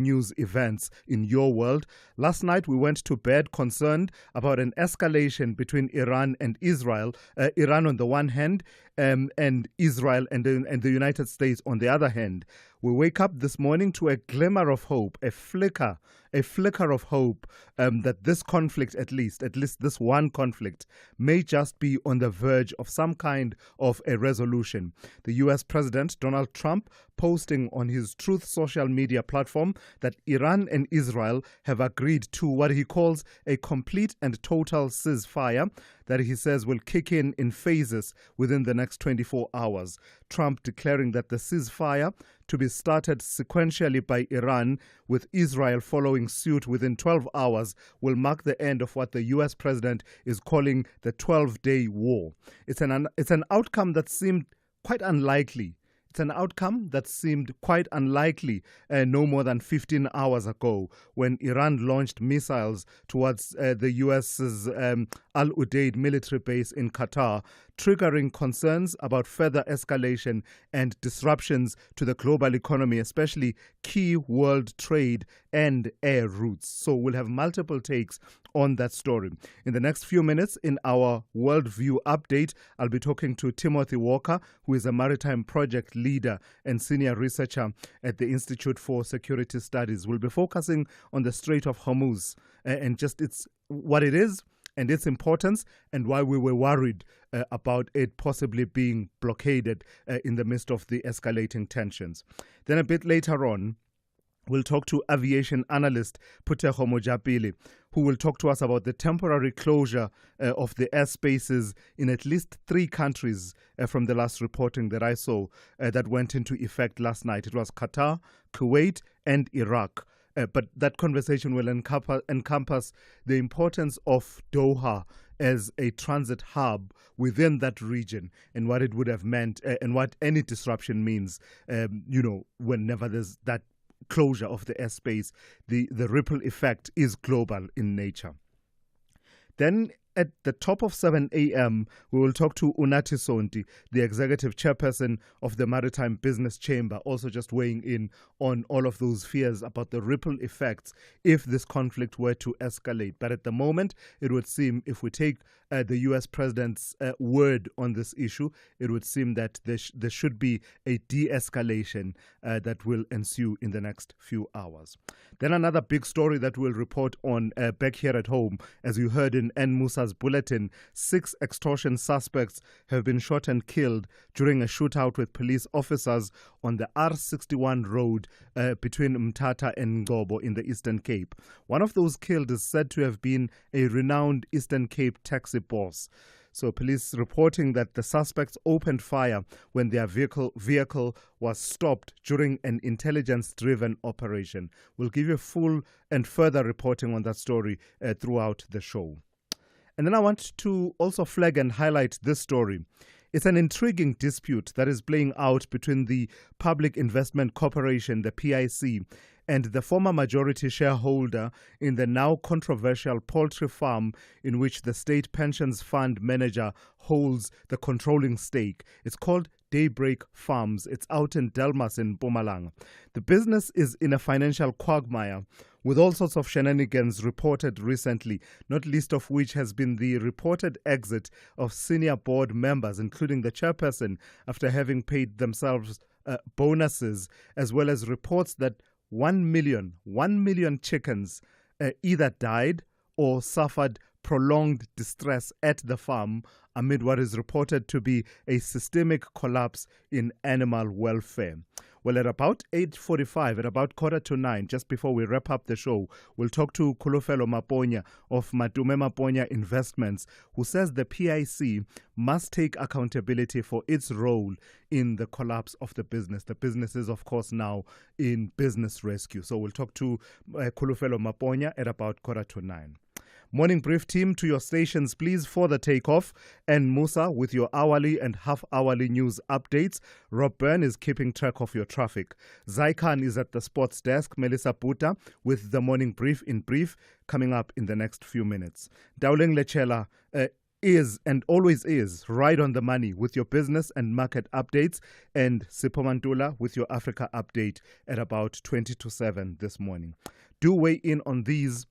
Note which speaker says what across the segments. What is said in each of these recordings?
Speaker 1: news events in your world. Last night we went to bed concerned about an escalation between Iran and Israel. Iran on the one hand, and Israel and the United States on the other hand. We wake up this morning to a glimmer of hope, a flicker of hope that this conflict, at least this one conflict, may just be on the verge of some kind of a resolution. The US President Donald Trump posting on his Truth social media platform that Iran and Israel have agreed to what he calls a complete and total ceasefire that he says will kick in phases within the next 24 hours. Trump declaring that the ceasefire to be started sequentially by Iran, with Israel following suit within 12 hours, will mark the end of what the US president is calling the 12-day war. It's an outcome that seemed quite unlikely. No more than 15 hours ago, when Iran launched missiles towards the US's Al Udeid military base in Qatar, triggering concerns about further escalation and disruptions to the global economy, especially key world trade and air routes. So we'll have multiple takes on that story. In the next few minutes in our Worldview update, I'll be talking to Timothy Walker, who is a maritime project leader and senior researcher at the Institute for Security Studies. We'll be focusing on the Strait of Hormuz and just what it is and its importance, and why we were worried about it possibly being blockaded in the midst of the escalating tensions. Then a bit later on, we'll talk to aviation analyst Phuthego Mojapele, who will talk to us about the temporary closure of the airspaces in at least 3 countries from the last reporting that I saw that went into effect last night. It was Qatar, Kuwait, and Iraq. But that conversation will encompass the importance of Doha as a transit hub within that region and what it would have meant and what any disruption means, whenever there's that closure of the airspace. The ripple effect is global in nature. Then at the top of 7 a.m., we will talk to Unathi Sonti, the executive chairperson of the Maritime Business Chamber, also just weighing in on all of those fears about the ripple effects if this conflict were to escalate. But at the moment, it would seem, if we take the U.S. president's word on this issue, it would seem that there should be a de-escalation that will ensue in the next few hours. Then another big story that we'll report on back here at home, as you heard in N. Musa's bulletin, 6 extortion suspects have been shot and killed during a shootout with police officers on the R61 road between Mthatha and Ngobo in the Eastern Cape. One of those killed is said to have been a renowned Eastern Cape taxi boss. So police reporting that the suspects opened fire when their vehicle was stopped during an intelligence-driven operation. We'll give you full and further reporting on that story throughout the show. And then I want to also flag and highlight this story. It's an intriguing dispute that is playing out between the Public Investment Corporation, the PIC, and the former majority shareholder in the now controversial poultry farm in which the State Pensions Fund manager holds the controlling stake. It's called Daybreak Farms. It's out in Delmas in Mpumalanga. The business is in a financial quagmire, with all sorts of shenanigans reported recently, not least of which has been the reported exit of senior board members, including the chairperson, after having paid themselves bonuses, as well as reports that 1 million chickens either died or suffered prolonged distress at the farm amid what is reported to be a systemic collapse in animal welfare. Well, at about 8:45, at about 8:45, just before we wrap up the show, we'll talk to Khulufelo Maponya of Matume Maponya Investments, who says the PIC must take accountability for its role in the collapse of the business. The business is, of course, now in business rescue. So we'll talk to Khulufelo Maponya at about 8:45. Morning Brief team, to your stations, please, for the takeoff. And Musa with your hourly and half-hourly news updates. Rob Byrne is keeping track of your traffic. Zaikan is at the sports desk. Melissa Puta with the Morning Brief in brief, coming up in the next few minutes. Dauleng Lechela is and always is right on the money with your business and market updates, and Sipho Mantula with your Africa update at about 20 to 7 this morning. Do weigh in on these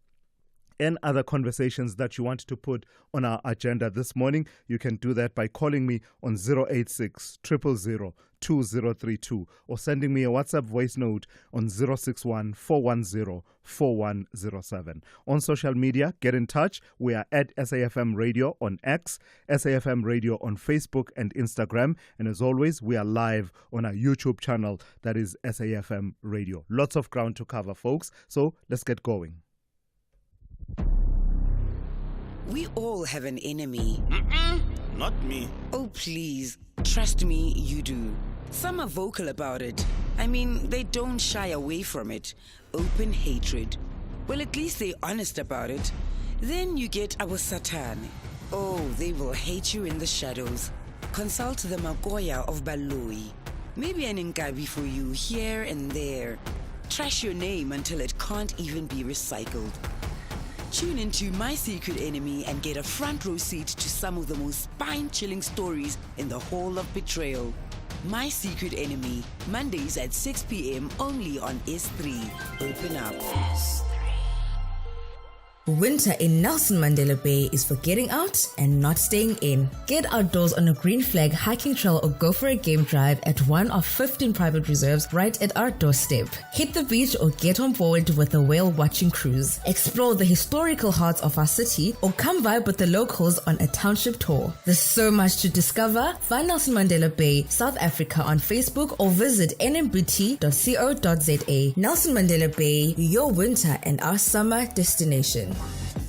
Speaker 1: and other conversations that you want to put on our agenda this morning. You can do that by calling me on 086 000 2032 or sending me a WhatsApp voice note on 061 410 4107. On social media, get in touch. We are at SAFM Radio on X, SAFM Radio on Facebook and Instagram. And as always, we are live on our YouTube channel, that is SAFM Radio. Lots of ground to cover, folks. So let's get going.
Speaker 2: We all have an enemy.
Speaker 3: Not me.
Speaker 2: Oh, please. Trust me, you do. Some are vocal about it. I mean, they don't shy away from it. Open hatred. Well, at least they're honest about it. Then you get our Satan. Oh, they will hate you in the shadows. Consult the Magoya of Baloi. Maybe an Nkabi for you here and there. Trash your name until it can't even be recycled. Tune into My Secret Enemy and get a front row seat to some of the most spine-chilling stories in the Hall of Betrayal. My Secret Enemy, Mondays at 6 p.m. only on S3. Open up.
Speaker 4: Winter in Nelson Mandela Bay is for getting out and not staying in. Get outdoors on a green flag hiking trail or go for a game drive at one of 15 private reserves right at our doorstep. Hit the beach or get on board with a whale watching cruise. Explore the historical hearts of our city or come vibe with the locals on a township tour. There's so much to discover. Find Nelson Mandela Bay, South Africa on Facebook or visit nmbt.co.za. Nelson Mandela Bay, your winter and our summer destination.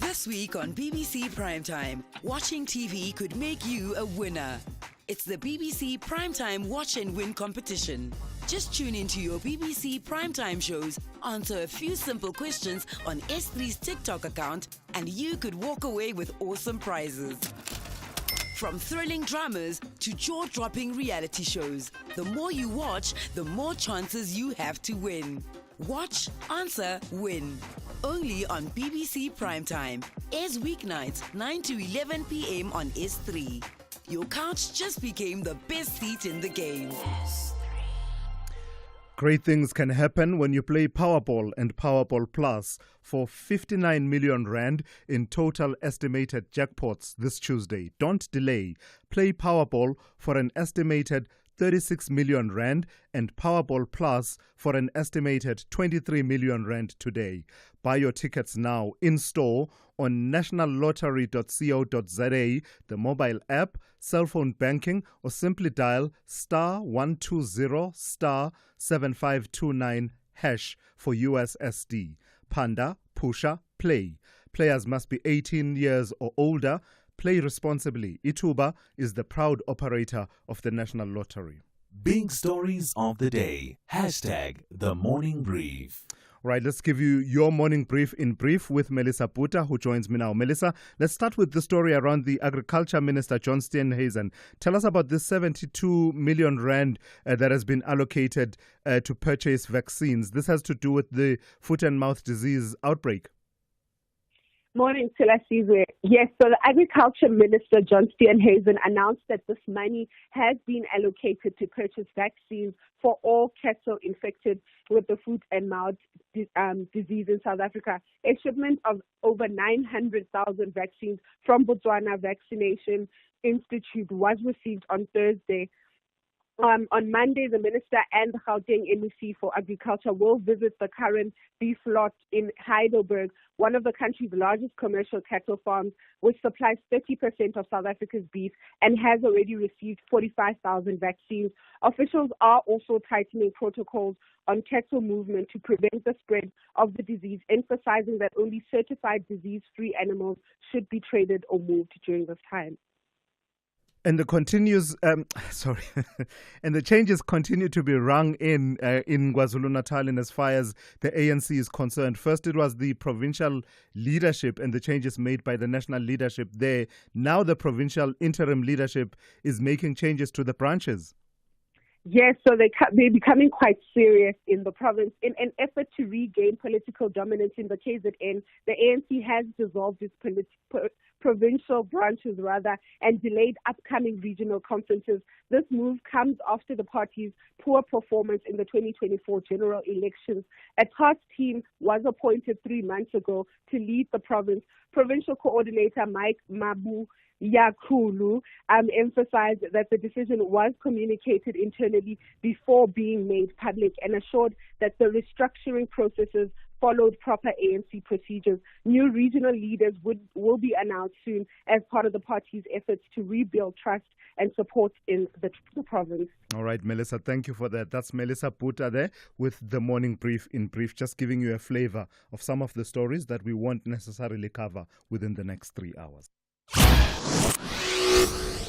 Speaker 2: This week on BBC Primetime, watching TV could make you a winner. It's the BBC Primetime Watch and Win competition. Just tune into your BBC Primetime shows, answer a few simple questions on S3's TikTok account, and you could walk away with awesome prizes. From thrilling dramas to jaw-dropping reality shows, the more you watch, the more chances you have to win. Watch, answer, win. Only on BBC Primetime. Airs weeknights 9 to 11 p.m. on S3. Your couch just became the best seat in the game.
Speaker 1: Great things can happen when you play Powerball and Powerball Plus for 59 million rand in total estimated jackpots this Tuesday. Don't delay. Play Powerball for an estimated 36 million rand and Powerball Plus for an estimated 23 million rand today. Buy your tickets now in store on nationallottery.co.za, the mobile app, cell phone banking, or simply dial *120 *7529 hash for USSD. Panda, Pusha, Play. Players must be 18 years or older. Play responsibly. Ituba is the proud operator of the National Lottery.
Speaker 3: Big stories of the day. Hashtag the morning brief.
Speaker 1: Right, let's give you your morning brief in brief with Melissa Puta, who joins me now. Melissa, let's start with the story around the Agriculture Minister, John Steenhuisen. Tell us about this 72 million rand that has been allocated to purchase vaccines. This has to do with the foot and mouth disease outbreak.
Speaker 5: Morning, Thulasizwe. Yes, so the Agriculture Minister, John Steenhuisen, announced that this money has been allocated to purchase vaccines for all cattle infected with the foot and mouth disease in South Africa. A shipment of over 900,000 vaccines from Botswana Vaccination Institute was received on Thursday. On Monday, the Minister and the Gauteng MEC for Agriculture will visit the current beef lot in Heidelberg, one of the country's largest commercial cattle farms, which supplies 30% of South Africa's beef and has already received 45,000 vaccines. Officials are also tightening protocols on cattle movement to prevent the spread of the disease, emphasizing that only certified disease-free animals should be traded or moved during this time.
Speaker 1: And the and the changes continue to be rung in KwaZulu-Natal in as far as the ANC is concerned. First, it was the provincial leadership and the changes made by the national leadership there. Now the provincial interim leadership is making changes to the branches.
Speaker 5: Yes, so they're becoming quite serious in the province. In an effort to regain political dominance in the KZN, the ANC has dissolved its provincial branches and delayed upcoming regional conferences. This move comes after the party's poor performance in the 2024 general elections. A task team was appointed 3 months ago to lead the province. Provincial coordinator Mike Mabu Yakulu emphasized that the decision was communicated internally before being made public and assured that the restructuring processes followed proper ANC procedures. New regional leaders will be announced soon as part of the party's efforts to rebuild trust and support in the province.
Speaker 1: All right, Melissa, thank you for that. That's Melissa Puta there with the morning brief in brief, just giving you a flavor of some of the stories that we won't necessarily cover within the next 3 hours.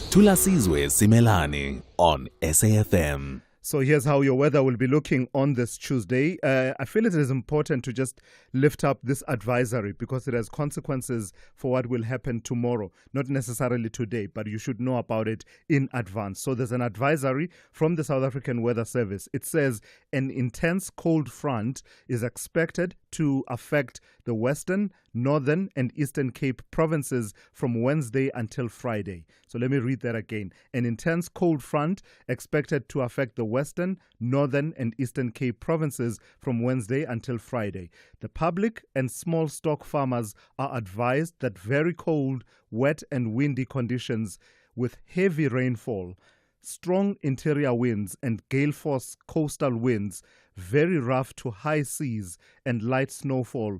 Speaker 3: Thulasizwe Simelane on SAFM.
Speaker 1: So here's how your weather will be looking on this Tuesday. I feel it is important to just lift up this advisory because it has consequences for what will happen tomorrow. Not necessarily today, but you should know about it in advance. So there's an advisory from the South African Weather Service. It says an intense cold front is expected to affect the Western, Northern and Eastern Cape provinces from Wednesday until Friday. So let me read that again. An intense cold front expected to affect the Western, Northern and Eastern Cape provinces from Wednesday until Friday. The public and small stock farmers are advised that very cold, wet and windy conditions with heavy rainfall, strong interior winds and gale force coastal winds, very rough to high seas and light snowfall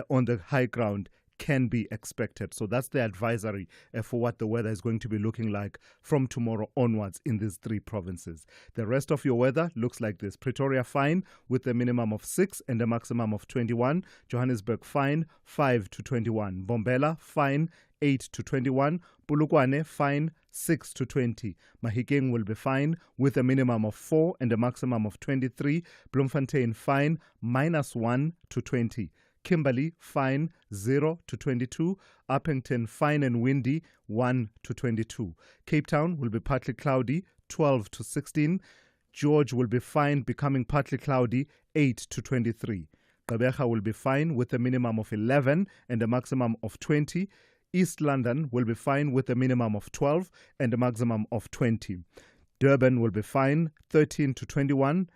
Speaker 1: on the high ground can be expected. So that's the advisory for what the weather is going to be looking like from tomorrow onwards in these 3 provinces. The rest of your weather looks like this. Pretoria fine with a minimum of 6 and a maximum of 21. Johannesburg fine 5 to 21. Bombela fine 8 to 21. Polokwane fine 6 to 20. Mahikeng will be fine with a minimum of 4 and a maximum of 23. Bloemfontein fine -1 to 20. Kimberley fine 0 to 22. Uppington fine and windy 1 to 22. Cape Town will be partly cloudy 12 to 16. George will be fine becoming partly cloudy 8 to 23. Gqeberha will be fine with a minimum of 11 and a maximum of 20. East London will be fine with a minimum of 12 and a maximum of 20. Durban will be fine 13 to 21.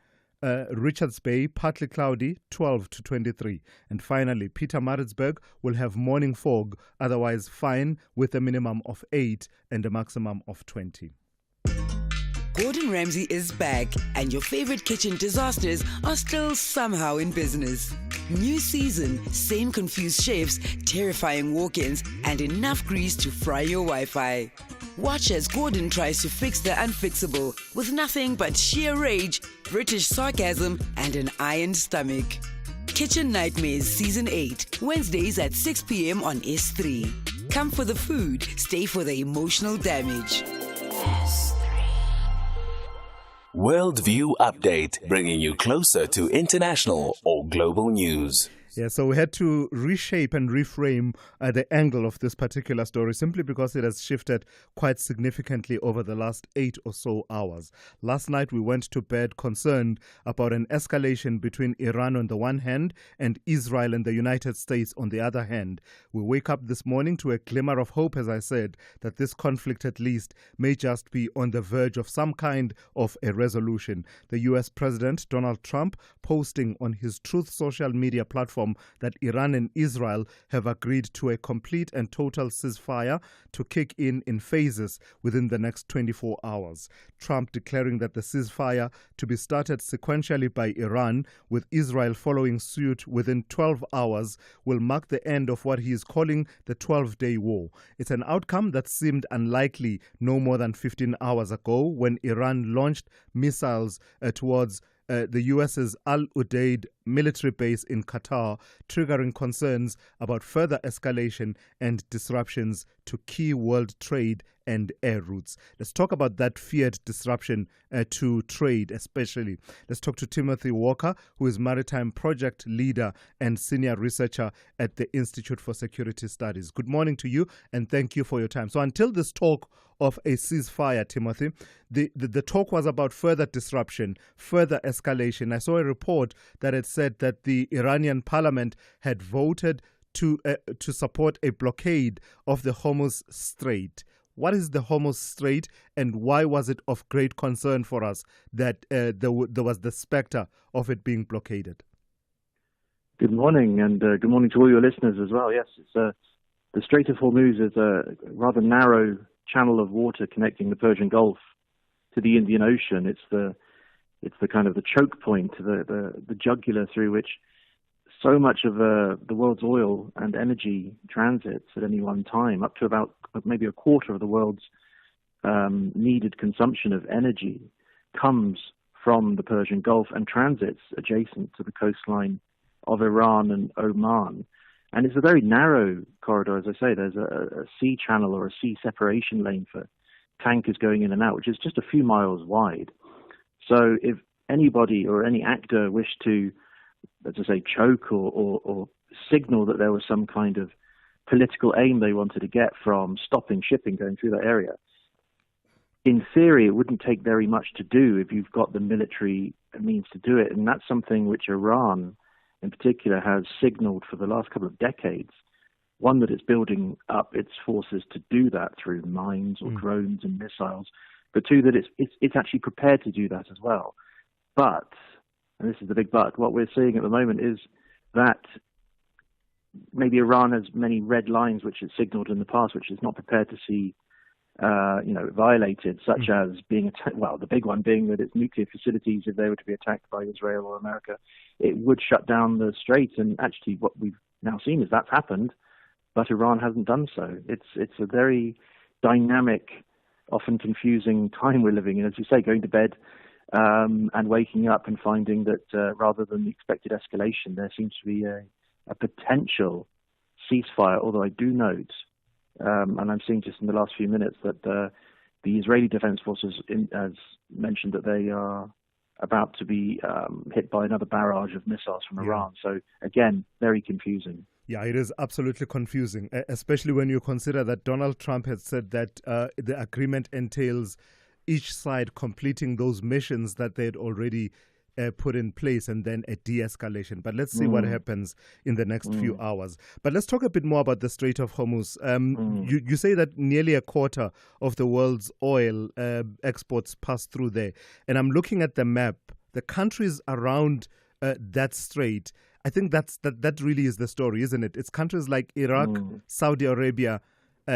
Speaker 1: Richards Bay, partly cloudy, 12 to 23. And finally, Pietermaritzburg will have morning fog, otherwise fine with a minimum of 8 and a maximum of 20.
Speaker 2: Gordon Ramsay is back, and your favorite kitchen disasters are still somehow in business. New season, same confused chefs, terrifying walk-ins, and enough grease to fry your Wi-Fi. Watch as Gordon tries to fix the unfixable with nothing but sheer rage, British sarcasm, and an iron stomach. Kitchen Nightmares Season 8, Wednesdays at 6 p.m. on S3. Come for the food, stay for the emotional damage.
Speaker 3: Worldview Update, bringing you closer to international or global news.
Speaker 1: Yeah, so we had to reshape and reframe the angle of this particular story simply because it has shifted quite significantly over the last 8 or so hours. Last night we went to bed concerned about an escalation between Iran on the one hand and Israel and the United States on the other hand. We wake up this morning to a glimmer of hope, as I said, that this conflict at least may just be on the verge of some kind of a resolution. The US President Donald Trump posting on his Truth social media platform that Iran and Israel have agreed to a complete and total ceasefire to kick in phases within the next 24 hours. Trump declaring that the ceasefire to be started sequentially by Iran, with Israel following suit within 12 hours, will mark the end of what he is calling the 12-day war. It's an outcome that seemed unlikely no more than 15 hours ago when Iran launched missiles towards the US's Al-Udeid military base in Qatar, triggering concerns about further escalation and disruptions to key world trade and air routes. Let's talk about that feared disruption to trade, especially. Let's talk to Timothy Walker, who is Maritime Project Leader and Senior Researcher at the Institute for Security Studies. Good morning to you, and thank you for your time. So until this talk of a ceasefire, Timothy, the talk was about further disruption, further escalation. I saw a report that had said that the Iranian parliament had voted to support a blockade of the Hormuz Strait. What is the Hormuz Strait, and why was it of great concern for us that there was the specter of it being blockaded?
Speaker 6: Good morning, and good morning to all your listeners as well. Yes, it's the Strait of Hormuz is a rather narrow channel of water connecting the Persian Gulf to the Indian Ocean. It's the kind of the choke point, the jugular through which so much of the world's oil and energy transits at any one time, up to about maybe a quarter of the world's needed consumption of energy comes from the Persian Gulf and transits adjacent to the coastline of Iran and Oman. And it's a very narrow corridor, as I say. There's a sea channel or a sea separation lane for tankers going in and out, which is just a few miles wide. So if anybody or any actor wished to, let's just say, choke or signal that there was some kind of political aim they wanted to get from stopping shipping going through that area, in theory, it wouldn't take very much to do if you've got the military means to do it. And that's something which Iran, in particular, has signaled for the last couple of decades. One, that it's building up its forces to do that through mines or drones and missiles. But two, that it's actually prepared to do that as well. But, and this is the big but, what we're seeing at the moment is that maybe Iran has many red lines which it's signaled in the past, which it's not prepared to see violated, such as being attacked. Well, the big one being that its nuclear facilities, if they were to be attacked by Israel or America, it would shut down the strait. And actually, what we've now seen is that's happened, but Iran hasn't done so. It's a very dynamic, often confusing time we're living in. As you say, going to bed and waking up and finding that rather than the expected escalation, there seems to be a potential ceasefire. Although I do note, and I'm seeing just in the last few minutes that the Israeli Defense Forces has mentioned that they are about to be hit by another barrage of missiles from Iran. So again, very confusing.
Speaker 1: Yeah, it is absolutely confusing, especially when you consider that Donald Trump has said that the agreement entails each side completing those missions that they had already put in place, and then a de-escalation. But let's see what happens in the next few hours. But let's talk a bit more about the Strait of Hormuz. You say that nearly a quarter of the world's oil exports pass through there. And I'm looking at the map. The countries around that strait, I think that really is the story, isn't it? It's countries like Iraq, Saudi Arabia,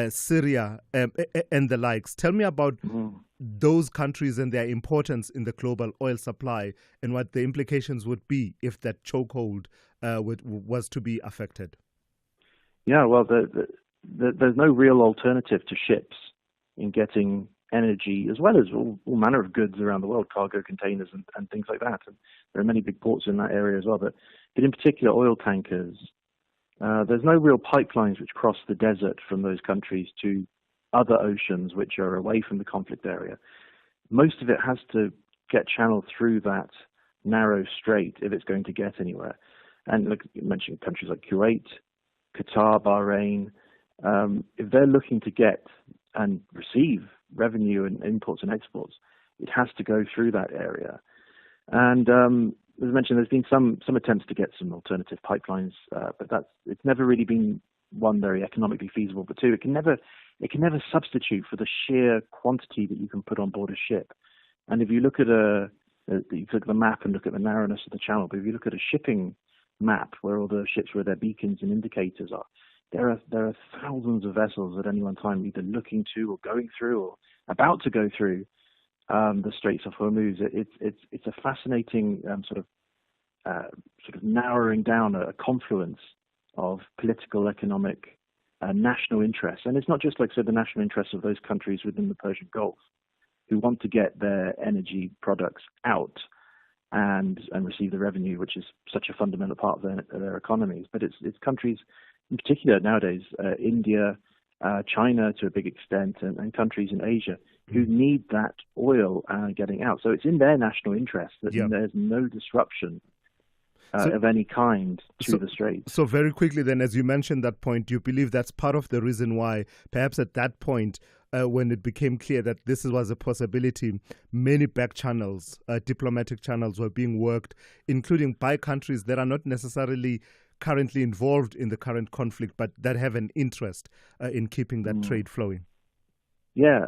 Speaker 1: Syria, and the likes. Tell me about those countries and their importance in the global oil supply, and what the implications would be if that chokehold was to be affected.
Speaker 6: Yeah, well, there's no real alternative to ships in getting energy, as well as all manner of goods around the world, cargo containers and things like that. And there are many big ports in that area as well, but in particular oil tankers. There's no real pipelines which cross the desert from those countries to other oceans which are away from the conflict area. Most of it has to get channeled through that narrow strait if it's going to get anywhere. And look, you mentioned countries like Kuwait, Qatar, Bahrain. If they're looking to get and receive revenue and imports and exports, it has to go through that area. And as I mentioned, there's been some attempts to get some alternative pipelines, but it's never really been, one, very economically feasible, but two, it can never substitute for the sheer quantity that you can put on board a ship. And if you look at the map and look at the narrowness of the channel, but if you look at a shipping map where all the ships, where their beacons and indicators are, there are thousands of vessels at any one time either looking to or going through or about to go through the Straits of Hormuz. It's a fascinating sort of narrowing down a confluence of political, economic, national interests. And it's not just, like I said, the national interests of those countries within the Persian Gulf who want to get their energy products out. and receive the revenue, which is such a fundamental part of their economies. But it's countries, in particular nowadays, India, China to a big extent, and countries in Asia who need that oil getting out. So it's in their national interest that there's no disruption of any kind to the Straits.
Speaker 1: So very quickly then, as you mentioned that point, do you believe that's part of the reason why perhaps at that point, when it became clear that this was a possibility, many back channels, diplomatic channels were being worked, including by countries that are not necessarily currently involved in the current conflict, but that have an interest in keeping that trade flowing? Yeah,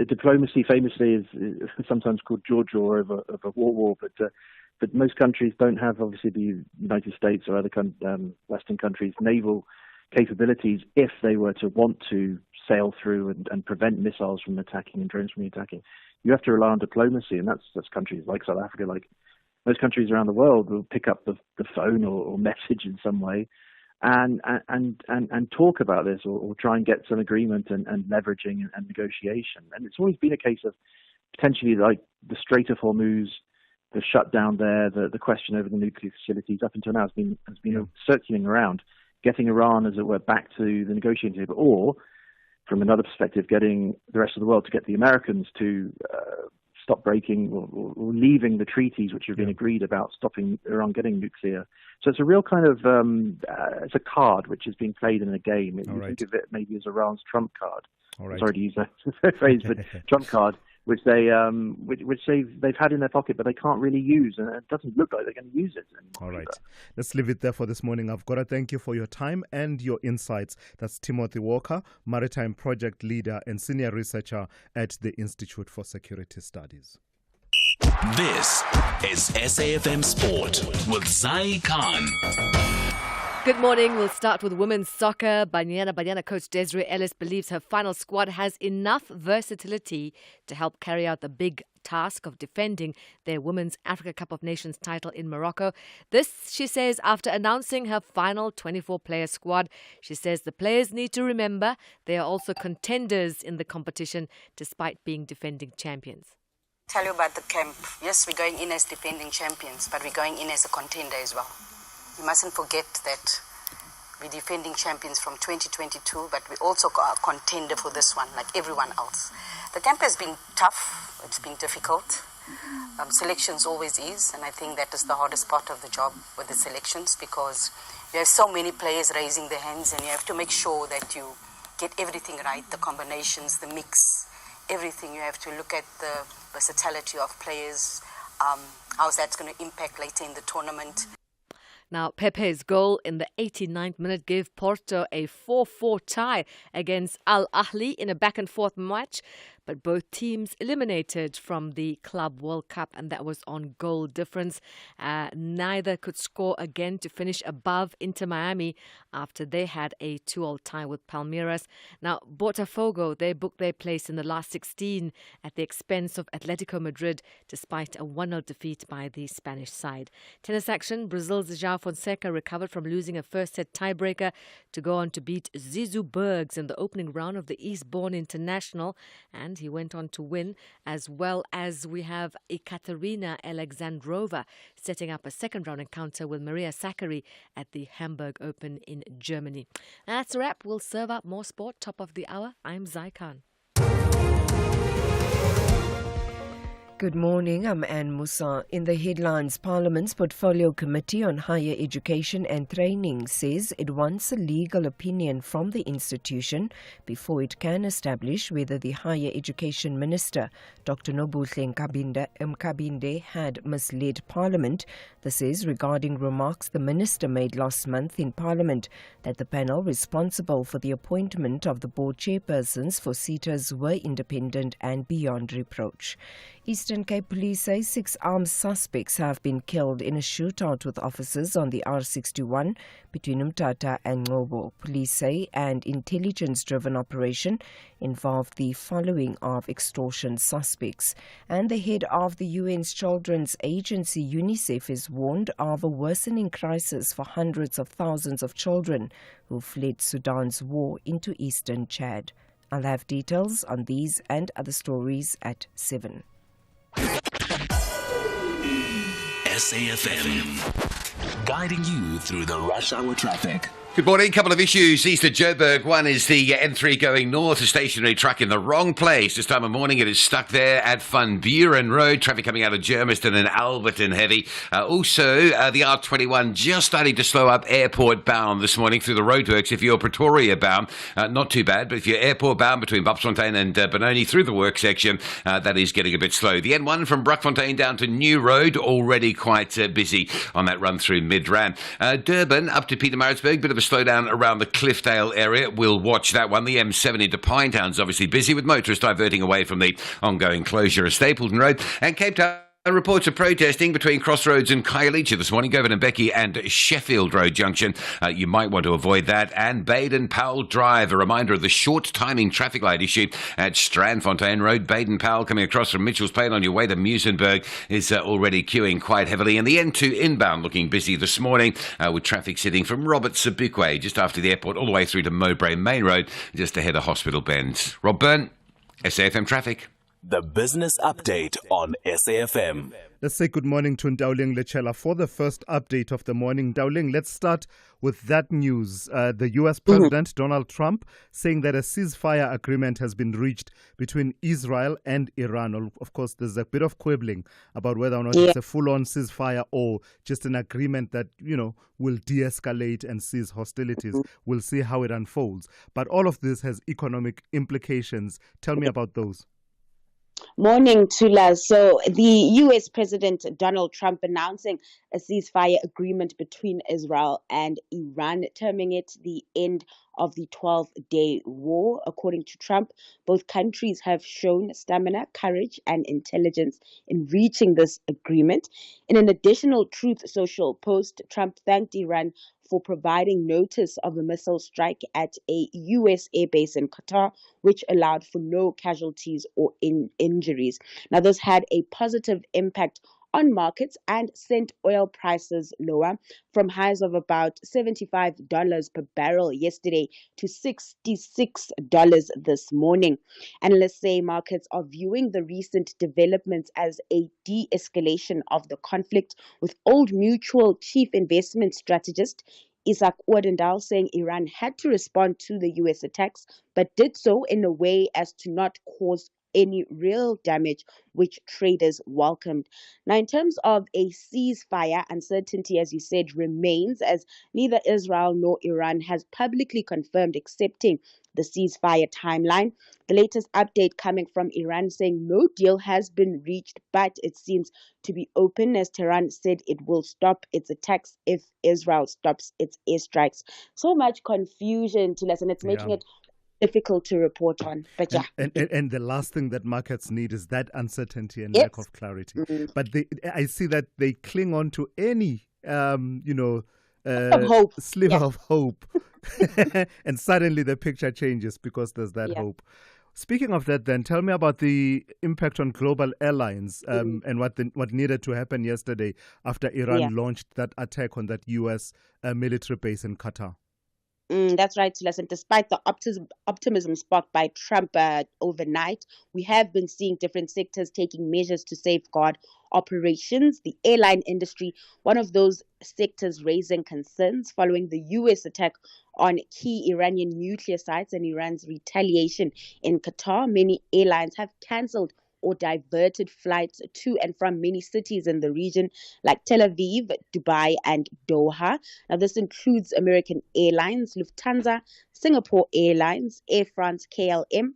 Speaker 6: diplomacy famously is sometimes called jaw of a war, but most countries don't have, obviously, the United States or other Western countries' naval capabilities if they were to want to sail through and prevent missiles from attacking and drones from attacking. You have to rely on diplomacy, and that's countries like South Africa, like most countries around the world, will pick up the phone or message in some way and talk about this or try and get some agreement and leveraging and negotiation. And it's always been a case of potentially like the Strait of Hormuz, the shutdown there, the question over the nuclear facilities up until now has been circulating around, getting Iran, as it were, back to the negotiating table, or from another perspective, getting the rest of the world to get the Americans to stop breaking or leaving the treaties which have been agreed about stopping Iran getting nuclear. So it's a real kind of, it's a card which is being played in a game. You think of it maybe as Iran's trump card. Sorry to use that phrase, but trump card, which they've had in their pocket, but they can't really use, and it doesn't look like they're going to use it anymore.
Speaker 1: All right. Let's leave it there for this morning. I've got to thank you for your time and your insights. That's Timothy Walker, Maritime Project Leader and Senior Researcher at the Institute for Security Studies.
Speaker 3: This is SAFM Sport with Zai Khan.
Speaker 7: Good morning. We'll start with women's soccer. Banyana coach Desiree Ellis believes her final squad has enough versatility to help carry out the big task of defending their Women's Africa Cup of Nations title in Morocco. This, she says, after announcing her final 24-player squad. She says the players need to remember they are also contenders in the competition despite being defending champions.
Speaker 8: Tell you about the camp. Yes, we're going in as defending champions, but we're going in as a contender as well. You mustn't forget that we're defending champions from 2022, but we also are a contender for this one, like everyone else. The camp has been tough. It's been difficult. Selections always is, and I think that is the hardest part of the job with the selections, because you have so many players raising their hands, and you have to make sure that you get everything right, the combinations, the mix, everything. You have to look at the versatility of players, how that's going to impact later in the tournament.
Speaker 7: Now, Pepe's goal in the 89th minute gave Porto a 4-4 tie against Al Ahly in a back-and-forth match, but both teams eliminated from the Club World Cup, and that was on goal difference. Neither could score again to finish above Inter Miami after they had a 2-2 tie with Palmeiras. Now, Botafogo, they booked their place in the last 16 at the expense of Atletico Madrid, despite a 1-0 defeat by the Spanish side. Tennis action, Brazil's João Fonseca recovered from losing a first-set tiebreaker to go on to beat Zizou Bergs in the opening round of the Eastbourne International, and he went on to win, as well as we have Ekaterina Alexandrova setting up a second-round encounter with Maria Sakkari at the Hamburg Open in Germany. That's a wrap. We'll serve up more sport. Top of the hour. I'm Zai Khan.
Speaker 9: Good morning, I'm Anne Musa. In the headlines, Parliament's Portfolio Committee on Higher Education and Training says it wants a legal opinion from the institution before it can establish whether the Higher Education Minister, Dr. Nobuhle Mkabinde, had misled Parliament. This is regarding remarks the Minister made last month in Parliament that the panel responsible for the appointment of the board chairpersons for SETAs were independent and beyond reproach. Eastern Cape Police say 6 armed suspects have been killed in a shootout with officers on the R61 between Umtata and Ngobo. Police say an intelligence-driven operation involved the following of extortion suspects. And the head of the UN's children's agency, UNICEF, is warned of a worsening crisis for hundreds of thousands of children who fled Sudan's war into eastern Chad. I'll have details on these and other stories at 7.
Speaker 3: SAFM, guiding you through the rush hour traffic.
Speaker 10: Good morning. Couple of issues east of Joburg. One is the N3 going north, a stationary truck in the wrong place. This time of morning it is stuck there at Van Buren Road. Traffic coming out of Germiston and Alberton heavy. Also, the R21 just starting to slow up airport bound this morning through the roadworks. If you're Pretoria bound, not too bad. But if you're airport bound between Bapsfontein and Benoni through the work section, that is getting a bit slow. The N1 from Brakfontein down to New Road, already quite busy on that run through Midrand. Durban up to Pietermaritzburg, bit of a slowdown around the Cliffdale area. We'll watch that one. The M7 into Pinetown's obviously busy with motorists diverting away from the ongoing closure of Stapleton Road. And Cape Town reports of protesting between Crossroads and Khayelitsha this morning, Govan and Becky and Sheffield Road Junction. You might want to avoid that. And Baden-Powell Drive, a reminder of the short timing traffic light issue at Strandfontein Road. Baden-Powell coming across from Mitchell's Plain on your way to Muizenberg is already queuing quite heavily. And the N2 inbound looking busy this morning with traffic sitting from Robert Sobukwe just after the airport all the way through to Mowbray Main Road just ahead of Hospital Bend. Rob Byrne, SAFM Traffic.
Speaker 3: The business update on SAFM.
Speaker 1: Let's say good morning to Ndauling Lechela for the first update of the morning. Ndauling, let's start with that news. The U.S. President Donald Trump saying that a ceasefire agreement has been reached between Israel and Iran. Of course, there's a bit of quibbling about whether or not it's a full-on ceasefire or just an agreement that, will de-escalate and cease hostilities. We'll see how it unfolds. But all of this has economic implications. Tell me about those.
Speaker 11: Morning, Tula. So the U.S. President Donald Trump announcing a ceasefire agreement between Israel and Iran, terming it the end of the 12-day war. According to Trump, both countries have shown stamina, courage, and intelligence in reaching this agreement. In an additional Truth Social post, Trump thanked Iran for providing notice of a missile strike at a U.S. airbase in Qatar, which allowed for no casualties or injuries. Now, this had a positive impact on markets and sent oil prices lower from highs of about $75 per barrel yesterday to $66 this morning. Analysts say markets are viewing the recent developments as a de-escalation of the conflict, with Old Mutual chief investment strategist Isaac Odendaal saying Iran had to respond to the U.S. attacks, but did so in a way as to not cause any real damage, which traders welcomed. Now, in terms of a ceasefire, uncertainty, as you said, remains, as neither Israel nor Iran has publicly confirmed accepting the ceasefire timeline. The latest update coming from Iran saying no deal has been reached, but it seems to be open, as Tehran said it will stop its attacks if Israel stops its airstrikes. So much confusion, Tilas, and it's making it difficult to report on. But
Speaker 1: and the last thing that markets need is that uncertainty and lack of clarity. But I see that they cling on to any sliver of hope and suddenly the picture changes because there's that hope. Speaking of that, then tell me about the impact on global airlines and what needed to happen yesterday after Iran launched that attack on that U.S. military base in Qatar.
Speaker 11: That's right, Silas. And despite the optimism sparked by Trump overnight, we have been seeing different sectors taking measures to safeguard operations. The airline industry, one of those sectors raising concerns following the U.S. attack on key Iranian nuclear sites and Iran's retaliation in Qatar. Many airlines have cancelled or diverted flights to and from many cities in the region like Tel Aviv, Dubai, and Doha. Now, this includes American Airlines, Lufthansa, Singapore Airlines, Air France KLM,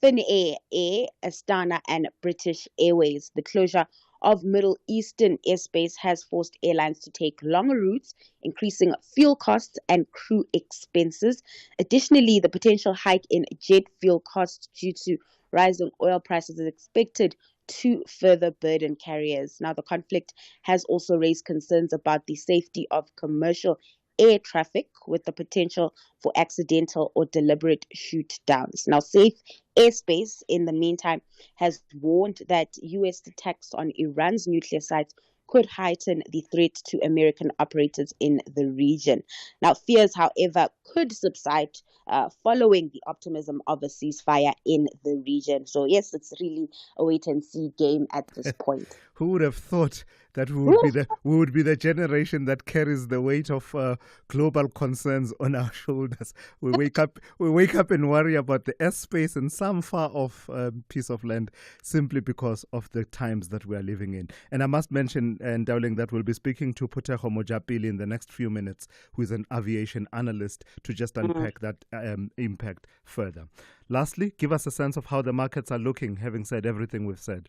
Speaker 11: Finnair Air, Astana, and British Airways. The closure of Middle Eastern airspace has forced airlines to take longer routes, increasing fuel costs and crew expenses. Additionally, the potential hike in jet fuel costs due to rising oil prices is expected to further burden carriers. Now, the conflict has also raised concerns about the safety of commercial air traffic, with the potential for accidental or deliberate shoot downs. Now, Safe Airspace, in the meantime, has warned that U.S. attacks on Iran's nuclear sites could heighten the threat to American operators in the region. Now, fears, however, could subside following the optimism of a ceasefire in the region. So, yes, it's really a wait-and-see game at this point.
Speaker 1: Who would have thought that we would be the generation that carries the weight of global concerns on our shoulders. We wake up and worry about the airspace in some far off piece of land simply because of the times that we are living in. And I must mention, Dowling, that we'll be speaking to Phuthego Mojapele in the next few minutes, who is an aviation analyst, to just unpack that impact further. Lastly, give us a sense of how the markets are looking, having said everything we've said.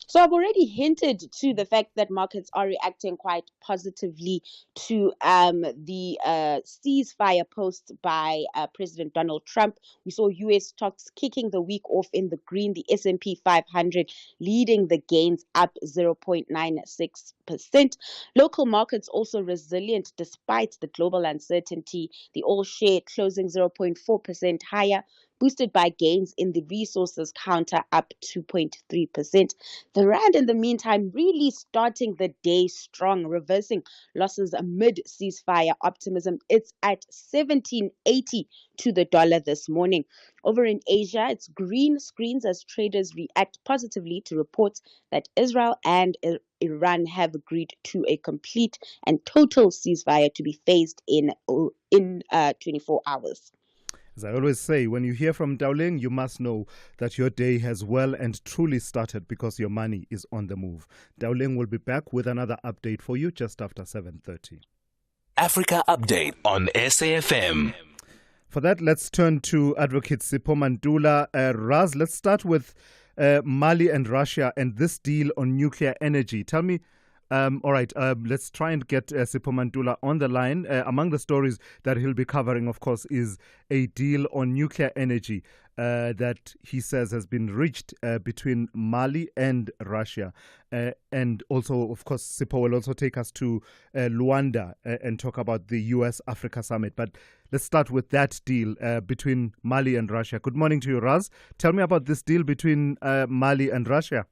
Speaker 11: So I've already hinted to the fact that markets are reacting quite positively to the ceasefire post by President Donald Trump. We saw U.S. stocks kicking the week off in the green, the S&P 500 leading the gains up 0.96%. Local markets also resilient despite the global uncertainty. The all share closing 0.4% higher, boosted by gains in the resources counter up 2.3%. The rand, in the meantime, really starting the day strong, reversing losses amid ceasefire optimism. It's at 17.80 to the dollar this morning. Over in Asia, it's green screens as traders react positively to reports that Israel and Iran have agreed to a complete and total ceasefire to be phased in 24 hours.
Speaker 1: As I always say, when you hear from Dowling, you must know that your day has well and truly started because your money is on the move. Dowling will be back with another update for you just after 7:30.
Speaker 3: Africa Update on SAFM.
Speaker 1: For that, let's turn to Advocate Sipho Mantula. Raz, let's start with Mali and Russia and this deal on nuclear energy. Tell me, let's try and get Sipho Mantula on the line. Among the stories that he'll be covering, of course, is a deal on nuclear energy that he says has been reached between Mali and Russia. And also, of course, Sipho will also take us to Luanda and talk about the US-Africa summit. But let's start with that deal between Mali and Russia. Good morning to you, Raz. Tell me about this deal between Mali and Russia.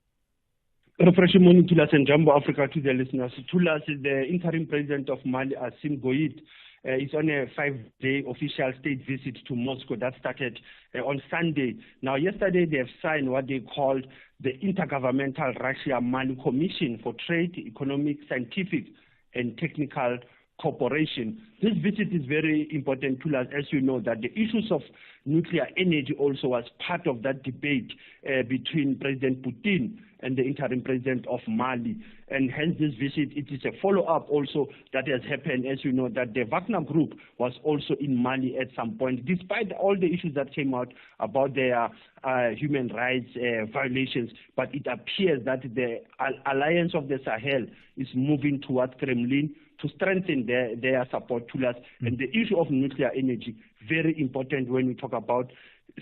Speaker 12: Refreshing morning, Thulas and Jumbo Africa to the listeners. Thulas is the interim president of Mali, Assimi Goïta. He's on a 5-day official state visit to Moscow that started on Sunday. Now, yesterday they have signed what they called the Intergovernmental Russia-Mali Commission for Trade, Economic, Scientific and Technical Cooperation. This visit is very important to us, as you know, that the issues of nuclear energy also was part of that debate between President Putin and the interim president of Mali. And hence this visit, it is a follow-up also that has happened, as you know, that the Wagner Group was also in Mali at some point, despite all the issues that came out about their human rights violations. But it appears that the Alliance of the Sahel is moving towards Kremlin to strengthen their support to us. And the issue of nuclear energy, very important when we talk about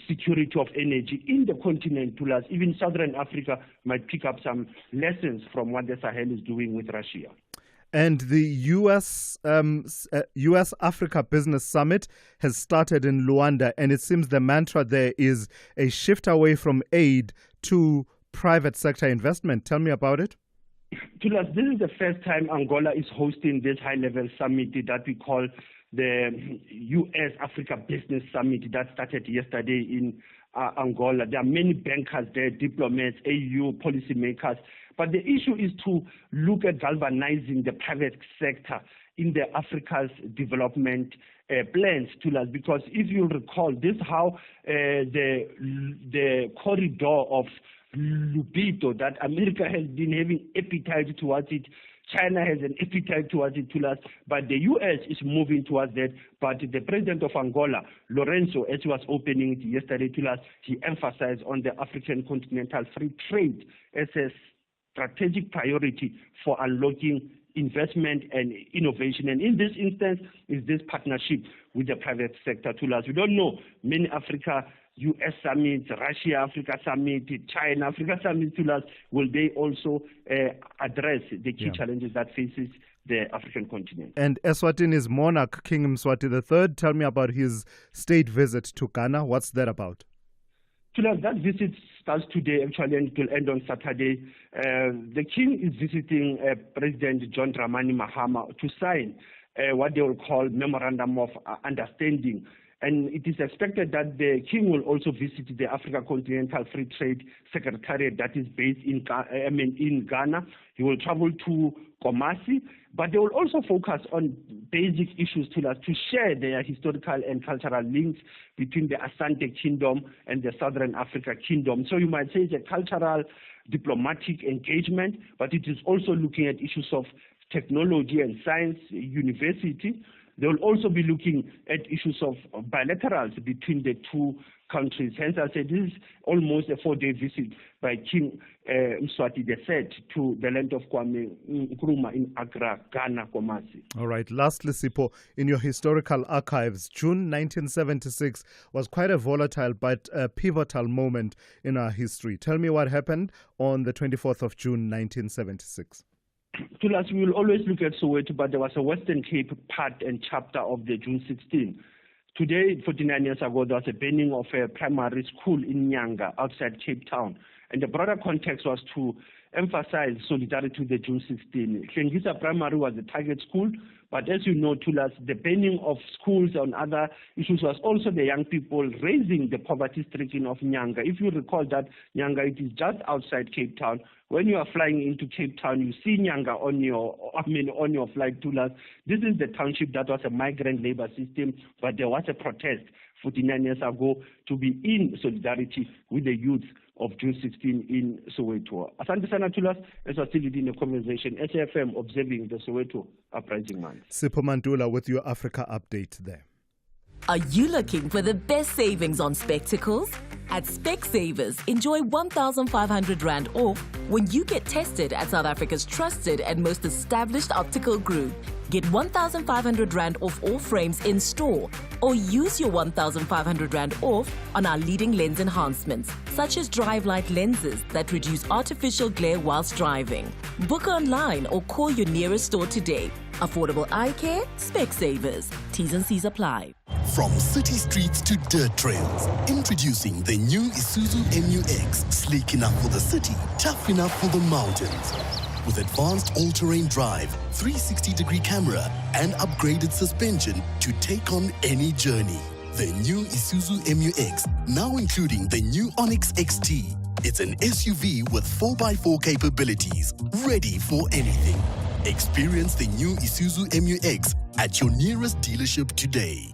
Speaker 12: security of energy in the continent to us. Even Southern Africa might pick up some lessons from what the Sahel is doing with Russia.
Speaker 1: And the US-Africa Business Summit has started in Luanda, and it seems the mantra there is a shift away from aid to private sector investment. Tell me about it.
Speaker 12: Thulas, this is the first time Angola is hosting this high-level summit that we call the US-Africa Business Summit that started yesterday in Angola. There are many bankers there, diplomats, AU, policymakers. But the issue is to look at galvanizing the private sector in the Africa's development plans, Thulas, because if you recall, this is how the corridor of Lubito that America has been having appetite towards it. China has an appetite towards it, Thulas, but the U.S. is moving towards that. But the president of Angola, Lorenzo, as he was opening it yesterday, Thulas, he emphasized on the African continental free trade as a strategic priority for unlocking investment and innovation. And in this instance, is this partnership with the private sector, Thulas. We don't know many U.S. summits, Russia-Africa summit, China-Africa summit, Thulas, will they also address the key challenges that faces the African continent?
Speaker 1: And Eswatini's monarch, King Mswati III, tell me about his state visit to Ghana. What's that about?
Speaker 12: Thulas, that visit starts today actually and it will end on Saturday. The king is visiting President John Dramani Mahama to sign what they will call Memorandum of Understanding. And it is expected that the king will also visit the Africa Continental Free Trade Secretariat that is based in Ghana. He will travel to Kumasi, but they will also focus on basic issues to share their historical and cultural links between the Asante Kingdom and the Southern Africa Kingdom. So you might say it's a cultural diplomatic engagement, but it is also looking at issues of technology and science, university. They will also be looking at issues of bilaterals between the two countries. Hence, I said this is almost a 4-day visit by King Mswati III to the land of Kwame Nkrumah in Accra, Ghana, Kumasi.
Speaker 1: All right. Lastly, Sipho, in your historical archives, June 1976 was quite a volatile but a pivotal moment in our history. Tell me what happened on the 24th of June 1976.
Speaker 12: Tulas, we will always look at Soweto, but there was a Western Cape part and chapter of the June 16. Today, 49 years ago, there was a burning of a primary school in Nyanga outside Cape Town. And the broader context was to emphasize solidarity with the June 16. Hlengisa Primary was a target school, but as you know, Tulas, the burning of schools and other issues was also the young people raising the poverty-stricken of Nyanga. If you recall that Nyanga, it is just outside Cape Town. When you are flying into Cape Town, you see Nyanga on your flight, Tulas. This is the township that was a migrant labor system, but there was a protest 49 years ago to be in solidarity with the youth of June 16 in Soweto. Asante sana Tulas, as I still leading the conversation, SAFM observing the Soweto uprising month.
Speaker 1: Sipho Mantula with your Africa update there.
Speaker 13: Are you looking for the best savings on spectacles? At Specsavers, enjoy 1,500 Rand off when you get tested at South Africa's trusted and most established optical group. Get 1,500 Rand off all frames in store, or use your 1,500 Rand off on our leading lens enhancements, such as drive light lenses that reduce artificial glare whilst driving. Book online or call your nearest store today. Affordable eye care, Specsavers. T's and C's apply.
Speaker 14: From city streets to dirt trails, introducing the new Isuzu MU-X. Sleek enough for the city, tough enough for the mountains. With advanced all-terrain drive, 360-degree camera, and upgraded suspension to take on any journey. The new Isuzu MU-X, now including the new Onyx XT. It's an SUV with 4x4 capabilities, ready for anything. Experience the new Isuzu MU-X at your nearest dealership today.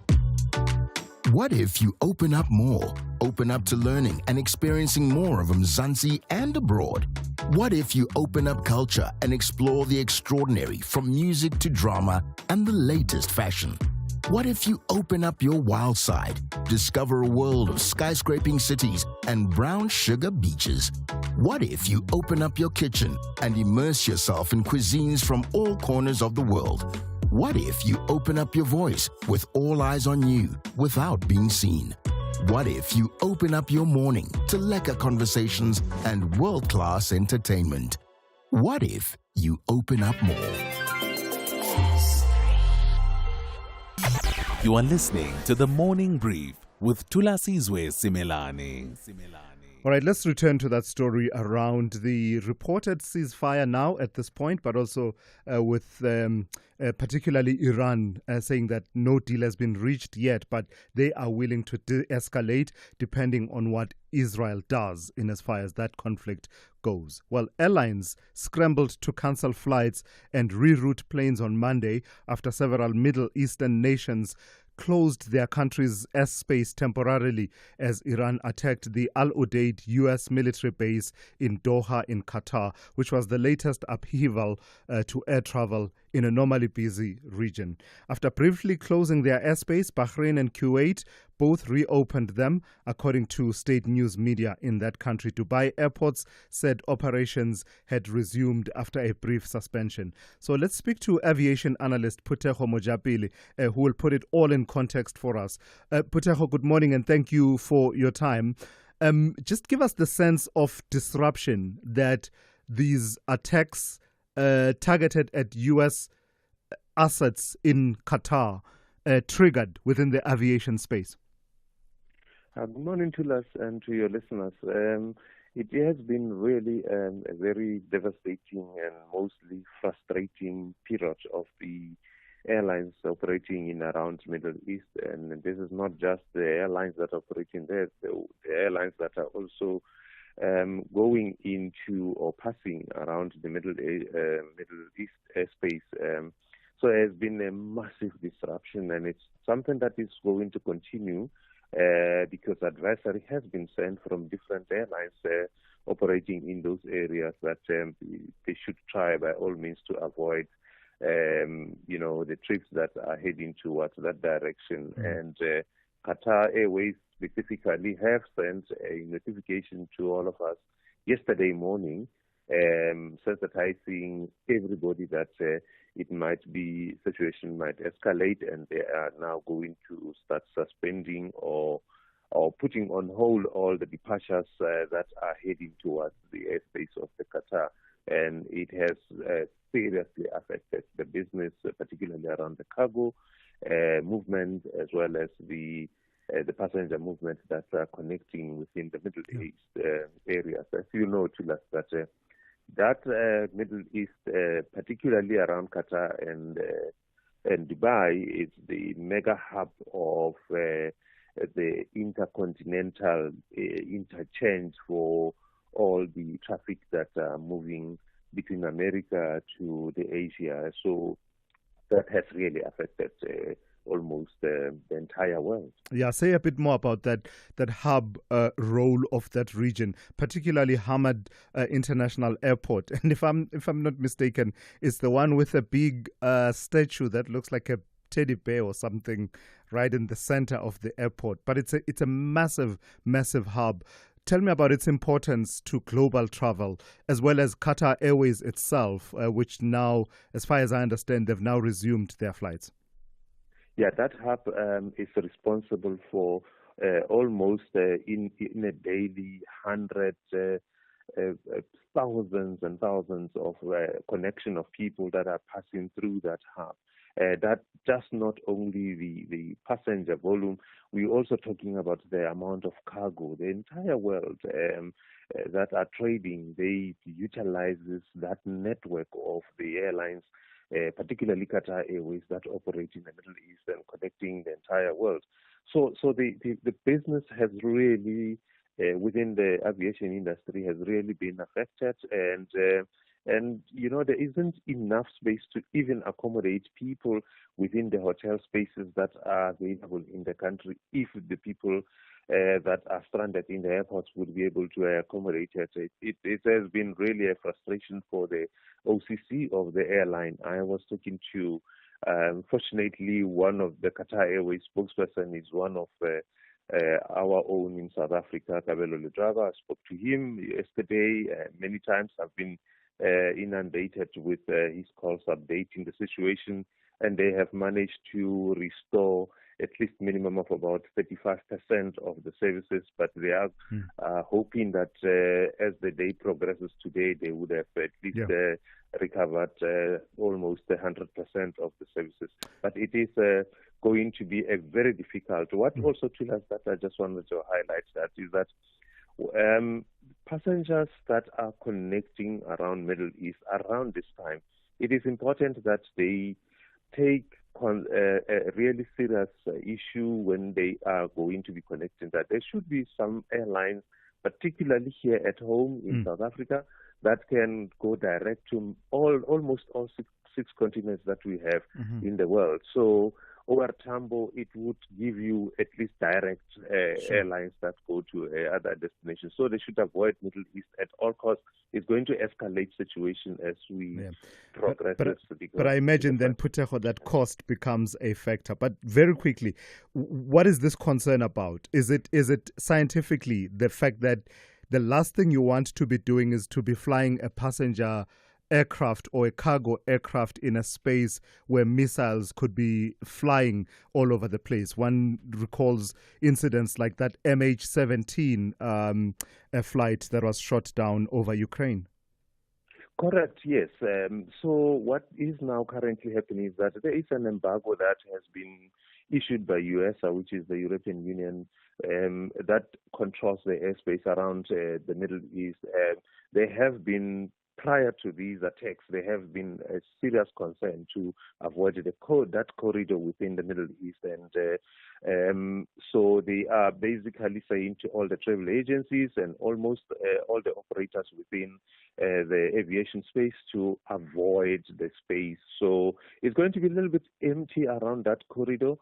Speaker 15: What if you open up more? Open up to learning and experiencing more of Mzansi and abroad? What if you open up culture and explore the extraordinary from music to drama and the latest fashion? What if you open up your wild side, discover a world of skyscraping cities and brown sugar beaches? What if you open up your kitchen and immerse yourself in cuisines from all corners of the world? What if you open up your voice with all eyes on you without being seen? What if you open up your morning to lekker conversations and world-class entertainment? What if you open up more?
Speaker 3: You are listening to The Morning Brief with Thulasizwe Simelane.
Speaker 1: All right, let's return to that story around the reported ceasefire now at this point, but also with particularly Iran saying that no deal has been reached yet, but they are willing to de-escalate depending on what Israel does in as far as that conflict goes. Well, airlines scrambled to cancel flights and reroute planes on Monday after several Middle Eastern nations closed their country's airspace temporarily as Iran attacked the Al Udeid U.S. military base in Doha in Qatar, which was the latest upheaval to air travel in a normally busy region. After briefly closing their airspace, Bahrain and Kuwait both reopened them, according to state news media in that country. Dubai airports said operations had resumed after a brief suspension. So let's speak to aviation analyst Phuthego Mojapele, who will put it all in context for us. Phuthego, good morning and thank you for your time. Just give us the sense of disruption that these attacks targeted at U.S. assets in Qatar triggered within the aviation space.
Speaker 16: Good morning to us and to your listeners. It has been really a very devastating and mostly frustrating period of the airlines operating in around Middle East, and this is not just the airlines that are operating there, the airlines that are also going into or passing around the Middle East airspace. So it has been a massive disruption, and it's something that is going to continue because advisory has been sent from different airlines operating in those areas that they should try by all means to avoid the trips that are heading towards that direction. And Qatar Airways specifically have sent a notification to all of us yesterday morning, sensitizing everybody that situation might escalate, and they are now going to start suspending or putting on hold all the departures that are heading towards the airspace of the Qatar. And it has seriously affected the business, particularly around the cargo movement, as well as the passenger movement that are connecting within the Middle East areas. As you know, Tulas, that Middle East, particularly around Qatar and Dubai, is the mega hub of the intercontinental interchange for all the traffic that are moving between America to the Asia. So that has really affected almost the entire world.
Speaker 1: Yeah, say a bit more about that hub role of that region, particularly Hamad International Airport. And if I'm not mistaken, it's the one with a big statue that looks like a teddy bear or something right in the center of the airport. But it's a massive hub. Tell me about its importance to global travel, as well as Qatar Airways itself, which now, as far as I understand, they've now resumed their flights.
Speaker 16: Yeah, that hub is responsible for almost in a daily hundreds, thousands and thousands of connection of people that are passing through that hub. That just not only the passenger volume, we're also talking about the amount of cargo. The entire world that are trading, they utilizes that network of the airlines, particularly Qatar Airways, that operate in the Middle East and connecting the entire world. So the business has really, within the aviation industry, has really been affected, and there isn't enough space to even accommodate people within the hotel spaces that are available in the country if the people that are stranded in the airports would be able to accommodate it. It has been really a frustration for the OCC of the airline. I was talking to, fortunately, one of the Qatar Airways spokesperson is one of our own in South Africa, Kabelo Ledrava. I spoke to him yesterday. Many times I've been inundated with his calls updating the situation, and they have managed to restore at least minimum of about 35% of the services, but they are hoping that as the day progresses today, they would have at least recovered almost 100% of the services. But it is going to be a very difficult. What also to us that I just wanted to highlight that is that passengers that are connecting around Middle East around this time, it is important that they take a really serious issue when they are going to be connecting, that there should be some airlines, particularly here at home in South Africa, that can go direct to almost all six continents that we have in the world. So over Tambo, it would give you at least direct airlines that go to other destinations. So they should avoid Middle East at all costs. It's going to escalate situation as we progress.
Speaker 1: But I imagine then, Putejo, that cost becomes a factor. But very quickly, what is this concern about? Is it scientifically the fact that the last thing you want to be doing is to be flying a passenger aircraft or a cargo aircraft in a space where missiles could be flying all over the place? One recalls incidents like that MH17 a flight that was shot down over Ukraine.
Speaker 16: Correct, yes. So what is now currently happening is that there is an embargo that has been issued by US, which is the European Union, that controls the airspace around the Middle East. There have been prior to these attacks, there have been a serious concern to avoid that corridor within the Middle East. And so they are basically saying to all the travel agencies and almost all the operators within the aviation space to avoid the space. So it's going to be a little bit empty around that corridor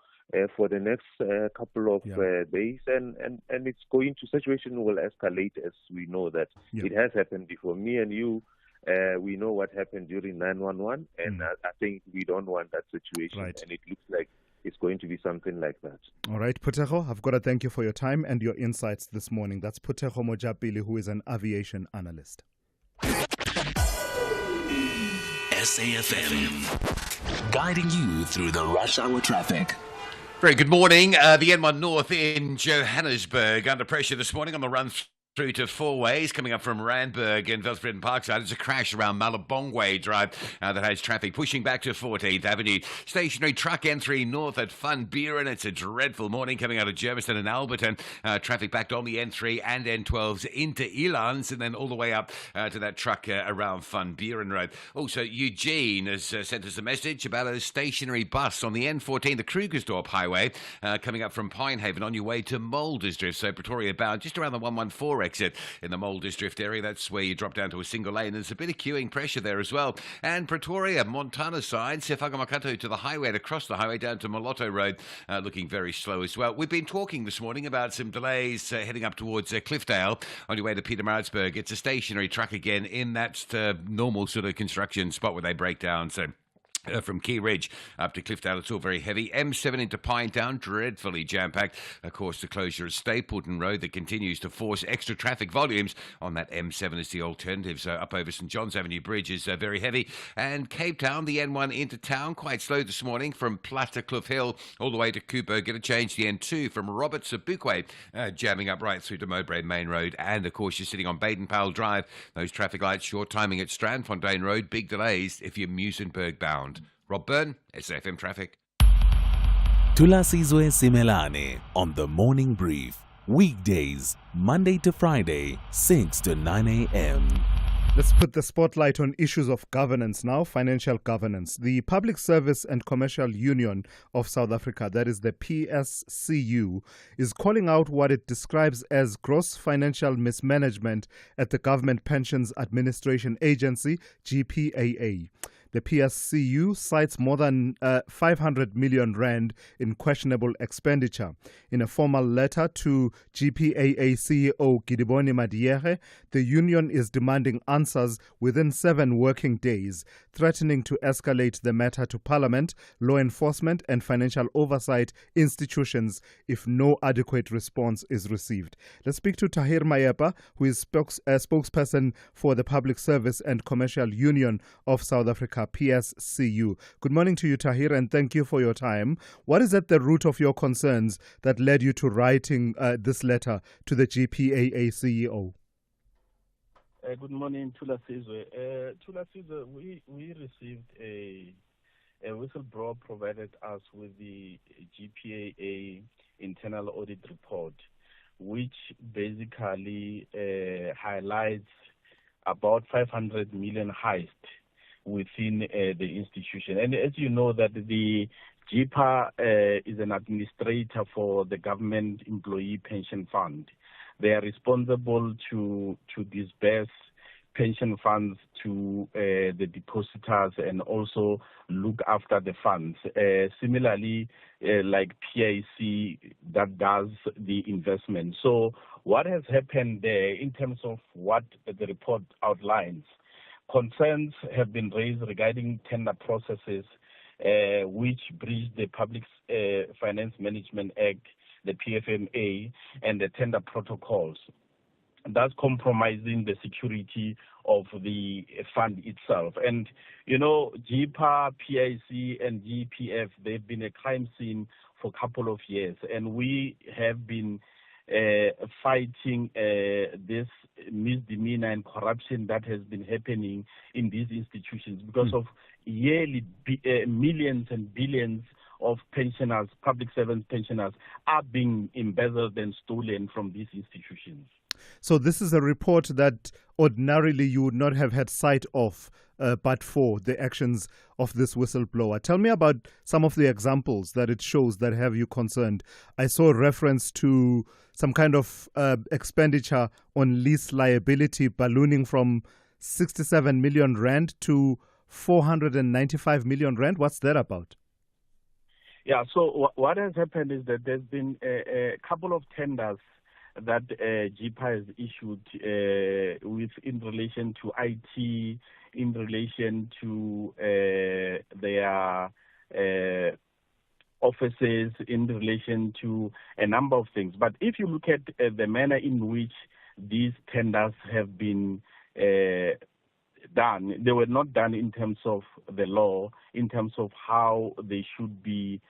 Speaker 16: for the next couple of days, and it's going to, situation will escalate, as we know that it has happened before. Me and you, we know what happened during 911, and I think we don't want that situation, and it looks like it's going to be something like that.
Speaker 1: All right, Phuthego, I've got to thank you for your time and your insights this morning. That's Phuthego Mojapele, who is an aviation analyst.
Speaker 3: SAFM, guiding you through the rush hour traffic.
Speaker 10: Very good morning. The N1 North in Johannesburg under pressure this morning on the run through to four ways coming up from Randburg and Velspruit and Parkside. There's a crash around Malabongwe Drive that has traffic pushing back to 14th Avenue. Stationary truck N3 North at Van Buren. It's a dreadful morning coming out of Germiston and Alberton. Traffic backed on the N3 and N12s into Elands and then all the way up to that truck around Van Buren Road. Also, Eugene has sent us a message about a stationary bus on the N14, the Krugersdorp Highway, coming up from Pinehaven on your way to Muldersdrift. So Pretoria bound just around the 114 exit in the Muldersdrift area. That's where you drop down to a single lane. There's a bit of queuing pressure there as well. And Pretoria, Montana side, Sefagamakatu to the highway and across the highway down to Moloto Road, looking very slow as well. We've been talking this morning about some delays heading up towards Cliffdale on your way to Pietermaritzburg. It's a stationary truck again in that normal sort of construction spot where they break down. So from Key Ridge up to Cliffdale, it's all very heavy. M7 into Pinetown, dreadfully jam-packed. Of course, the closure of Stapleton Road that continues to force extra traffic volumes on that M7 as the alternatives up over St John's Avenue Bridge is very heavy. And Cape Town, the N1 into town, quite slow this morning from Platt to Cliff Hill all the way to Cooper. Going to change the N2 from Robert Sobukwe, jamming up right through to Mowbray Main Road. And, of course, you're sitting on Baden-Powell Drive. Those traffic lights, short timing at Strandfontein Road, big delays if you're Muizenberg bound. Rob Byrne, SAFM Traffic.
Speaker 3: Thulasizwe Simelane on the Morning Brief. Weekdays, Monday to Friday, 6 to 9 a.m.
Speaker 1: Let's put the spotlight on issues of governance now, financial governance. The Public Service and Commercial Union of South Africa, that is the PSCU, is calling out what it describes as gross financial mismanagement at the Government Pensions Administration Agency, GPAA. The PSCU cites more than 500 million rand in questionable expenditure. In a formal letter to GPAA CEO Gidiboni Madiere, the union is demanding answers within 7 working days, threatening to escalate the matter to Parliament, law enforcement and financial oversight institutions if no adequate response is received. Let's speak to Tahir Mayepa, who is spokesperson for the Public Service and Commercial Union of South Africa, PSCU. Good morning to you, Tahir, and thank you for your time. What is at the root of your concerns that led you to writing this letter to the GPAA CEO?
Speaker 17: Good morning, Thulasizwe. Thulasizwe, we received a whistleblower provided us with the GPAA internal audit report, which basically highlights about 500 million heist within the institution. And as you know, that the GPA is an administrator for the government employee pension fund. They are responsible to disburse pension funds to the depositors and also look after the funds. Similarly, like PIC that does the investment. So what has happened there in terms of what the report outlines, concerns have been raised regarding tender processes which breach the Public Finance Management Act, the PFMA, and the tender protocols. That's compromising the security of the fund itself. And, you know, GPA, PIC, and GPF, they've been a crime scene for a couple of years. And we have been fighting this misdemeanor and corruption that has been happening in these institutions because of yearly millions and billions of pensioners, public servant pensioners, are being embezzled and stolen from these institutions.
Speaker 1: So this is a report that ordinarily you would not have had sight of but for the actions of this whistleblower. Tell me about some of the examples that it shows that have you concerned. I saw a reference to some kind of expenditure on lease liability ballooning from 67 million rand to 495 million rand. What's that about?
Speaker 17: Yeah, so what has happened is that there's been a couple of tenders that JIPA has issued in relation to IT, in relation to their offices, in relation to a number of things. But if you look at the manner in which these tenders have been done, they were not done in terms of the law, in terms of how they should be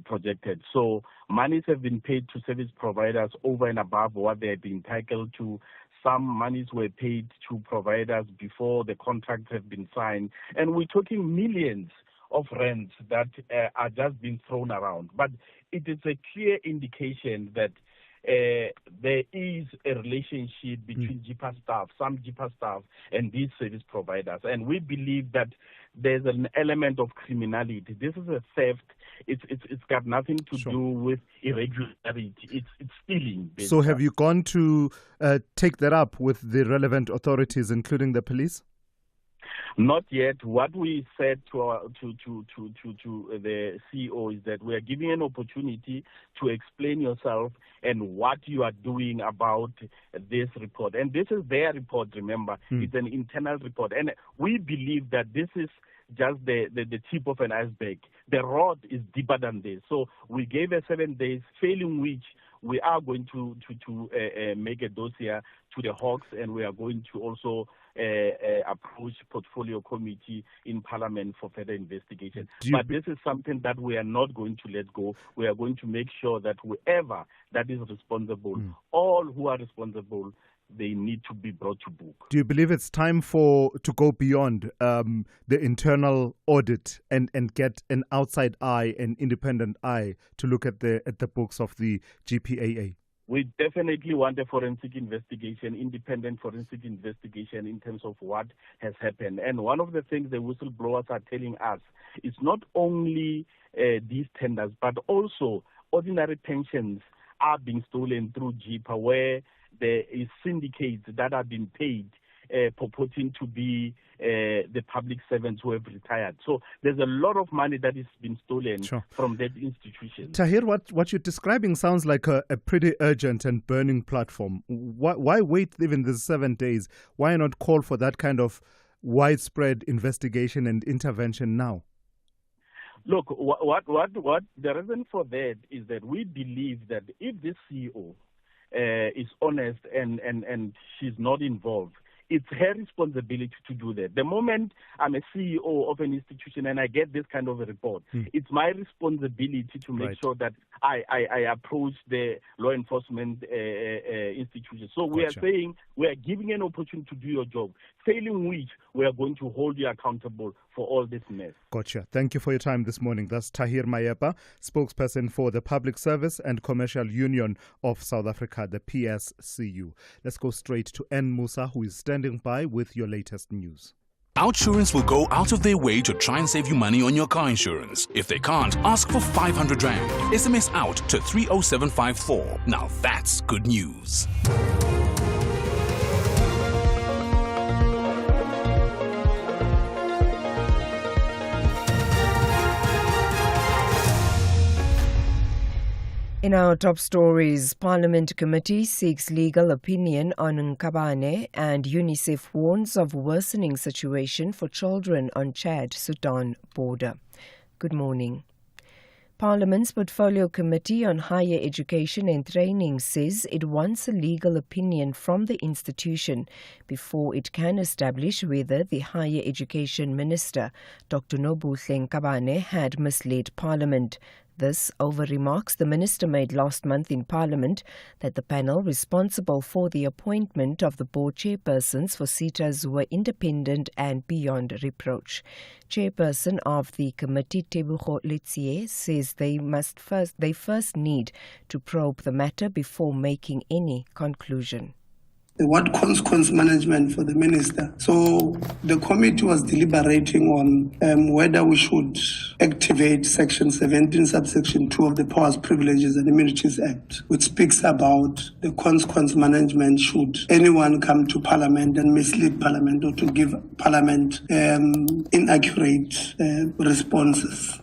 Speaker 17: projected. So monies have been paid to service providers over and above what they have been entitled to. Some monies were paid to providers before the contracts have been signed. And we're talking millions of rands that are just being thrown around. But it is a clear indication that there is a relationship between JIPA staff, some JIPA staff, and these service providers. And we believe that there's an element of criminality. This is a theft. It's got nothing to do with irregularity. It's stealing. Basically.
Speaker 1: So have you gone to take that up with the relevant authorities, including the police?
Speaker 17: Not yet. What we said to the CEO is that we are giving an opportunity to explain yourself and what you are doing about this report. And this is their report, remember. It's an internal report. And we believe that this is just the tip of an iceberg. The rod is deeper than this. So we gave a 7 days, failing which we are going to make a dossier to the Hawks, and we are going to also approach portfolio committee in Parliament for further investigation. But this is something that we are not going to let go. We are going to make sure that whoever that is responsible, all who are responsible, they need to be brought to book.
Speaker 1: Do you believe it's time to go beyond the internal audit and get an outside eye, an independent eye, to look at the books of the GPAA?
Speaker 17: We definitely want a forensic investigation, independent forensic investigation in terms of what has happened. And one of the things the whistleblowers are telling us is not only these tenders, but also ordinary pensions are being stolen through JIPA, where there is syndicates that have been paid purporting to be the public servants who have retired. So there's a lot of money that is being stolen from that institution.
Speaker 1: Tahir, what you're describing sounds like a pretty urgent and burning platform. Why wait even the 7 days? Why not call for that kind of widespread investigation and intervention now?
Speaker 17: Look, what the reason for that is that we believe that if this CEO is honest and she's not involved, it's her responsibility to do that. The moment I'm a CEO of an institution and I get this kind of a report, it's my responsibility to make sure that I approach the law enforcement institution. So we are saying we are giving an opportunity to do your job, failing which we are going to hold you accountable for all this mess.
Speaker 1: Gotcha. Thank you for your time this morning. That's Tahir Mayepa, spokesperson for the Public Service and Commercial Union of South Africa, the PSCU. Let's go straight to N. Musa, who is standing by with your latest news.
Speaker 18: Outsurance will go out of their way to try and save you money on your car insurance. If they can't, ask for 500 Rand. SMS out to 30754. Now that's good news.
Speaker 9: In our top stories, Parliament Committee seeks legal opinion on Nkabane, and UNICEF warns of worsening situation for children on Chad-Sudan border. Good morning. Parliament's Portfolio Committee on Higher Education and Training says it wants a legal opinion from the institution before it can establish whether the Higher Education Minister, Dr. Nobuhle Nkabane, had misled Parliament. This over remarks the minister made last month in Parliament that the panel responsible for the appointment of the board chairpersons for SETAs were independent and beyond reproach. Chairperson of the committee, Tebogo Letsie, says they first need to probe the matter before making any conclusion.
Speaker 19: what consequence management for the minister. So the committee was deliberating on whether we should activate Section 17, subsection 2 of the Powers, Privileges and Immunities Act, which speaks about the consequence management should anyone come to Parliament and mislead Parliament or to give Parliament inaccurate responses.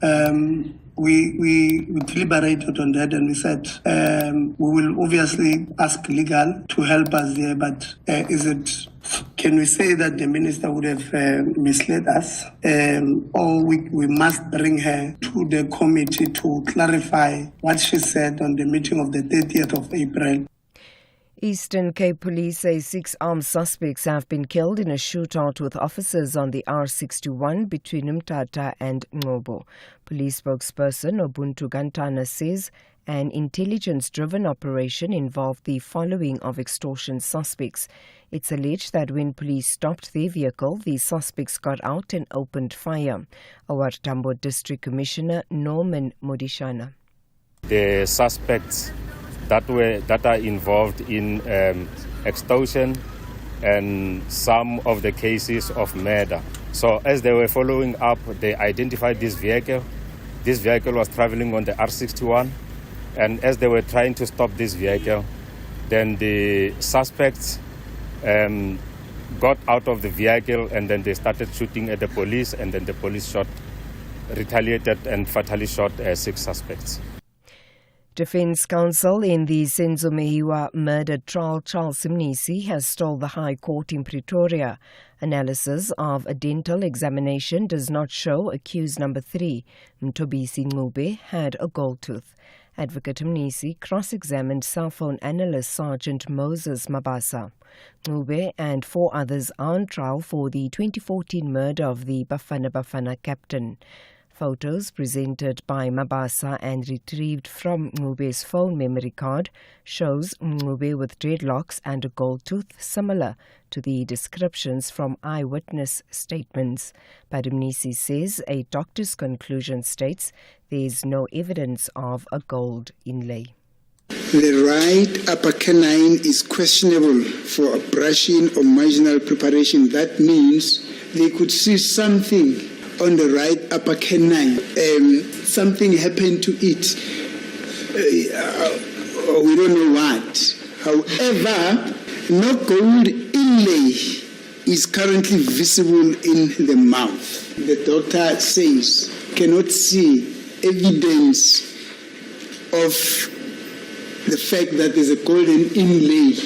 Speaker 19: We deliberated on that and we said we will obviously ask legal to help us there, but can we say that the minister would have misled us, or we must bring her to the committee to clarify what she said on the meeting of the 30th of April?
Speaker 9: Eastern Cape Police say 6 armed suspects have been killed in a shootout with officers on the R61 between Mthatha and Ngobo. Police spokesperson Ubuntu Gantana says an intelligence-driven operation involved the following of extortion suspects. It's alleged that when police stopped their vehicle, the suspects got out and opened fire. Our Tambo District Commissioner Norman Modishana.
Speaker 20: The suspects that are involved in extortion and some of the cases of murder. So as they were following up, they identified this vehicle. This vehicle was traveling on the R61, and as they were trying to stop this vehicle, then the suspects got out of the vehicle and then they started shooting at the police, and then the police retaliated and fatally shot 6 suspects.
Speaker 9: Defence counsel in the Senzo Mehiwa murder trial, Charles Simnisi, has told the High Court in Pretoria analysis of a dental examination does not show accused number 3, Mthobisi Ncube, had a gold tooth. Advocate Mnisi cross-examined cell phone analyst Sergeant Moses Mabasa. Ncube and 4 others are on trial for the 2014 murder of the Bafana Bafana captain. Photos presented by Mabasa and retrieved from Ncube's phone memory card shows Ncube with dreadlocks and a gold tooth similar to the descriptions from eyewitness statements. Padumnisi says a doctor's conclusion states there is no evidence of a gold inlay.
Speaker 21: The right upper canine is questionable for a brushing or marginal preparation. That means they could see something on the right upper canine. Something happened to it. We don't know what. However, no gold inlay is currently visible in the mouth. The doctor says cannot see evidence of the fact that there's a golden inlay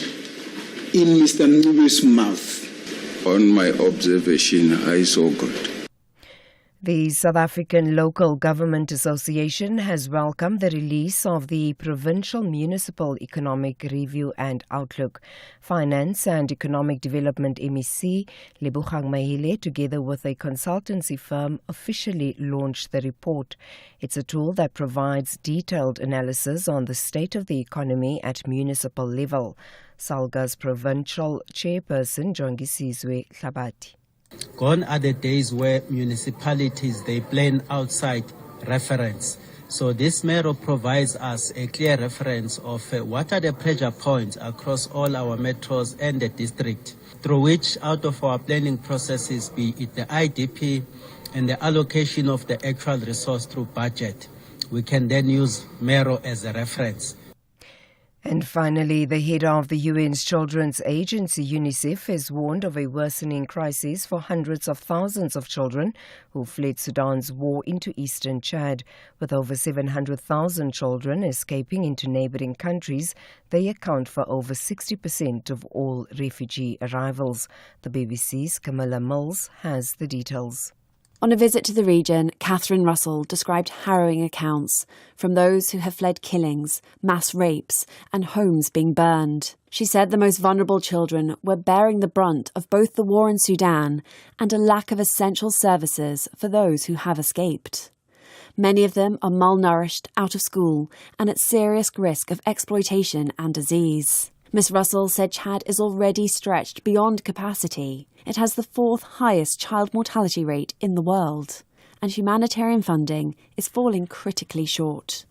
Speaker 21: in Mr. Ncube's mouth.
Speaker 22: On my observation, I saw God.
Speaker 9: The South African Local Government Association has welcomed the release of the Provincial Municipal Economic Review and Outlook. Finance and Economic Development MEC Lebogang Mahile, together with a consultancy firm, officially launched the report. It's a tool that provides detailed analysis on the state of the economy at municipal level. SALGA's provincial chairperson, Thulasizwe Simelane.
Speaker 23: Gone are the days where municipalities, they plan outside reference. So this mirror provides us a clear reference of what are the pressure points across all our metros and the district, through which out of our planning processes, be it the IDP and the allocation of the actual resource through budget, we can then use mirror as a reference.
Speaker 9: And finally, the head of the UN's Children's Agency, UNICEF, has warned of a worsening crisis for hundreds of thousands of children who fled Sudan's war into eastern Chad. With over 700,000 children escaping into neighboring countries, they account for over 60% of all refugee arrivals. The BBC's Camilla Mills has the details.
Speaker 24: On a visit to the region, Catherine Russell described harrowing accounts from those who have fled killings, mass rapes, and homes being burned. She said the most vulnerable children were bearing the brunt of both the war in Sudan and a lack of essential services for those who have escaped. Many of them are malnourished, out of school, and at serious risk of exploitation and disease. Ms. Russell said Chad is already stretched beyond capacity. It has the 4th highest child mortality rate in the world, and humanitarian funding is falling critically short.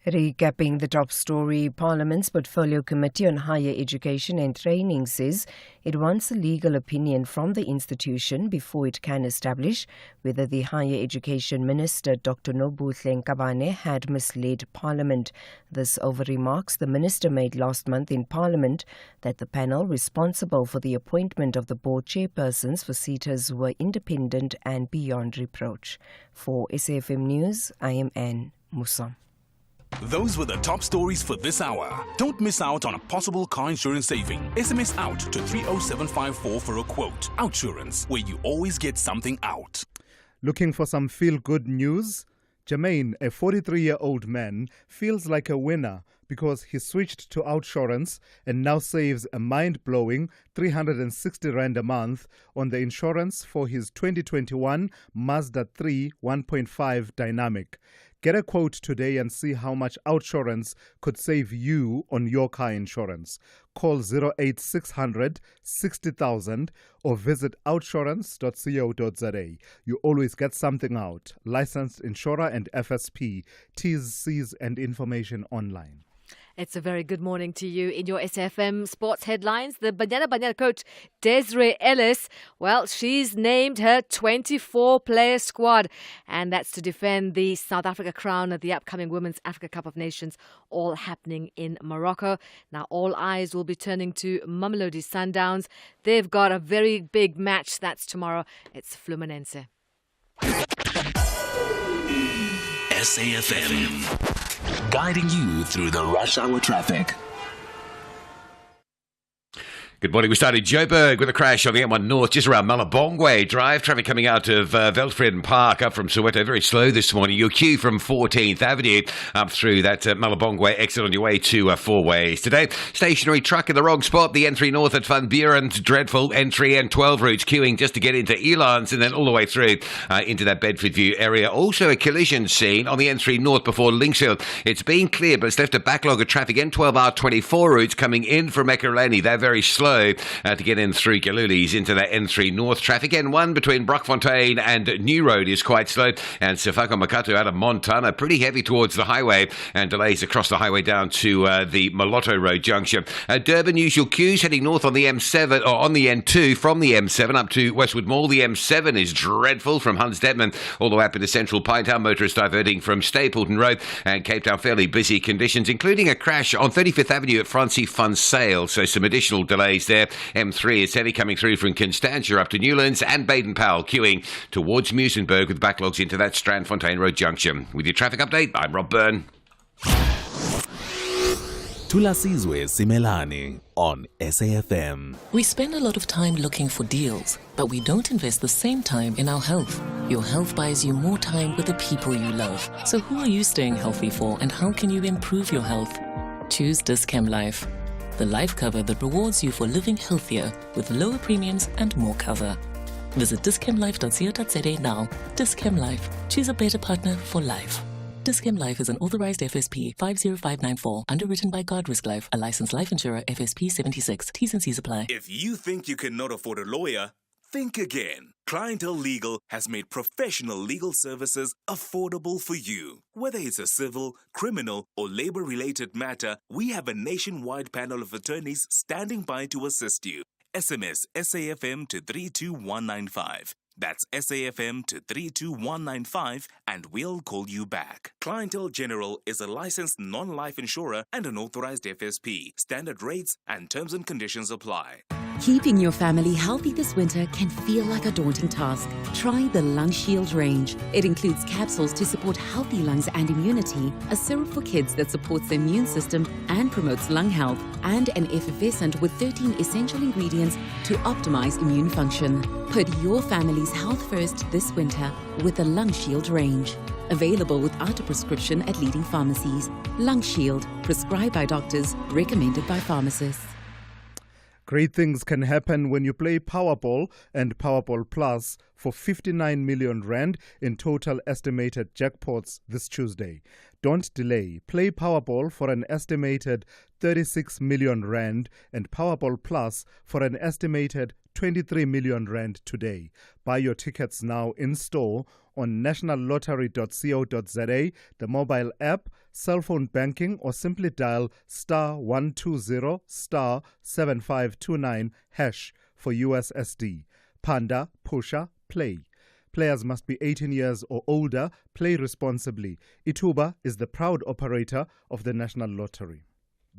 Speaker 9: Recapping the top story, Parliament's Portfolio Committee on Higher Education and Training says it wants a legal opinion from the institution before it can establish whether the Higher Education Minister, Dr. Nobuhle Nkabane, had misled Parliament. This over remarks the Minister made last month in Parliament that the panel responsible for the appointment of the board chairpersons for SETAs were independent and beyond reproach. For SAFM News, I am Anne Musa.
Speaker 18: Those were the top stories for this hour. Don't miss out on a possible car insurance saving. SMS out to 30754 for a quote. Outsurance, where you always get something out.
Speaker 1: Looking for some feel-good news? Jermaine, a 43-year-old man, feels like a winner because he switched to Outsurance and now saves a mind-blowing 360 Rand a month on the insurance for his 2021 Mazda 3 1.5 Dynamic. Get a quote today and see how much Outsurance could save you on your car insurance. Call 08600 60,000 or visit outsurance.co.za. You always get something out. Licensed insurer and FSP. T's, C's and information online.
Speaker 7: It's a very good morning to you. In your SFM sports headlines, the Banyana coach Desiree Ellis, well, she's named her 24-player squad, and that's to defend the South Africa crown at the upcoming Women's Africa Cup of Nations, all happening in Morocco. Now, all eyes will be turning to Mamelodi Sundowns. They've got a very big match. That's tomorrow. It's Fluminense.
Speaker 3: SAFM. Guiding you through the rush hour traffic.
Speaker 10: Good morning. We started Joburg with a crash on the M1 North, just around Malabongwe Drive. Traffic coming out of Veldfreden Park up from Soweto, very slow this morning. Your queue from 14th Avenue up through that Malabongwe exit on your way to Four Ways. Today, stationary truck in the wrong spot. The N3 North at Van Buren, dreadful. N3 and 12 routes queuing just to get into Elands and then all the way through into that Bedford View area. Also a collision scene on the N3 North before Linkshill. It's been cleared, but it's left a backlog of traffic. N12R24 routes coming in from Ekurhuleni. They're very slow to get in through Galulis into that N3 North traffic. N1 between Brockfontein and New Road is quite slow, and Sefako Makatu out of Montana pretty heavy towards the highway, and delays across the highway down to the Malotto Road junction. Durban usual queues heading north on the M7 or on the N2 from the M7 up to Westwood Mall. The M7 is dreadful from Hans Detman all the way up into Central Pinetown. Motorists diverting from Stapleton Road, and Cape Town fairly busy conditions, including a crash on 35th Avenue at Francie Fun Sale, so some additional delays there. M3 is heavy coming through from Constantia up to Newlands, and Baden-Powell queuing towards Muizenberg with backlogs into that Strandfontein Road junction. With your traffic update, I'm Rob Byrne.
Speaker 3: Thulasizwe Simelane on SAFM.
Speaker 13: We spend a lot of time looking for deals, but we don't invest the same time in our health. Your health buys you more time with the people you love. So who are you staying healthy for, and how can you improve your health? Choose Dis-Chem Life, the life cover that rewards you for living healthier with lower premiums and more cover. Visit dischemlife.co.za now. Dis-Chem Life. Choose a better partner for life. Dis-Chem Life is an authorized FSP 50594, underwritten by Guard Risk Life, a licensed life insurer, FSP 76. T's and C's apply.
Speaker 18: If you think you cannot afford a lawyer, think again. Clientele Legal has made professional legal services affordable for you. Whether it's a civil, criminal, or labor-related matter, we have a nationwide panel of attorneys standing by to assist you. SMS SAFM to 32195. That's SAFM to 32195, and we'll call you back. Clientele General is a licensed non-life insurer and an authorized FSP. Standard rates and terms and conditions apply.
Speaker 2: Keeping your family healthy this winter can feel like a daunting task. Try the Lung Shield range. It includes capsules to support healthy lungs and immunity, a syrup for kids that supports the immune system and promotes lung health, and an effervescent with 13 essential ingredients to optimize immune function. Put your family's health first this winter with the Lung Shield range. Available without a prescription at leading pharmacies. Lung Shield, prescribed by doctors, recommended by pharmacists.
Speaker 1: Great things can happen when you play Powerball and Powerball Plus for 59 million rand in total estimated jackpots this Tuesday. Don't delay. Play Powerball for an estimated 36 million rand and Powerball Plus for an estimated 23 million rand today. Buy your tickets now in store on nationallottery.co.za, the mobile app, cell phone banking, or simply dial *120 *7529 hash for USSD. Panda, Pusha, Play. Players must be 18 years or older. Play responsibly. Ituba is the proud operator of the National Lottery.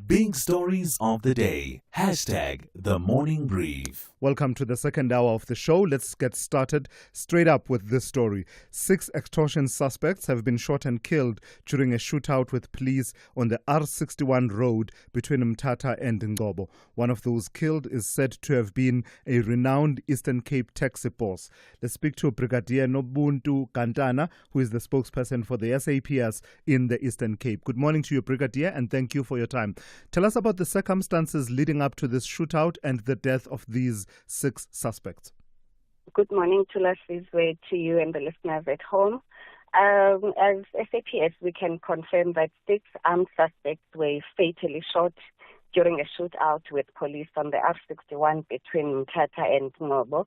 Speaker 3: Big stories of the day. #The Morning Brief.
Speaker 1: Welcome to the second hour of the show. Let's get started straight up with this story. 6 extortion suspects have been shot and killed during a shootout with police on the R61 road between Mthatha and Ngobo. One of those killed is said to have been a renowned Eastern Cape taxi boss. Let's speak to Brigadier Nobuntu Kantana, who is the spokesperson for the SAPS in the Eastern Cape. Good morning to you, Brigadier, and thank you for your time. Tell us about the circumstances leading up to this shootout and the death of these 6 suspects.
Speaker 4: Good morning, Thulasizwe, to you and the listeners at home. As SAPS, we can confirm that 6 armed suspects were fatally shot during a shootout with police on the R61 between Mthatha and Ngobo.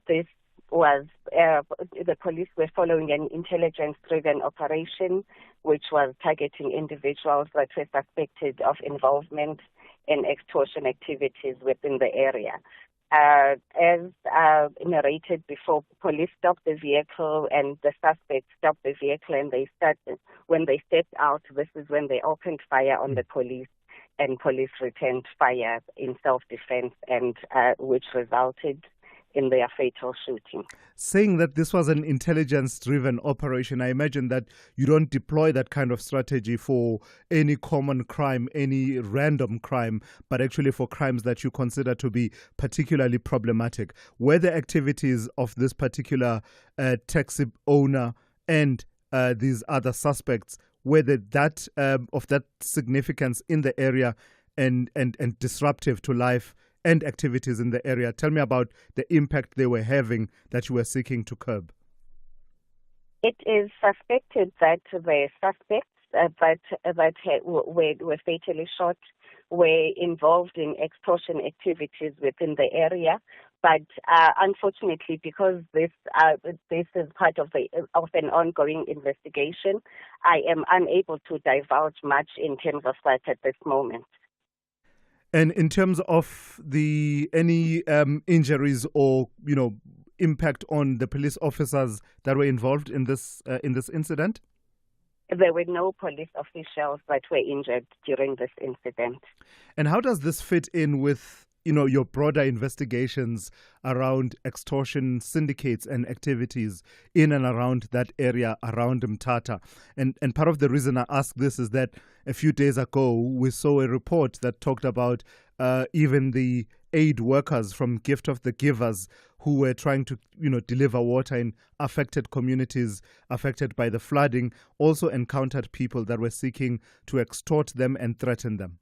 Speaker 4: This was the police were following an intelligence-driven operation which was targeting individuals that were suspected of involvement in extortion activities within the area. As narrated before, police stopped the vehicle and the suspects stopped the vehicle, and when they stepped out, this is when they opened fire on the police, and police returned fire in self-defense, and which resulted in their fatal shooting.
Speaker 1: Saying that this was an intelligence-driven operation, I imagine that you don't deploy that kind of strategy for any common crime, any random crime, but actually for crimes that you consider to be particularly problematic. Were the activities of this particular taxi owner and these other suspects, were they that of that significance in the area and disruptive to life and activities in the area? Tell me about the impact they were having that you were seeking to curb.
Speaker 4: It is suspected that the suspects that were fatally shot were involved in extortion activities within the area, but unfortunately, because this is part of an ongoing investigation, I am unable to divulge much in terms of that at this moment.
Speaker 1: And in terms of any injuries or impact on the police officers that were involved in this incident?
Speaker 4: There were no police officials that were injured during this incident.
Speaker 1: And how does this fit in with your broader investigations around extortion syndicates and activities in and around that area, around Mthatha? And part of the reason I ask this is that a few days ago, we saw a report that talked about even the aid workers from Gift of the Givers who were trying to, deliver water in affected communities affected by the flooding, also encountered people that were seeking to extort them and threaten them.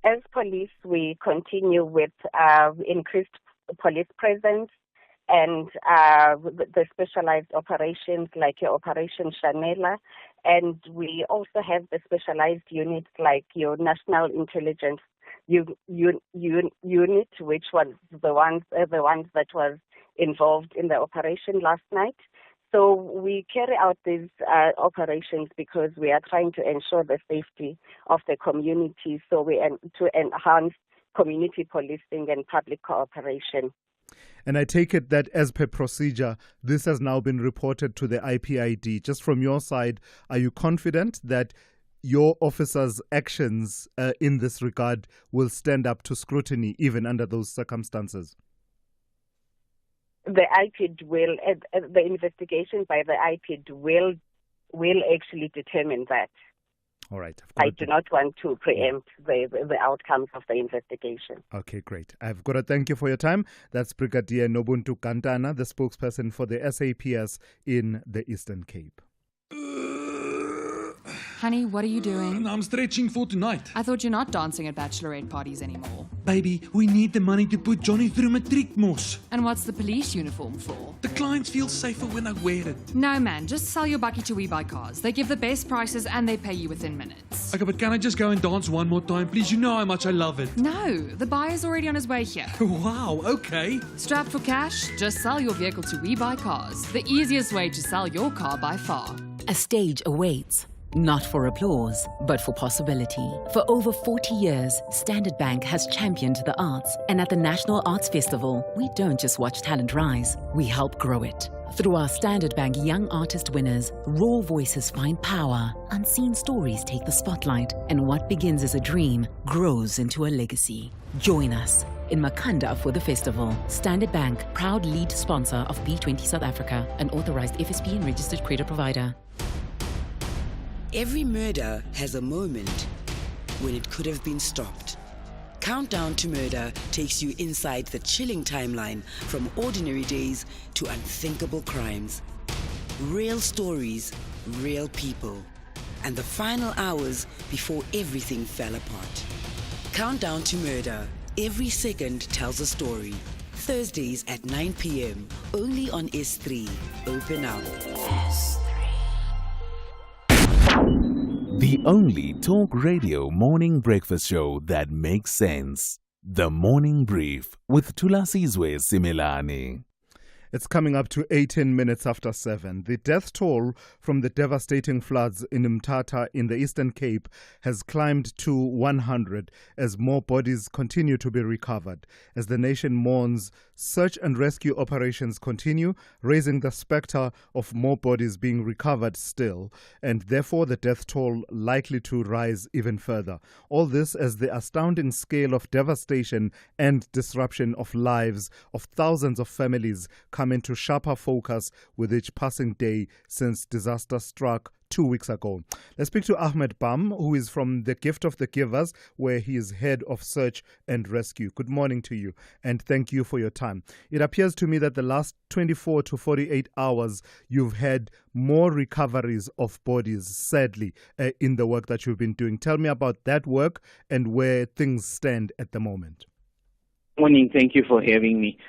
Speaker 4: As police, we continue with increased police presence and the specialized operations like your Operation Shanela, and we also have the specialized units like your National Intelligence Unit, which was the ones that was involved in the operation last night. So we carry out these operations because we are trying to ensure the safety of the community, to enhance community policing and public cooperation.
Speaker 1: And I take it that as per procedure, this has now been reported to the IPID. Just from your side, are you confident that your officers' actions in this regard will stand up to scrutiny even under those circumstances?
Speaker 4: The IPID will, the investigation by the IPID will actually determine that.
Speaker 1: All right.
Speaker 4: I do not want to preempt the outcomes of the investigation.
Speaker 1: Okay, great. I've got to thank you for your time. That's Brigadier Nobuntu Kantana, the spokesperson for the SAPS in the Eastern Cape.
Speaker 5: Honey, what are you doing?
Speaker 6: I'm stretching for tonight.
Speaker 5: I thought you're not dancing at bachelorette parties anymore.
Speaker 6: Baby, we need the money to put Johnny through matriek mos.
Speaker 5: And what's the police uniform for?
Speaker 6: The clients feel safer when I wear it.
Speaker 5: No, man, just sell your bucky to We Buy Cars. They give the best prices and they pay you within minutes.
Speaker 6: Okay, but can I just go and dance one more time, please? You know how much I love it.
Speaker 5: No, the buyer's already on his way here.
Speaker 6: Wow, okay.
Speaker 5: Strapped for cash? Just sell your vehicle to We Buy Cars. The easiest way to sell your car by far.
Speaker 2: A stage awaits. Not for applause, but for possibility. For over 40 years, Standard Bank has championed the arts. And at the National Arts Festival, we don't just watch talent rise, we help grow it. Through our Standard Bank Young Artist Winners, raw voices find power, unseen stories take the spotlight, and what begins as a dream grows into a legacy. Join us in Makanda for the festival. Standard Bank, proud lead sponsor of B20 South Africa, an authorized FSP and registered credit provider.
Speaker 8: Every murder has a moment when it could have been stopped. Countdown to Murder takes you inside the chilling timeline from ordinary days to unthinkable crimes. Real stories, real people, and the final hours before everything fell apart. Countdown to Murder. Every second tells a story. Thursdays at 9 p.m. only on S3. Open up.
Speaker 3: The only talk radio morning breakfast show that makes sense. The Morning Brief with Thulasizwe Simelane.
Speaker 1: It's coming up to 18 minutes after 7. The death toll from the devastating floods in Mthatha in the Eastern Cape has climbed to 100 as more bodies continue to be recovered. As the nation mourns, search and rescue operations continue, raising the spectre of more bodies being recovered still, and therefore the death toll likely to rise even further. All this as the astounding scale of devastation and disruption of lives of thousands of families come into sharper focus with each passing day since disaster struck 2 weeks ago. Let's speak to Ahmed Bam, who is from the Gift of the Givers, where he is head of search and rescue. Good morning to you, and thank you for your time. It appears to me that the last 24 to 48 hours, you've had more recoveries of bodies, sadly, in the work that you've been doing. Tell me about that work and where things stand at the moment.
Speaker 11: Morning. Thank you for having me.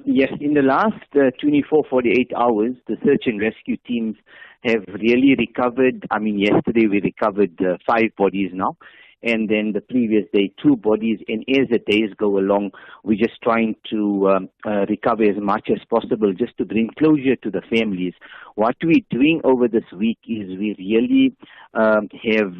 Speaker 11: Yes, in the last 24, 48 hours, the search and rescue teams have really recovered. Yesterday we recovered 5 bodies now, and then the previous day 2 bodies. And as the days go along, we're just trying to recover as much as possible just to bring closure to the families. What we're doing over this week is we really have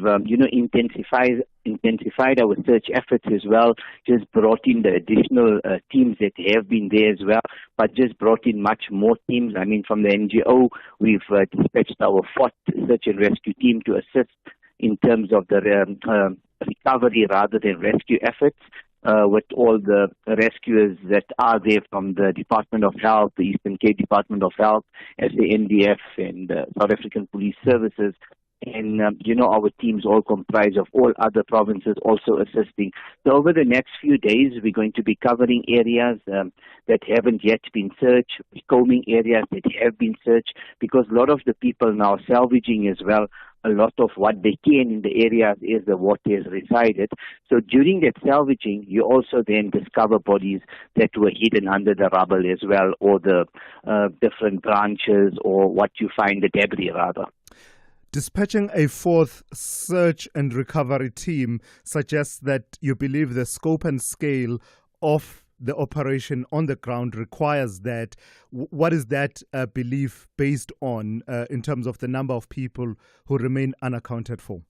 Speaker 11: intensified our search efforts as well, just brought in the additional teams that have been there as well, but just brought in much more teams. From the NGO, we've dispatched our 4th search and rescue team to assist in terms of the recovery rather than rescue efforts. With all the rescuers that are there from the Department of Health, the Eastern Cape Department of Health, SANDF, and South African Police Services. And, our teams all comprise of all other provinces also assisting. So over the next few days, we're going to be covering areas that haven't yet been searched, combing areas that have been searched, because a lot of the people now salvaging as well a lot of what they can in the areas as the water has resided. So during that salvaging, you also then discover bodies that were hidden under the rubble as well, or the different branches, or what you find, the debris rather.
Speaker 1: Dispatching a 4th search and recovery team suggests that you believe the scope and scale of the operation on the ground requires that. What is that belief based on in terms of the number of people who remain unaccounted for?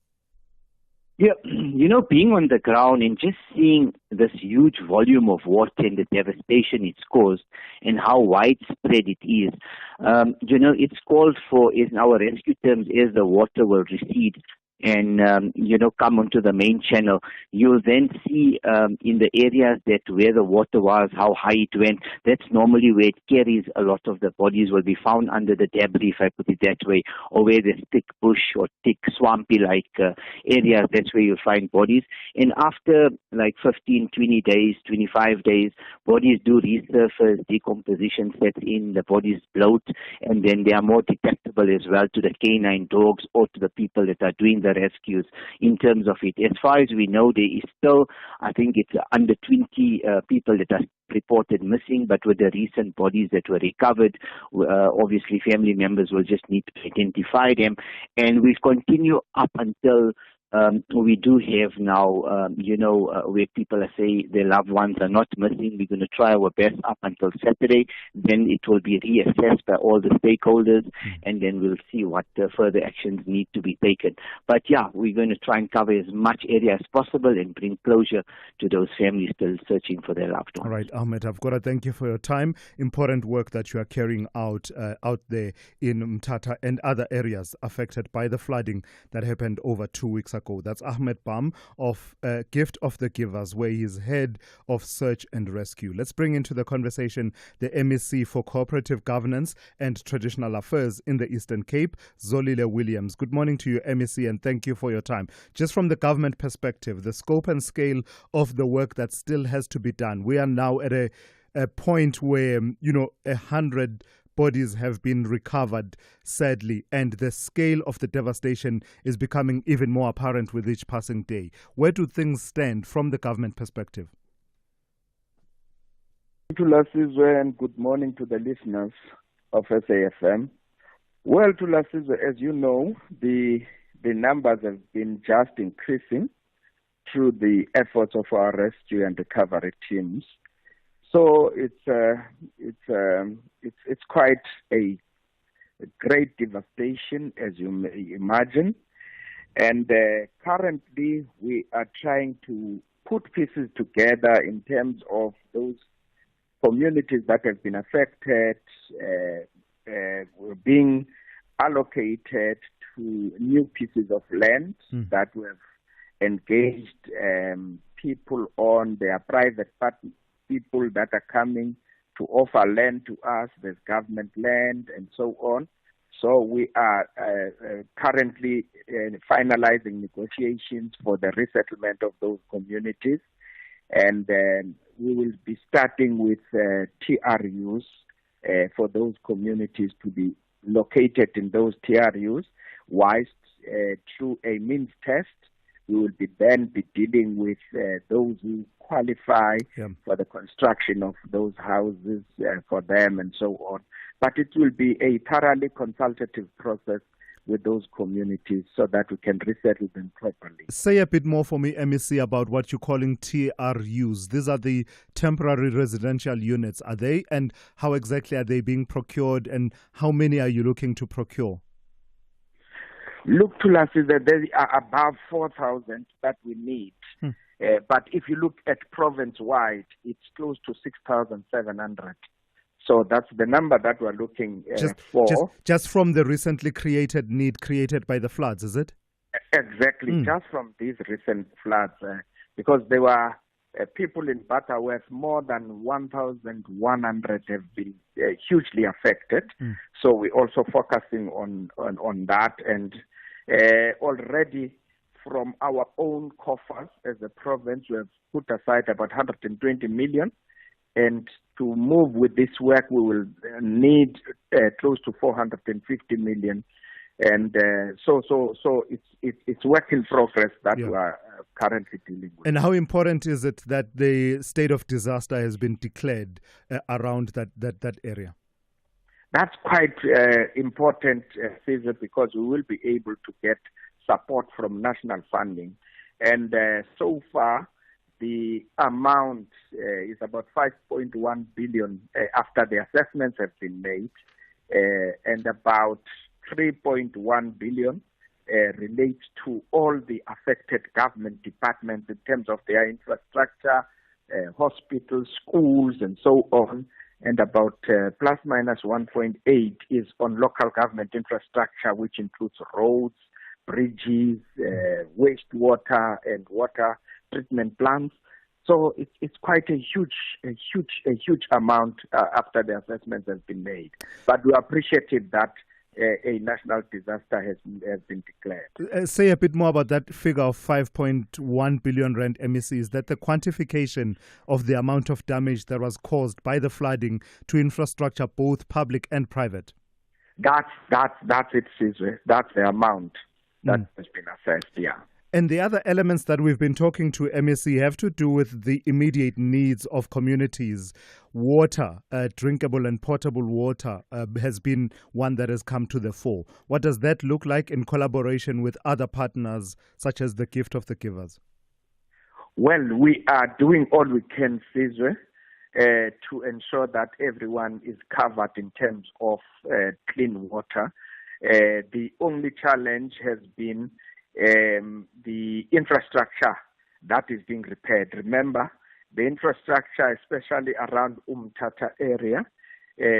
Speaker 11: Yeah, being on the ground and just seeing this huge volume of water and the devastation it's caused and how widespread it is, it's called for, in our rescue terms, as the water will recede and, come onto the main channel, you'll then see in the areas that where the water was, how high it went. That's normally where it carries a lot of the bodies will be found under the debris, if I put it that way, or where there's thick bush or thick swampy-like areas. That's where you'll find bodies. And after like 15, 20 days, 25 days, bodies do resurface, decomposition sets in, the bodies bloat, and then they are more detectable as well to the canine dogs or to the people that are doing the rescues in terms of it. As far as we know, there is still, I think it's under 20 people that are reported missing, but with the recent bodies that were recovered, obviously family members will just need to identify them, and we'll continue up until we do have now, where people are saying their loved ones are not missing. We're going to try our best up until Saturday. Then it will be reassessed by all the stakeholders, and then we'll see what further actions need to be taken. But yeah, we're going to try and cover as much area as possible and bring closure to those families still searching for their loved ones.
Speaker 1: All right, Ahmed, I've got to thank you for your time. Important work that you are carrying out there in Mthatha and other areas affected by the flooding that happened over 2 weeks ago. That's Ahmed Bam of Gift of the Givers, where he's head of search and rescue. Let's bring into the conversation the MEC for Cooperative Governance and Traditional Affairs in the Eastern Cape, Zolile Williams. Good morning to you, MEC, and thank you for your time. Just from the government perspective, the scope and scale of the work that still has to be done. We are now at a point where, 100 bodies have been recovered, sadly, and the scale of the devastation is becoming even more apparent with each passing day. Where do things stand from the government perspective?
Speaker 12: Thulasizwe, and good morning to the listeners of SAFM. Well, Thulasizwe, as you know, the numbers have been just increasing through the efforts of our rescue and recovery teams. So it's quite a great devastation, as you may imagine. And currently, we are trying to put pieces together in terms of those communities that have been affected, being allocated to new pieces of land that we have engaged people on their private people that are coming to offer land to us. There's government land and so on. So we are currently finalizing negotiations for the resettlement of those communities. And we will be starting with TRUs for those communities to be located in those TRUs, whilst through a means test, we will then be dealing with those who qualify for the construction of those houses for them and so on. But it will be a thoroughly consultative process with those communities so that we can resettle them properly.
Speaker 1: Say a bit more for me, MEC, about what you're calling TRUs. These are the temporary residential units, are they? And how exactly are they being procured, and how many are you looking to procure?
Speaker 12: Look, to us, is that there are above 4,000 that we need. But if you look at province-wide, it's close to 6,700. So that's the number that we're looking for.
Speaker 1: Just from the recently created need created by the floods, is it?
Speaker 12: Exactly, just from these recent floods. Because there were people in Butterworth, more than 1,100 have been hugely affected. So we're also focusing on that. And already from our own coffers as a province, we have put aside about 120 million. And to move with this work, we will need close to 450 million. And so it's work in progress that we are currently dealing with.
Speaker 1: And how important is it that the state of disaster has been declared around that area?
Speaker 12: That's quite important, Caesar, because we will be able to get support from national funding. And so far, the amount is about 5.1 billion after the assessments have been made, and about 3.1 billion relates to all the affected government departments in terms of their infrastructure, hospitals, schools, and so on. And about plus minus 1.8 is on local government infrastructure, which includes roads, bridges, wastewater, and water treatment plants. So it's quite a huge amount after the assessments have been made. But we appreciated that a national disaster has been declared.
Speaker 1: Say a bit more about that figure of 5.1 billion rand, MEC. Is that the quantification of the amount of damage that was caused by the flooding to infrastructure, both public and private?
Speaker 12: That's it, Caesar. That's the amount that has been assessed,
Speaker 1: And the other elements that we've been talking to MEC have to do with the immediate needs of communities. Water, drinkable and potable water, has been one that has come to the fore. What does that look like in collaboration with other partners, such as the Gift of the Givers?
Speaker 12: Well, we are doing all we can, Sizwe, to ensure that everyone is covered in terms of clean water. The only challenge has been the infrastructure that is being repaired. Remember, the infrastructure, especially around Umtata area,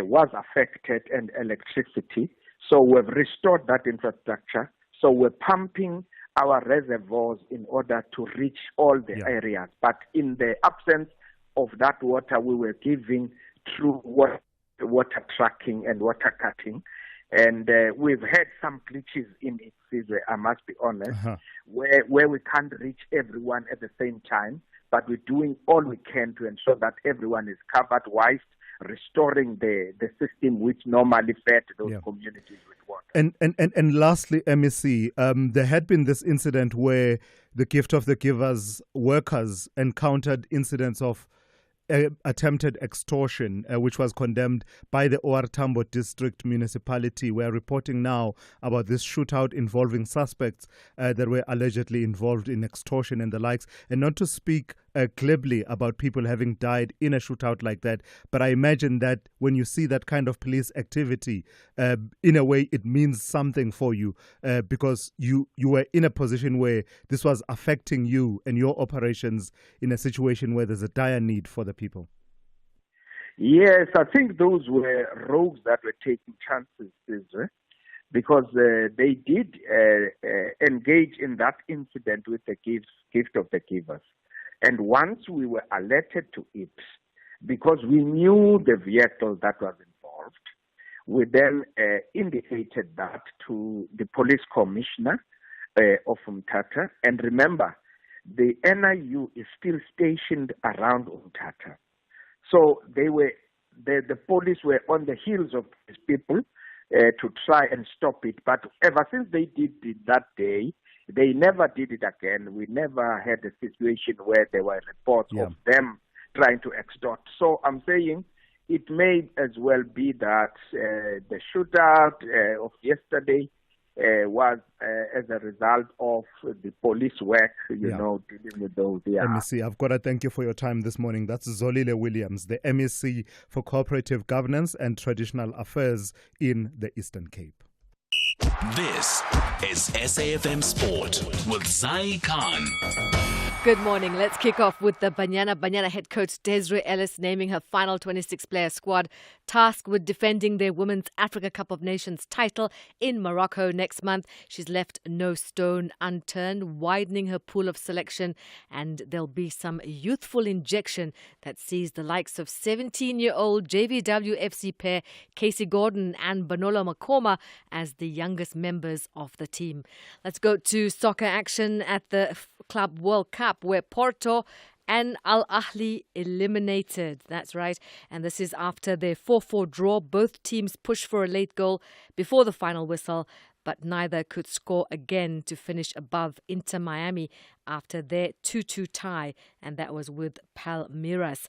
Speaker 12: was affected, and electricity. So we've restored that infrastructure. So we're pumping our reservoirs in order to reach all the areas. But in the absence of that water, we were giving through water tracking and water cutting. And we've had some glitches in it, I must be honest, where we can't reach everyone at the same time. But we're doing all we can to ensure that everyone is covered whilst restoring the system which normally fed those communities with water.
Speaker 1: And lastly, MEC, there had been this incident where the Gift of the Givers workers encountered incidents of attempted extortion, which was condemned by the OR Tambo District Municipality. We're reporting now about this shootout involving suspects that were allegedly involved in extortion and the likes. And not to speak glibly about people having died in a shootout like that, but I imagine that when you see that kind of police activity, in a way it means something for you, because you were in a position where this was affecting you and your operations in a situation where there's a dire need for the people.
Speaker 12: Yes, I think those were rogues that were taking chances, because they did engage in that incident with the Gift of the Givers. And once we were alerted to it, because we knew the vehicle that was involved, we then indicated that to the police commissioner of Umtata. And remember, the NIU is still stationed around Umtata. So the police were on the heels of these people to try and stop it. But ever since they did it that day, they never did it again. We never had a situation where there were reports of them trying to extort. So I'm saying it may as well be that the shootout of yesterday was as a result of the police work, dealing with those.
Speaker 1: MEC, I've got to thank you for your time this morning. That's Zolile Williams, the MEC for Cooperative Governance and Traditional Affairs in the Eastern Cape.
Speaker 3: This is SAFM Sport with Zai Khan.
Speaker 7: Good morning. Let's kick off with the Banyana head coach Desiree Ellis naming her final 26-player squad, tasked with defending their Women's Africa Cup of Nations title in Morocco next month. She's left no stone unturned, widening her pool of selection, and there'll be some youthful injection that sees the likes of 17-year-old JVW FC pair Casey Gordon and Banolo Makoma as the youngest members of the team. Let's go to soccer action at the Club World Cup, where Porto and Al Ahly eliminated. That's right. And this is after their 4-4 draw. Both teams pushed for a late goal before the final whistle, but neither could score again to finish above Inter Miami after their 2-2 tie, and that was with Palmeiras.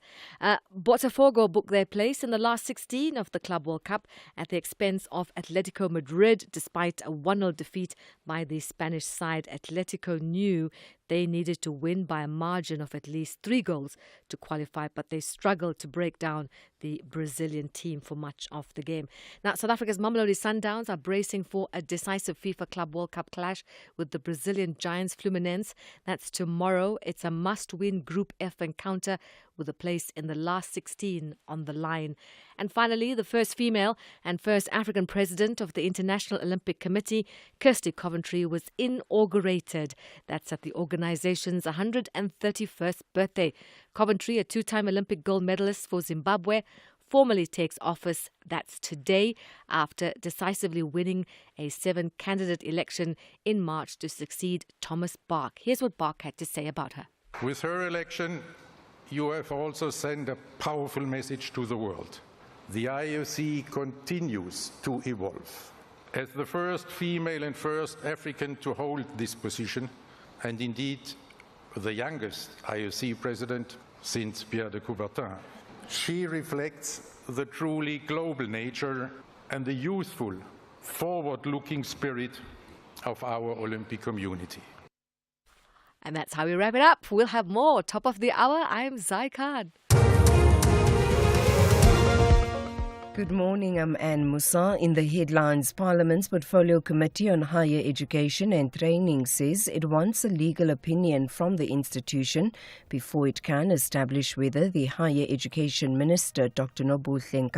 Speaker 7: Botafogo booked their place in the last 16 of the Club World Cup at the expense of Atletico Madrid, despite a 1-0 defeat by the Spanish side. Atletico knew they needed to win by a margin of at least 3 goals to qualify, but they struggled to break down the Brazilian team for much of the game. Now, South Africa's Mamelodi Sundowns are bracing for a decisive FIFA Club World Cup clash with the Brazilian giants Fluminense. That's tomorrow. It's a must-win Group F encounter with a place in the last 16 on the line. And finally, the first female and first African president of the International Olympic Committee, Kirsty Coventry, was inaugurated. That's at the organization's 131st birthday. Coventry, a 2-time Olympic gold medalist for Zimbabwe, formally takes office, that's today, after decisively winning a 7-candidate election in March to succeed Thomas Bach. Here's what Bach had to say about her.
Speaker 14: With her election, you have also sent a powerful message to the world. The IOC continues to evolve. As the first female and first African to hold this position, and indeed the youngest IOC president since Pierre de Coubertin. She reflects the truly global nature and the youthful, forward-looking spirit of our Olympic community.
Speaker 7: And that's how we wrap it up. We'll have more. Top of the hour, I'm Zai Khan.
Speaker 9: Good morning, I'm Anne Musa. In the headlines, Parliament's Portfolio Committee on Higher Education and Training says it wants a legal opinion from the institution before it can establish whether the Higher Education Minister, Dr. Nobuhle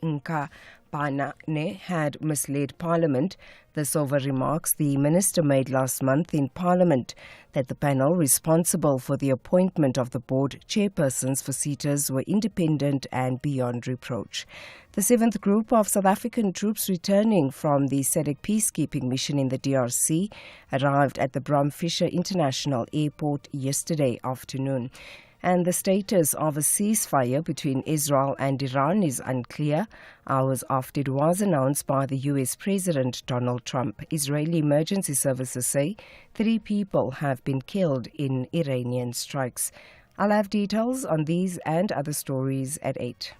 Speaker 9: Nkapanane, had misled Parliament. This over remarks the minister made last month in Parliament that the panel responsible for the appointment of the board chairpersons for SETAs were independent and beyond reproach. The 7th group of South African troops returning from the SADC peacekeeping mission in the DRC arrived at the Bram Fischer International Airport yesterday afternoon. And the status of a ceasefire between Israel and Iran is unclear, hours after it was announced by the US President Donald Trump. Israeli emergency services say 3 people have been killed in Iranian strikes. I'll have details on these and other stories at 8.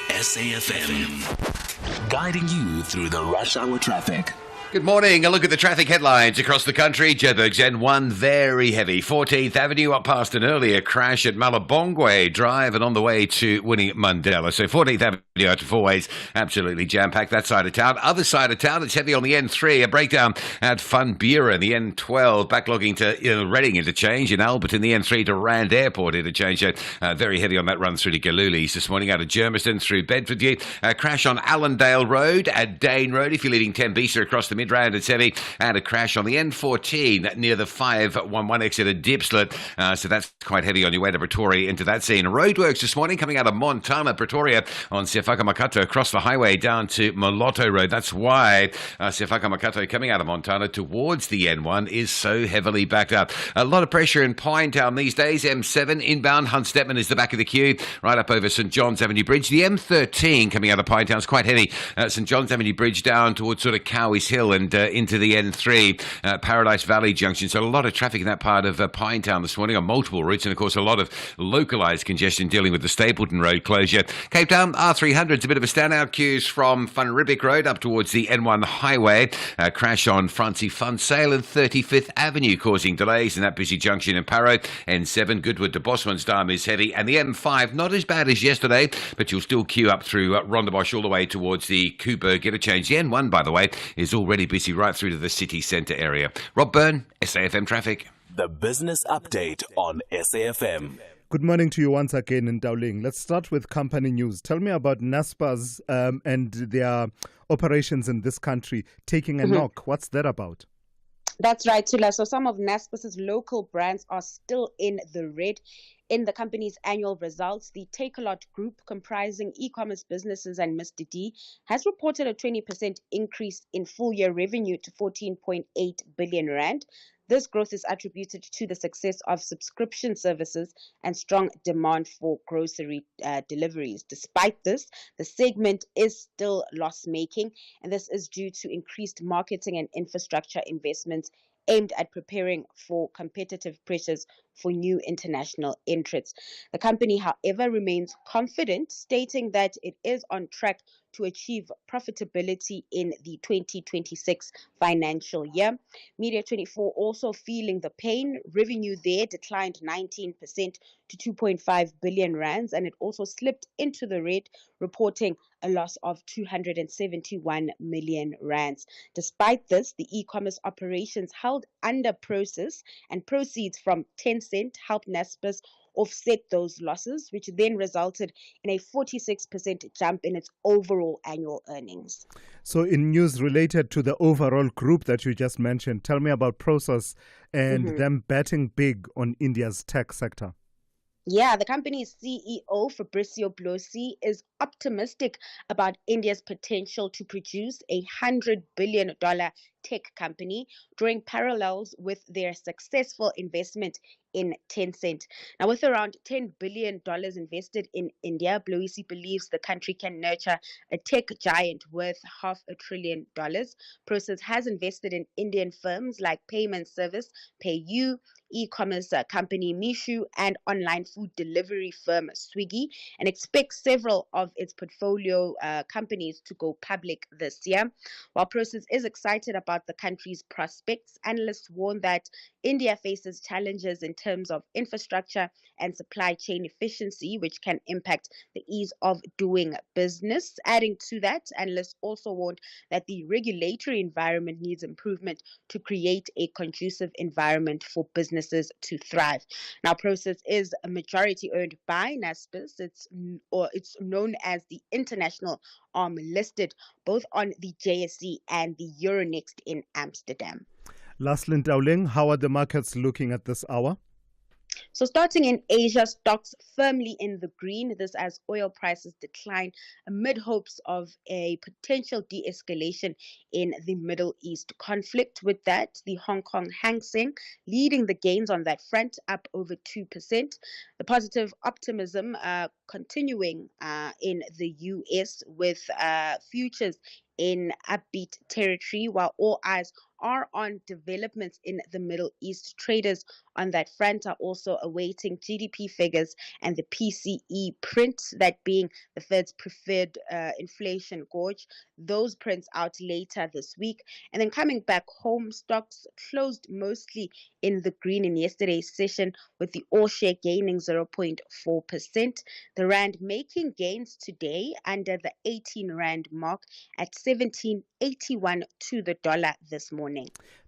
Speaker 3: SAFM, guiding you through the rush hour traffic.
Speaker 10: Good morning. A look at the traffic headlines across the country. Joburg's N1 very heavy. 14th Avenue up past an earlier crash at Malabongwe Drive and on the way to Winning at Mandela. So 14th Avenue out to Four Ways, absolutely jam-packed that side of town. Other side of town, it's heavy on the N3. A breakdown at Van Buren, the N12, backlogging to Reading interchange in Alberton, the N3 to Rand Airport interchange. Very heavy on that run through to Galulis this morning out of Germiston through Bedfordview. Crash on Allendale Road at Dane Road if you're leading Tembisa across the Midrand, it's heavy, and a crash on the N14 near the 511 exit at Diepsloot. So that's quite heavy on your way to Pretoria into that scene. Roadworks this morning coming out of Montana, Pretoria on Sefaka-Makato across the highway down to Moloto Road. That's why Sefaka-Makato coming out of Montana towards the N1 is so heavily backed up. A lot of pressure in Pinetown these days. M7 inbound, Hunt Stepman is the back of the queue, right up over St John's Avenue Bridge. The M13 coming out of Pinetown is quite heavy. St John's Avenue Bridge down towards sort of Cowie's Hill and into the N3, Paradise Valley Junction. So a lot of traffic in that part of Pinetown this morning on multiple routes, and of course a lot of localised congestion dealing with the Stapleton Road closure. Cape Town R300's a bit of a standout. Queues from Van Riebeeck Road up towards the N1 highway. Crash on Francie Fun Sale and 35th Avenue causing delays in that busy junction in Parow. N7 Goodwood to Bosmansdam is heavy, and the M5 not as bad as yesterday, but you'll still queue up through Rondebosch all the way towards the Coburg interchange. The N1, by the way, is already busy right through to the city centre area. Rob Byrne, SAFM Traffic.
Speaker 3: The business update on SAFM.
Speaker 1: Good morning to you once again in Dowling. Let's start with company news. Tell me about Naspers and their operations in this country taking a knock. What's that about?
Speaker 15: That's right, Tula. So some of Naspers' local brands are still in the red. In the company's annual results, the Takealot Group, comprising e-commerce businesses and Mr. D, has reported a 20% increase in full-year revenue to 14.8 billion rand. This growth is attributed to the success of subscription services and strong demand for grocery deliveries. Despite this, the segment is still loss-making, and this is due to increased marketing and infrastructure investments aimed at preparing for competitive pressures for new international entrants. The company, however, remains confident, stating that it is on track to achieve profitability in the 2026 financial year. Media24 also feeling the pain. Revenue there declined 19% to 2.5 billion rands, and it also slipped into the red, reporting a loss of 271 million rands. Despite this, the e-commerce operations held under process, and proceeds from Tencent helped Naspers offset those losses, which then resulted in a 46% jump in its overall annual earnings.
Speaker 1: So in news related to the overall group that you just mentioned, tell me about Prosus and them betting big on India's tech sector.
Speaker 15: Yeah, the company's CEO, Fabrizio Blasi, is optimistic about India's potential to produce a $100 billion tech company, drawing parallels with their successful investment in Tencent. Now, with around $10 billion invested in India, Bloisi believes the country can nurture a tech giant worth $500 billion. Prosus has invested in Indian firms like payment service PayU, e-commerce company Mishu, and online food delivery firm Swiggy, and expects several of its portfolio companies to go public this year. While Prosus is excited about the country's prospects, analysts warn that India faces challenges in terms of infrastructure and supply chain efficiency, which can impact the ease of doing business. Adding to that, analysts also warned that the regulatory environment needs improvement to create a conducive environment for businesses to thrive. Now, Prosus is a majority owned by Naspers. It's known as the international arm, listed both on the JSE and the Euronext in Amsterdam.
Speaker 1: Lastly, Dowling, how are the markets looking at this hour?
Speaker 15: So starting in Asia, stocks firmly in the green. This as oil prices decline amid hopes of a potential de-escalation in the Middle East conflict. With that, the Hong Kong Hang Seng leading the gains on that front, up over 2%. The positive optimism continuing in the US with futures in upbeat territory, while all eyes are on developments in the Middle East. Traders on that front are also awaiting GDP figures and the PCE print, that being the Fed's preferred inflation gauge. Those prints out later this week. And then coming back home, stocks closed mostly in the green in yesterday's session, with the all-share gaining 0.4%. The Rand making gains today under the 18 Rand mark at 17.81 to the dollar this morning.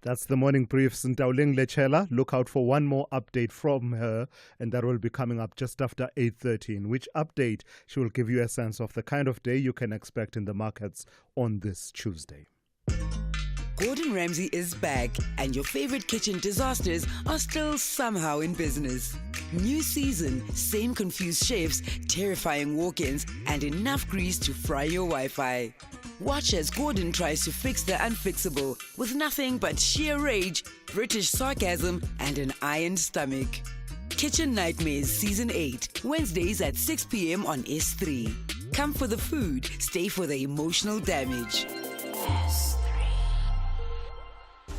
Speaker 1: That's the morning brief. Ntauling Lechela. Look out for one more update from her, and that will be coming up just after 8:30. In which update she will give you a sense of the kind of day you can expect in the markets on this Tuesday.
Speaker 8: Gordon Ramsay is back, and your favorite kitchen disasters are still somehow in business. New season, same confused chefs, terrifying walk-ins, and enough grease to fry your Wi-Fi. Watch as Gordon tries to fix the unfixable with nothing but sheer rage, British sarcasm, and an iron stomach. Kitchen Nightmares Season 8, Wednesdays at 6 p.m. on S3. Come for the food, stay for the emotional damage.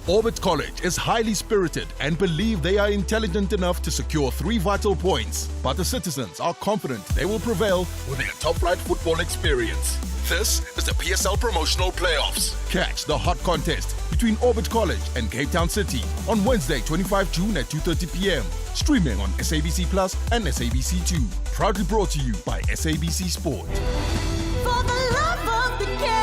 Speaker 16: Orbit College is highly spirited and believe they are intelligent enough to secure 3 vital points. But the citizens are confident they will prevail with their top-flight football experience. This is the PSL Promotional Playoffs. Catch the hot contest between Orbit College and Cape Town City on Wednesday, 25 June at 2:30 p.m. Streaming on SABC Plus and SABC2. Proudly brought to you by SABC Sport.
Speaker 17: For the love of the game.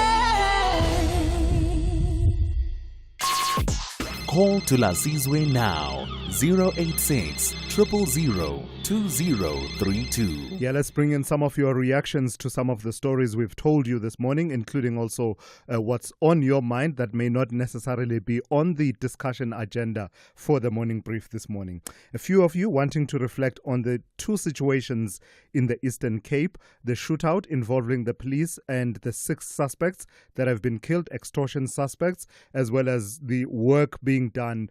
Speaker 3: Call Thulasizwe now, 086 000 2032.
Speaker 1: Yeah, let's bring in some of your reactions to some of the stories we've told you this morning, including also what's on your mind that may not necessarily be on the discussion agenda for the morning brief this morning. A few of you wanting to reflect on the 2 situations in the Eastern Cape, the shootout involving the police and the 6 suspects that have been killed, extortion suspects, as well as the work being done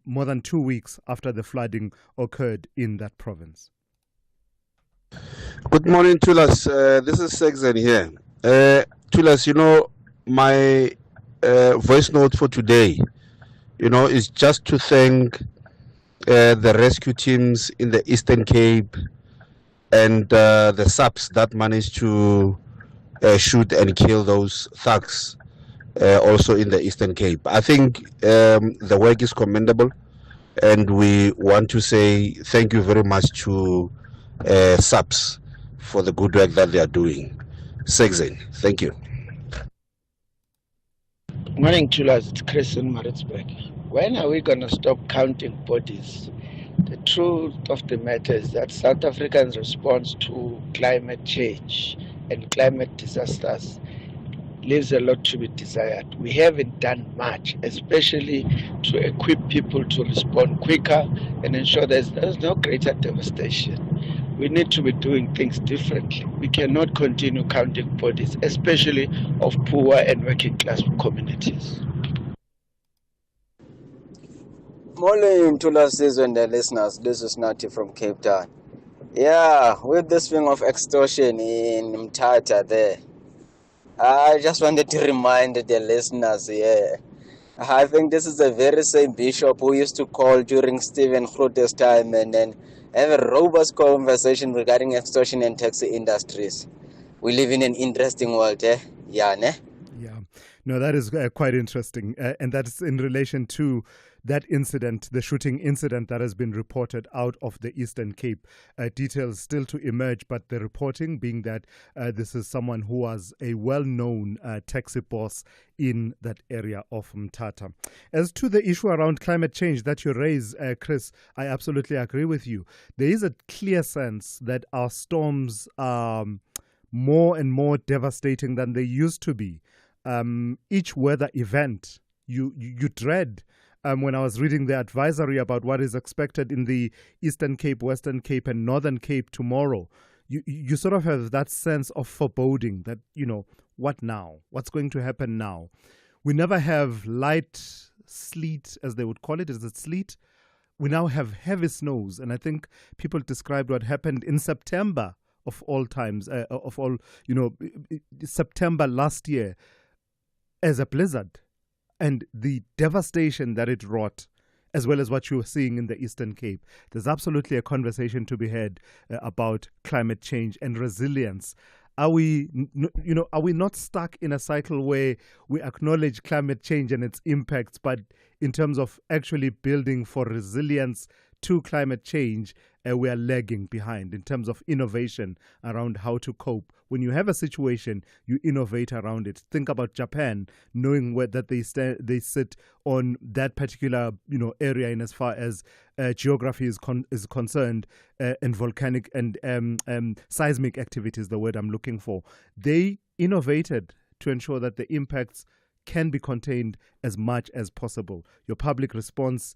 Speaker 1: more than 2 weeks after the flooding occurred in that province.
Speaker 19: Good morning, Thulas. This is Sexen here. Thulas, my voice note for today, is just to thank the rescue teams in the Eastern Cape and the SAPs that managed to shoot and kill those thugs also in the Eastern Cape. I think the work is commendable, and we want to say thank you very much to SAPs for the good work that they are doing. Sexen, thank you.
Speaker 20: Morning, Thulas. It's Chris in Maritzburg. When are we going to stop counting bodies? The truth of the matter is that South Africans' response to climate change and climate disasters leaves a lot to be desired. We haven't done much, especially to equip people to respond quicker and ensure there's no greater devastation. We need to be doing things differently. We cannot continue counting bodies, especially of poor and working class communities.
Speaker 21: Morning, Thulasizwe and the listeners. This is Nati from Cape Town. Yeah, with this thing of extortion in Mthatha there, I just wanted to remind the listeners, I think this is the very same bishop who used to call during Stephen Grote's time and then have a robust conversation regarding extortion and taxi industries. We live in an interesting world, Yeah, ne?
Speaker 1: Yeah. No, that is quite interesting. And that's in relation to that incident, the shooting incident that has been reported out of the Eastern Cape. Details still to emerge, but the reporting being that this is someone who was a well-known taxi boss in that area of Mthatha. As to the issue around climate change that you raise, Chris, I absolutely agree with you. There is a clear sense that our storms are more and more devastating than they used to be. Each weather event you dread. When I was reading the advisory about what is expected in the Eastern Cape, Western Cape and Northern Cape tomorrow, you sort of have that sense of foreboding that, what now? What's going to happen now? We never have light sleet, as they would call it. Is it sleet? We now have heavy snows. And I think people described what happened in September of all times, September last year as a blizzard. And the devastation that it wrought, as well as what you're seeing in the Eastern Cape. There's absolutely a conversation to be had about climate change and resilience. Are we not stuck in a cycle where we acknowledge climate change and its impacts, but in terms of actually building for resilience to climate change, we are lagging behind in terms of innovation around how to cope? When you have a situation, you innovate around it. Think about Japan, knowing that they sit on that particular area in as far as geography is concerned, and volcanic and seismic activity is the word I'm looking for. They innovated to ensure that the impacts can be contained as much as possible. Your public response,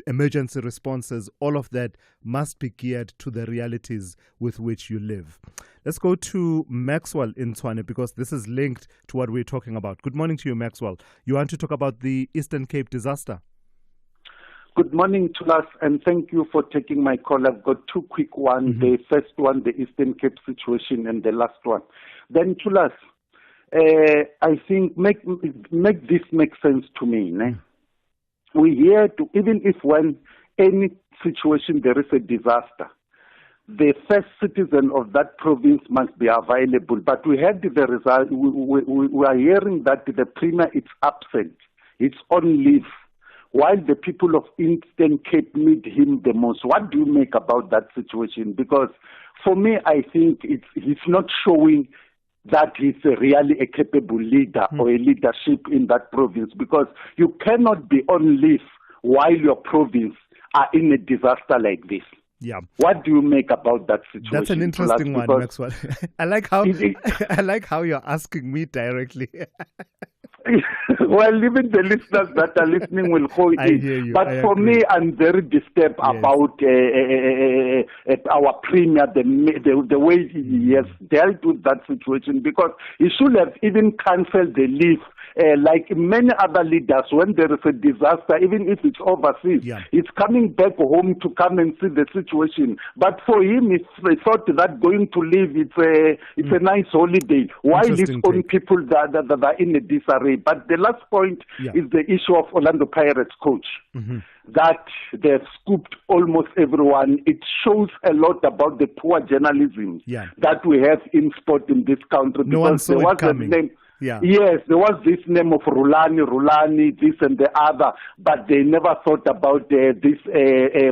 Speaker 1: emergency responses, all of that must be geared to the realities with which you live. Let's go to Maxwell in Tshwane, because this is linked to what we're talking about. Good morning to you, Maxwell. You want to talk about the Eastern Cape disaster?
Speaker 22: Good morning, Tulas, and thank you for taking my call. I've got two quick ones. The first one, the Eastern Cape situation, and the last one. Then, Tulas, I think make this make sense to me. Ne? We're here to, even if when any situation there is a disaster, the first citizen of that province must be available. But we had the result. We are hearing that the premier is absent. It's on leave, while the people of Eastern Cape need him the most. What do you make about that situation? Because for me, I think he's not showing that he's really a capable leader or a leadership in that province, because you cannot be on leave while your province are in a disaster like this.
Speaker 1: Yeah.
Speaker 22: What do you make about that situation?
Speaker 1: That's an interesting one, Maxwell. I like how you're asking me directly.
Speaker 22: Well, even the listeners that are listening will go in.
Speaker 1: Hear you.
Speaker 22: But for me, I'm very disturbed about our premier, the way he has dealt with that situation, because he should have even cancelled the leave. Like many other leaders, when there is a disaster, even if it's overseas, it's coming back home to come and see the situation. But for him, he thought that going to leave, it's a nice holiday. While his own people that are in a disarray. But the last point is the issue of Orlando Pirates coach. That they've scooped almost everyone. It shows a lot about the poor journalism that we have in sport in this country.
Speaker 1: No one saw it coming.
Speaker 22: Yes, there was this name of Rulani, this and the other, but they never thought about this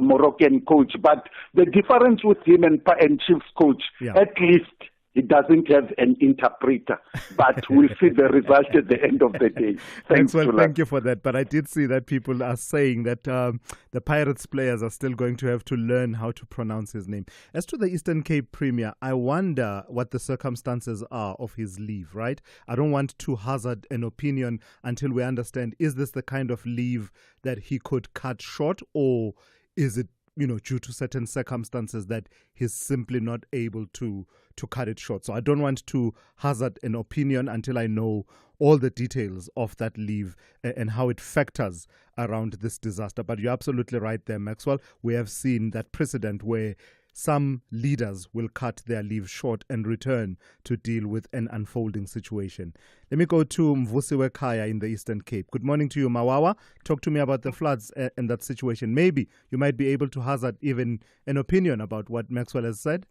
Speaker 22: Moroccan coach. But the difference with him and Chiefs coach, at least he doesn't have an interpreter, but we'll see the result at the end of the day.
Speaker 1: Thanks, well, thank you for that. But I did see that people are saying that the Pirates players are still going to have to learn how to pronounce his name. As to the Eastern Cape Premier, I wonder what the circumstances are of his leave, right? I don't want to hazard an opinion until we understand, is this the kind of leave that he could cut short, or is it due to certain circumstances that he's simply not able to cut it short. So I don't want to hazard an opinion until I know all the details of that leave and how it factors around this disaster. But you're absolutely right there, Maxwell. We have seen that precedent where some leaders will cut their leave short and return to deal with an unfolding situation. Let me go to Mvusiwe Kaya in the Eastern Cape. Good morning to you, Mawawa. Talk to me about the floods and that situation. Maybe you might be able to hazard even an opinion about what Maxwell has said.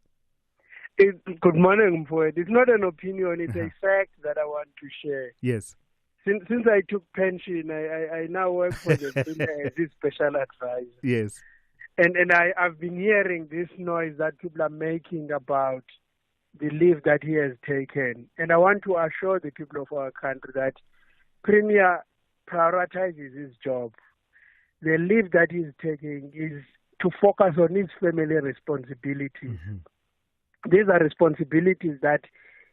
Speaker 13: Good morning, Mfoed. It's not an opinion, it's a fact that I want to share.
Speaker 1: Yes.
Speaker 13: Since I took pension, I now work for the Premier as his special advisor.
Speaker 1: Yes.
Speaker 13: And I've been hearing this noise that people are making about the leave that he has taken. And I want to assure the people of our country that Premier prioritizes his job. The leave that he's taking is to focus on his family responsibilities. Mm-hmm. These are responsibilities that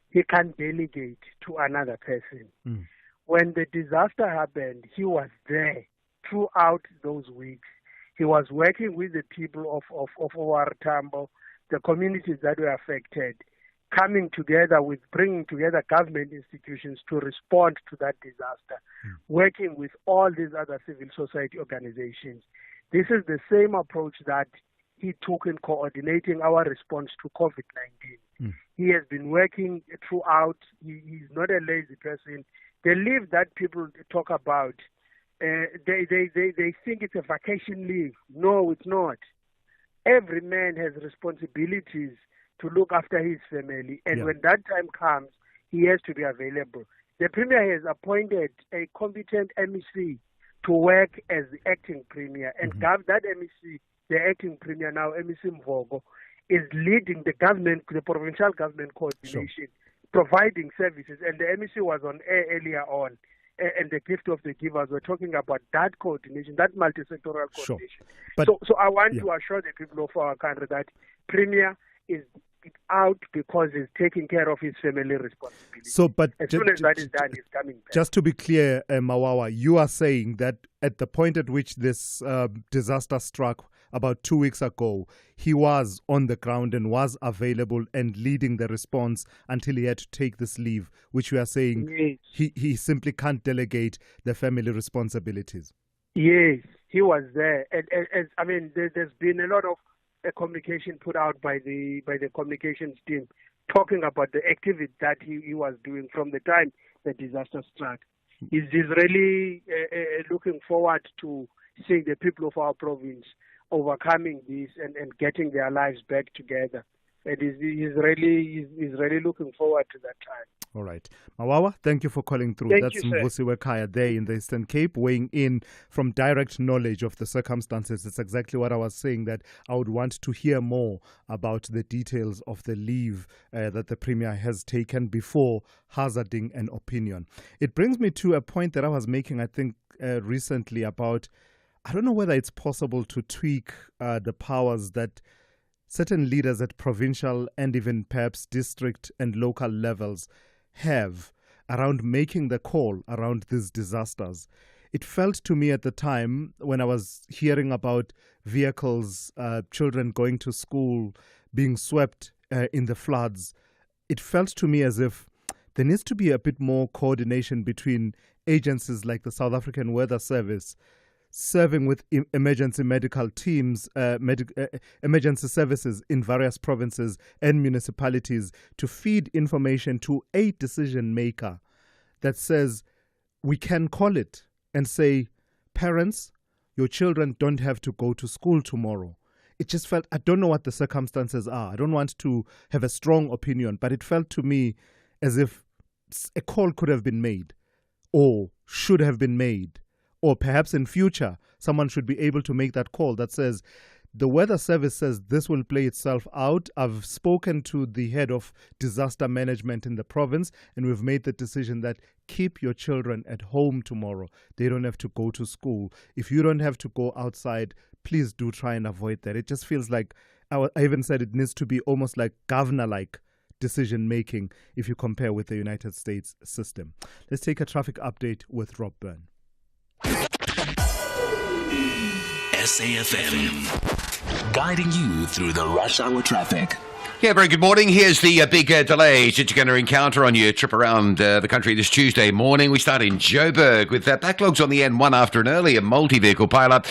Speaker 13: he can delegate to another person. Mm. When the disaster happened, he was there throughout those weeks. He was working with the people of OR Tambo, the communities that were affected, coming together with bringing together government institutions to respond to that disaster, working with all these other civil society organizations. This is the same approach that he took in coordinating our response to COVID-19. He has been working throughout. He's not a lazy person. The leave that people talk about, they think it's a vacation leave. No, it's not. Every man has responsibilities to look after his family, and when that time comes, he has to be available. The Premier has appointed a competent MEC to work as the acting Premier, and that MEC, the acting Premier now, MEC Mvogo, is leading the government, the provincial government coordination, providing services, and the MEC was on air earlier on. And the gift of the givers, we're talking about that coordination, that multi-sectoral coordination.
Speaker 1: But,
Speaker 13: so I want to assure the people of our country that Premier is out because he's taking care of his family responsibilities.
Speaker 1: So, but
Speaker 13: as soon as that is done, he's coming back.
Speaker 1: Just to be clear, Mawawa, you are saying that at the point at which this disaster struck about 2 weeks ago, he was on the ground and was available and leading the response until he had to take this leave, which you are saying he simply can't delegate the family responsibilities.
Speaker 13: Yes, he was there. And I mean, there's been a lot of communication put out by the communications team talking about the activity that he was doing from the time the disaster struck. He's really looking forward to seeing the people of our province overcoming this and getting their lives back together. And he's really looking forward to that time.
Speaker 1: All right. Mawawa, thank you for calling through. That's Mvusiwe Kaya there in the Eastern Cape, weighing in from direct knowledge of the circumstances. It's exactly what I was saying, that I would want to hear more about the details of the leave that the Premier has taken before hazarding an opinion. It brings me to a point that I was making, I think, recently about, I don't know whether it's possible to tweak the powers that certain leaders at provincial and even perhaps district and local levels have around making the call around these disasters. It felt to me at the time when I was hearing about vehicles, children going to school, being swept in the floods, it felt to me as if there needs to be a bit more coordination between agencies like the South African Weather Service, serving with emergency medical teams, emergency services in various provinces and municipalities to feed information to a decision maker that says, we can call it and say, parents, your children don't have to go to school tomorrow. It just felt, I don't know what the circumstances are. I don't want to have a strong opinion, but it felt to me as if a call could have been made or should have been made. Or perhaps in future, someone should be able to make that call that says, the weather service says this will play itself out. I've spoken to the head of disaster management in the province, and we've made the decision that keep your children at home tomorrow. They don't have to go to school. If you don't have to go outside, please do try and avoid that. It just feels like, I even said it needs to be almost like governor-like decision making if you compare with the United States system. Let's take a traffic update with Rob Byrne.
Speaker 18: SAFM
Speaker 3: guiding you through the rush hour traffic.
Speaker 10: Yeah, very good morning. Here's the big delays that you're going to encounter on your trip around the country this Tuesday morning. We start in Joburg with backlogs on the N1 after an earlier multi-vehicle pile-up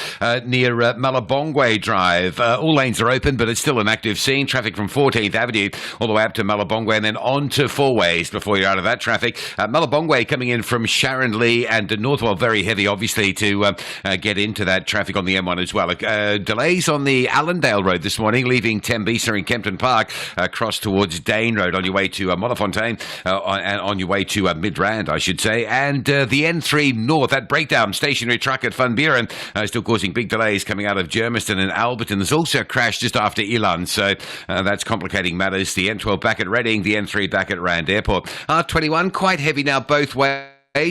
Speaker 10: near Malabongwe Drive. All lanes are open, but it's still an active scene. Traffic from 14th Avenue all the way up to Malabongwe and then on to Four Ways before you're out of that traffic. Malabongwe coming in from Sharon Lee and Northwell, very heavy, obviously, to get into that traffic on the M1 as well. Delays on the Allendale Road this morning, leaving Tembisa in Kempton Park. Across towards Dane Road on your way to Montefontaine, and on your way to Midrand, I should say. And the N3 North, that breakdown, stationary truck at Van Buren, still causing big delays coming out of Germiston and Alberton. There's also a crash just after Elan, so that's complicating matters. The N12 back at Reading, the N3 back at Rand Airport. R21, quite heavy now both ways,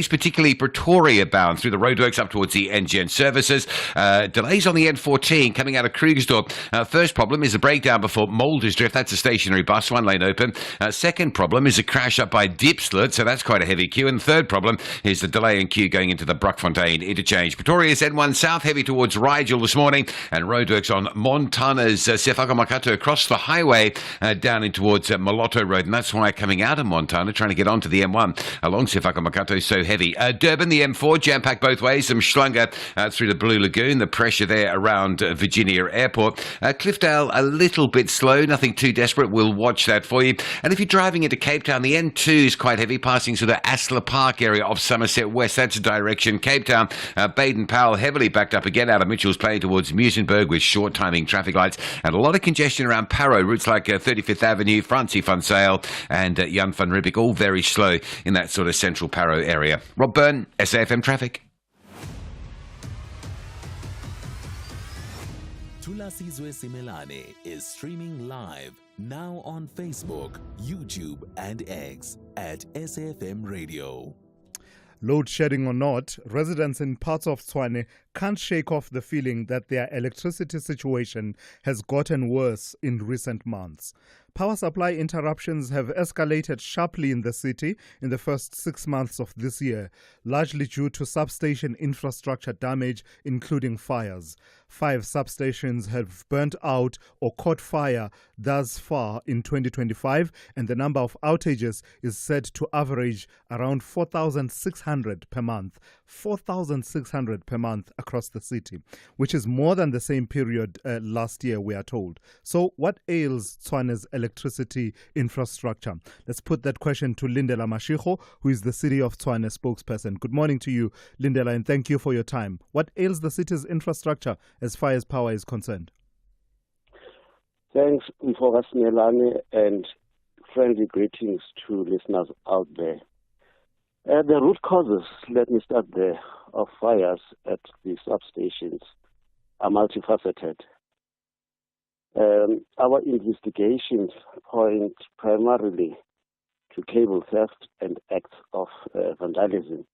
Speaker 10: particularly Pretoria bound through the roadworks up towards the NGN services. Delays on the N14 coming out of Krugersdorp. First problem is a breakdown before Mouldersdrift. That's a stationary bus, one lane open. Second problem is a crash up by Diepsloot, so that's quite a heavy queue. And third problem is the delay in queue going into the Brockfontein interchange. Pretoria's N1 south heavy towards Rigel this morning, and roadworks on Montana's Sefako Makato across the highway down in towards Moloto Road, and that's why coming out of Montana trying to get onto the M1 along Sefako Makato so heavy. Durban, the M4, jam-packed both ways. Some Schlunga through the Blue Lagoon. The pressure there around Virginia Airport. Cliffdale, a little bit slow. Nothing too desperate. We'll watch that for you. And if you're driving into Cape Town, the N2 is quite heavy, passing through the Asler Park area of Somerset West. That's a direction. Cape Town, Baden-Powell, heavily backed up again out of Mitchell's Plain towards Muizenberg with short timing traffic lights. And a lot of congestion around Parow. Routes like 35th Avenue, Francie van Sale, and Jan van Riebeeck, all very slow in that sort of central Parow area. Rob Byrne, SAFM Traffic.
Speaker 3: Thulasizwe Simelane is streaming live now on Facebook, YouTube, and X at SAFM Radio.
Speaker 1: Load shedding or not, residents in parts of Tshwane can't shake off the feeling that their electricity situation has gotten worse in recent months. Power supply interruptions have escalated sharply in the city in the first 6 months of this year, largely due to substation infrastructure damage, including fires. 5 substations have burnt out or caught fire thus far in 2025, and the number of outages is said to average around 4,600 per month. 4,600 per month across the city, which is more than the same period last year, we are told. So what ails Tshwane's electricity infrastructure? Let's put that question to Lindela Mashiko, who is the City of Tshwane spokesperson. Good morning to you, Lindela, and thank you for your time. What ails the city's infrastructure as far as power is concerned?
Speaker 4: Thanks, Mfoka Simelane, and friendly greetings to listeners out there. The root causes, let me start there, of fires at the substations are multifaceted. Our investigations point primarily to cable theft and acts of vandalism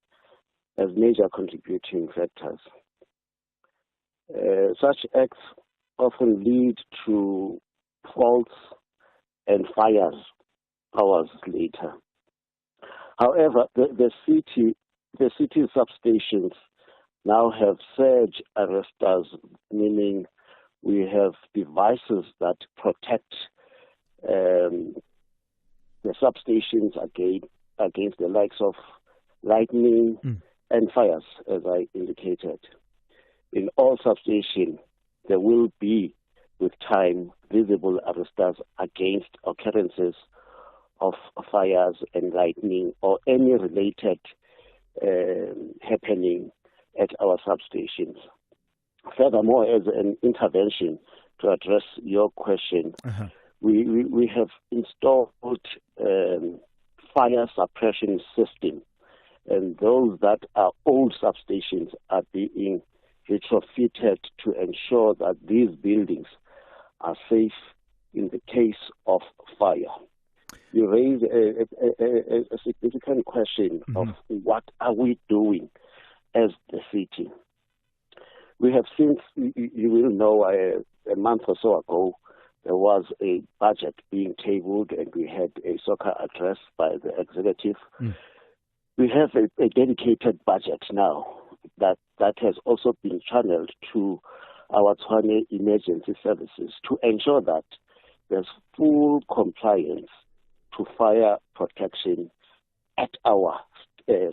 Speaker 4: as major contributing factors. Such acts often lead to faults and fires hours later. However, the city's substations now have surge arresters, meaning we have devices that protect the substations against the likes of lightning and fires, as I indicated. In all substations, there will be, with time, visible arresters against occurrences of fires and lightning or any related happening at our substations. Furthermore, as an intervention to address your question, we have installed fire suppression system, and those that are old substations are being retrofitted to ensure that these buildings are safe in the case of fire. You raise a significant question of what are we doing as the city. We have since, you will know, a month or so ago, there was a budget being tabled and we had a soccer address by the executive. We have a dedicated budget now that has also been channeled to our Tshwane emergency services to ensure that there's full compliance to fire protection at our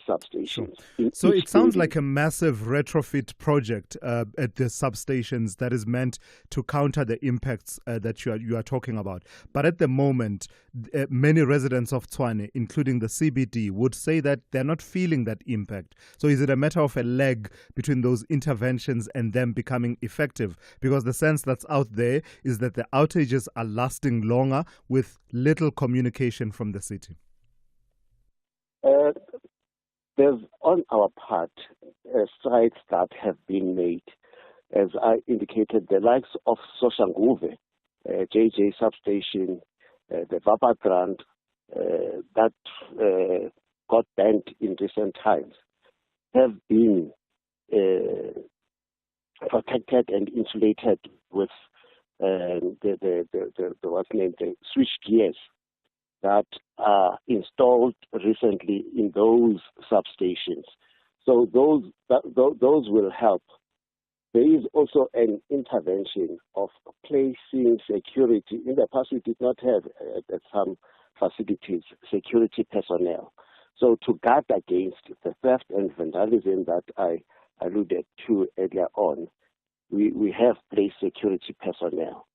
Speaker 4: substations.
Speaker 1: So it sounds like a massive retrofit project at the substations that is meant to counter the impacts that you are talking about. But at the moment, many residents of Tshwane, including the CBD, would say that they're not feeling that impact. So is it a matter of a lag between those interventions and them becoming effective? Because the sense that's out there is that the outages are lasting longer with little communication from the city.
Speaker 4: There's, on our part, strides that have been made. As I indicated, the likes of Soshanguve, JJ substation, the Vapa Grant, that got banned in recent times, have been protected and insulated with the switch gears that are installed recently in those substations. So those will help. There is also an intervention of placing security. In the past, we did not have at some facilities security personnel. So to guard against the theft and vandalism that I alluded to earlier on, we have placed security personnel.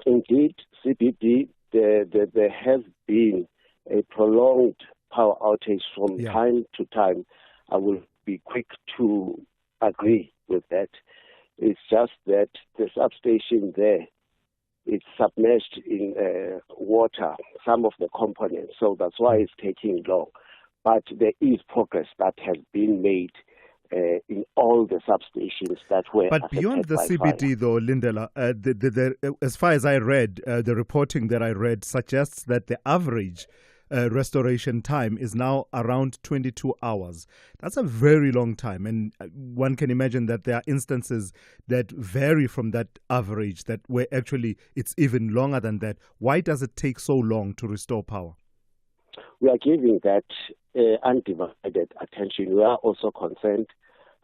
Speaker 4: Indeed, CBD, there has been a prolonged power outage from time to time. I will be quick to agree with that. It's just that the substation there is submerged in water, some of the components, so that's why it's taking long. But there is progress that has been made in all the substations that were
Speaker 1: But beyond the CBD, though, Lindela, as far as I read, the reporting that I read suggests that the average restoration time is now around 22 hours. That's a very long time, and one can imagine that there are instances that vary from that average, that where actually it's even longer than that. Why does it take so long to restore power?
Speaker 4: We are giving that undivided attention. We are also concerned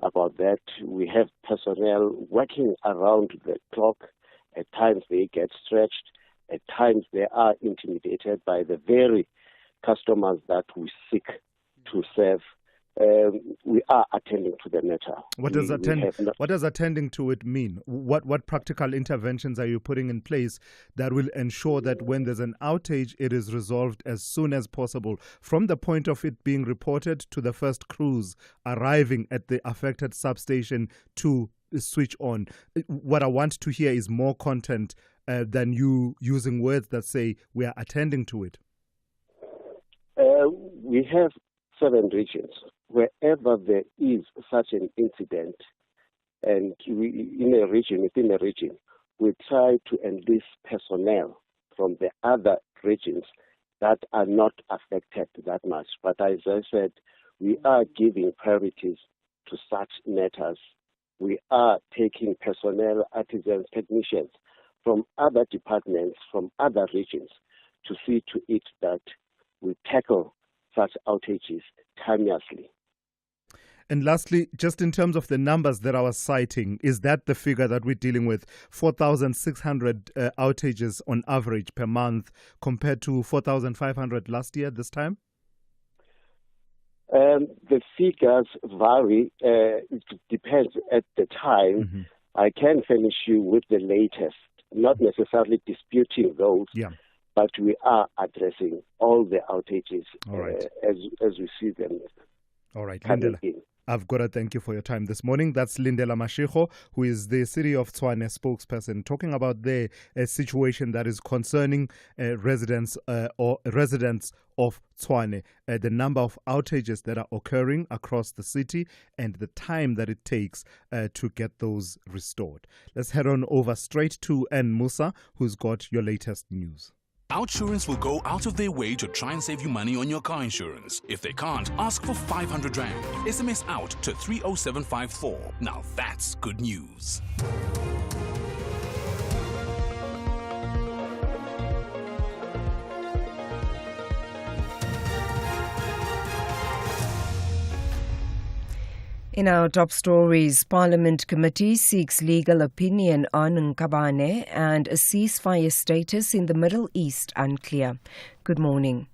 Speaker 4: about that. We have personnel working around the clock. At times they get stretched. At times they are intimidated by the very customers that we seek to serve. We are attending to the matter.
Speaker 1: What does attending to it mean? What practical interventions are you putting in place that will ensure that when there's an outage, it is resolved as soon as possible, from the point of it being reported to the first crews arriving at the affected substation to switch on? What I want to hear is more content than you using words that say we are attending to it.
Speaker 4: We have 7 regions. Wherever there is such an incident, and within a region, we try to enlist personnel from the other regions that are not affected that much. But as I said, we are giving priorities to such matters. We are taking personnel, artisans, technicians from other departments, from other regions, to see to it that we tackle such outages timelessly.
Speaker 1: And lastly, just in terms of the numbers that I was citing, is that the figure that we're dealing with? 4,600 outages on average per month compared to 4,500 last year this time?
Speaker 4: The figures vary. It depends at the time. Mm-hmm. I can furnish you with the latest, not necessarily disputing those.
Speaker 1: Yeah.
Speaker 4: But we are addressing all the outages as we see them.
Speaker 1: All right, Lindela, I've got to thank you for your time this morning. That's Lindela Mashego, who is the City of Tshwane spokesperson, talking about the situation that is concerning residents of Tshwane, the number of outages that are occurring across the city and the time that it takes to get those restored. Let's head on over straight to N. Musa, who's got your latest news.
Speaker 3: Outsurance will go out of their way to try and save you money on your car insurance. If they can't, ask for 500 Rand. SMS out to 30754. Now that's good news.
Speaker 9: In our top stories, Parliament Committee seeks legal opinion on Nkabane and a ceasefire status in the Middle East unclear. Good morning.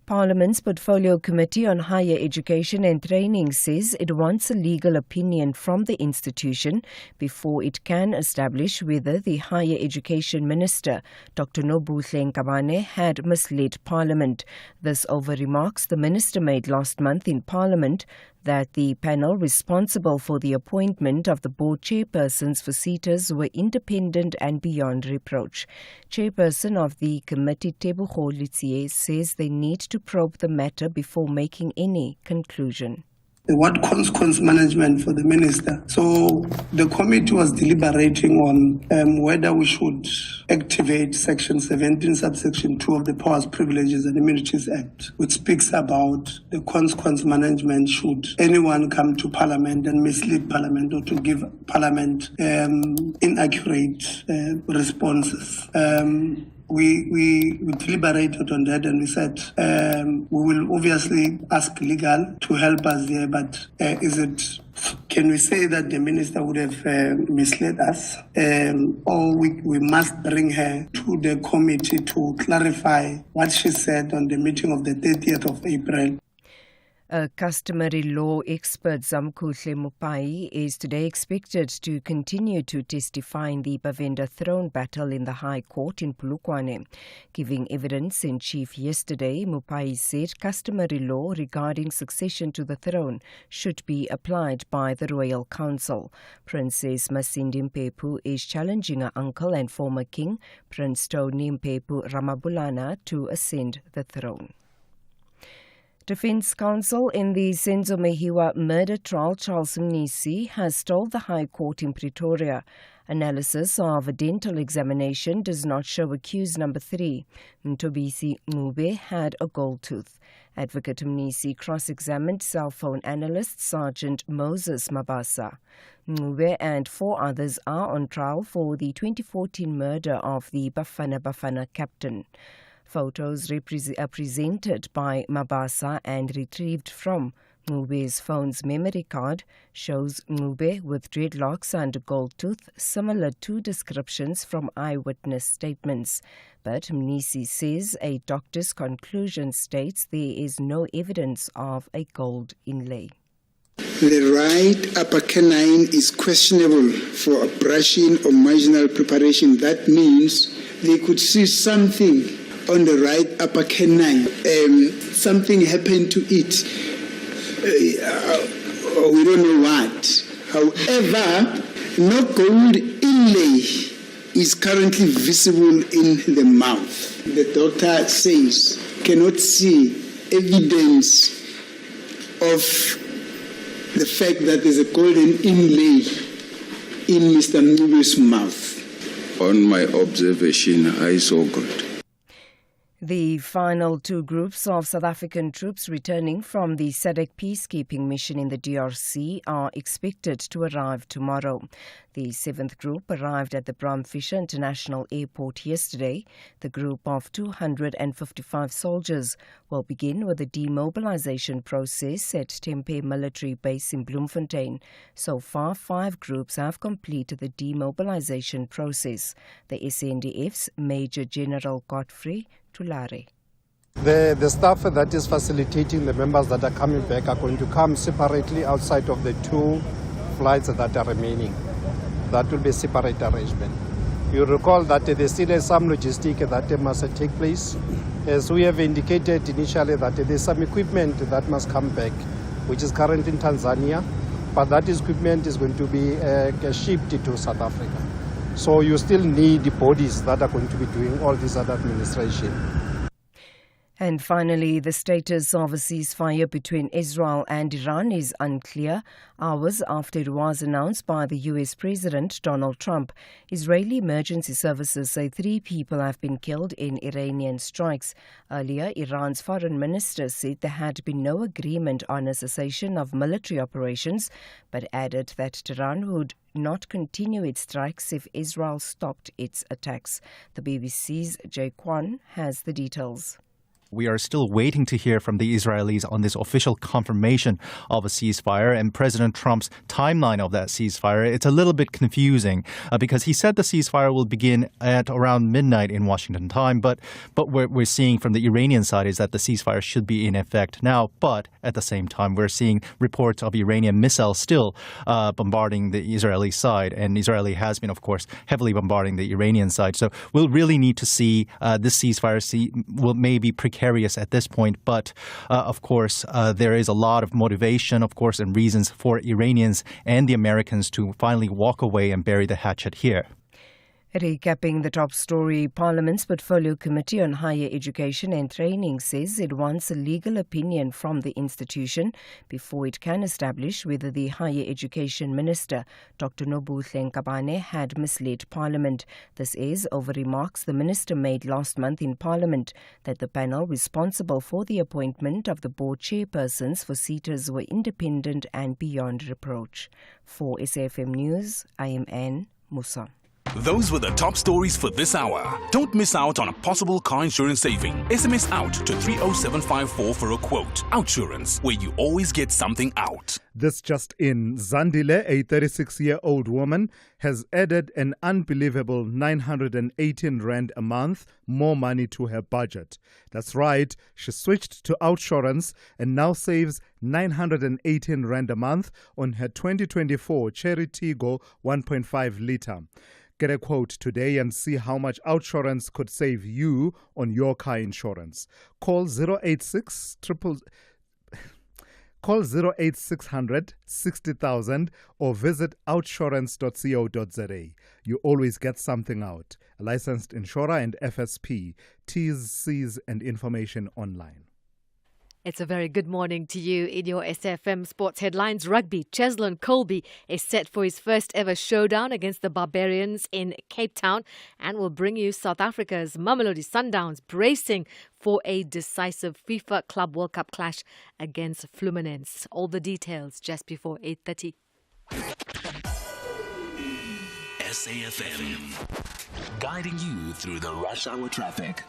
Speaker 9: Parliament's Portfolio Committee on Higher Education and Training says it wants a legal opinion from the institution before it can establish whether the Higher Education Minister, Dr. Nobuhle Nkabane, had misled Parliament. This over remarks the Minister made last month in Parliament that the panel responsible for the appointment of the board chairpersons for SETAs were independent and beyond reproach. Chairperson of the committee, Tebogo Litsie, says they need to probe the matter before making any conclusion.
Speaker 6: What consequence management for the minister? So the committee was deliberating on whether we should activate Section 17, subsection 2 of the Powers, Privileges and Immunities Act, which speaks about the consequence management should anyone come to Parliament and mislead Parliament or to give Parliament inaccurate responses. We deliberated on that and we said we will obviously ask legal to help us there, but can we say that the minister would have misled us, or we must bring her to the committee to clarify what she said on the meeting of the 30th of April?
Speaker 9: A customary law expert, Zamkuhle Mupai, is today expected to continue to testify in the Bavenda throne battle in the High Court in Polokwane. Giving evidence in chief yesterday, Mupai said customary law regarding succession to the throne should be applied by the Royal Council. Princess Masindi Mpepu is challenging her uncle and former king, Prince Tony Mpepu Ramabulana, to ascend the throne. Defence Counsel in the Senzo Mehiwa murder trial, Charles Mnisi, has told the High Court in Pretoria analysis of a dental examination does not show accused number 3, Ntobisi Ngube, had a gold tooth. Advocate Mnisi cross-examined cell phone analyst Sergeant Moses Mabasa. Ngube and 4 others are on trial for the 2014 murder of the Bafana captain. Photos are presented by Mabasa and retrieved from Ngube's phone's memory card shows Ngube with dreadlocks and a gold tooth, similar to descriptions from eyewitness statements. But Mnisi says a doctor's conclusion states there is no evidence of a gold inlay.
Speaker 18: The right upper canine is questionable for a brushing or marginal preparation. That means they could see something on the right upper canine. Something happened to it. We don't know what. However, no gold inlay is currently visible in the mouth. The doctor says cannot see evidence of the fact that there's a golden inlay in Mr. Ngube's mouth.
Speaker 23: On my observation, I saw good.
Speaker 9: The final 2 groups of South African troops returning from the SADC peacekeeping mission in the DRC are expected to arrive tomorrow. The 7th group arrived at the Bram Fischer International Airport yesterday. The group of 255 soldiers will begin with the demobilization process at Tempe military base in Bloemfontein. So far, 5 groups have completed the demobilization process. The SANDF's Major General Godfrey Tulare.
Speaker 24: The staff that is facilitating the members that are coming back are going to come separately outside of the 2 flights that are remaining. That will be a separate arrangement. You recall that there still is some logistics that must take place. As we have indicated initially that there is some equipment that must come back, which is currently in Tanzania, but that equipment is going to be shipped to South Africa. So you still need the bodies that are going to be doing all this other administration.
Speaker 9: And finally, the status of a ceasefire between Israel and Iran is unclear, hours after it was announced by the U.S. President Donald Trump. Israeli emergency services say 3 people have been killed in Iranian strikes. Earlier, Iran's foreign minister said there had been no agreement on a cessation of military operations, but added that Tehran would not continue its strikes if Israel stopped its attacks. The BBC's Jay Kwan has the details.
Speaker 2: we are still waiting to hear from the Israelis on this official confirmation of a ceasefire and President Trump's timeline of that ceasefire. It's a little bit confusing because he said the ceasefire will begin at around midnight in Washington time, but what we're seeing from the Iranian side is that the ceasefire should be in effect now. But at the same time, we're seeing reports of Iranian missiles still bombarding the Israeli side, and Israeli has been, of course, heavily bombarding the Iranian side. So we'll really need to see this ceasefire will maybe precarious at this point, but of course there is a lot of motivation, of course, and reasons for Iranians and the Americans to finally walk away and bury the hatchet here.
Speaker 9: Recapping the top story, Parliament's Portfolio Committee on Higher Education and Training says it wants a legal opinion from the institution before it can establish whether the Higher Education Minister, Dr. Nobuhle Nkabane, had misled Parliament. This is over remarks the Minister made last month in Parliament that the panel responsible for the appointment of the board chairpersons for SETAs were independent and beyond reproach. For SAFM News, I am Anne Musa.
Speaker 3: Those were the top stories for this hour. Don't miss out on a possible car insurance saving. SMS out to 30754 for a quote. Outsurance, where you always get something out.
Speaker 1: This just in. Zandile, a 36-year-old woman, has added an unbelievable 918 rand a month more money to her budget. That's right, she switched to Outsurance and now saves 918 rand a month on her 2024 Cherry Tiggo 1.5 litre. Get a quote today and see how much Outsurance could save you on your car insurance. Call 08600 60,000 or visit outsurance.co.za. You always get something out. A licensed insurer and FSP. T's, C's and information online.
Speaker 7: It's a very good morning to you. In your SFM Sports headlines, rugby, Cheslin Colby is set for his first ever showdown against the Barbarians in Cape Town and will bring you South Africa's Mamelodi Sundowns bracing for a decisive FIFA Club World Cup clash against Fluminense. All the details just before 8:30.
Speaker 3: SAFM, guiding you through the rush hour traffic.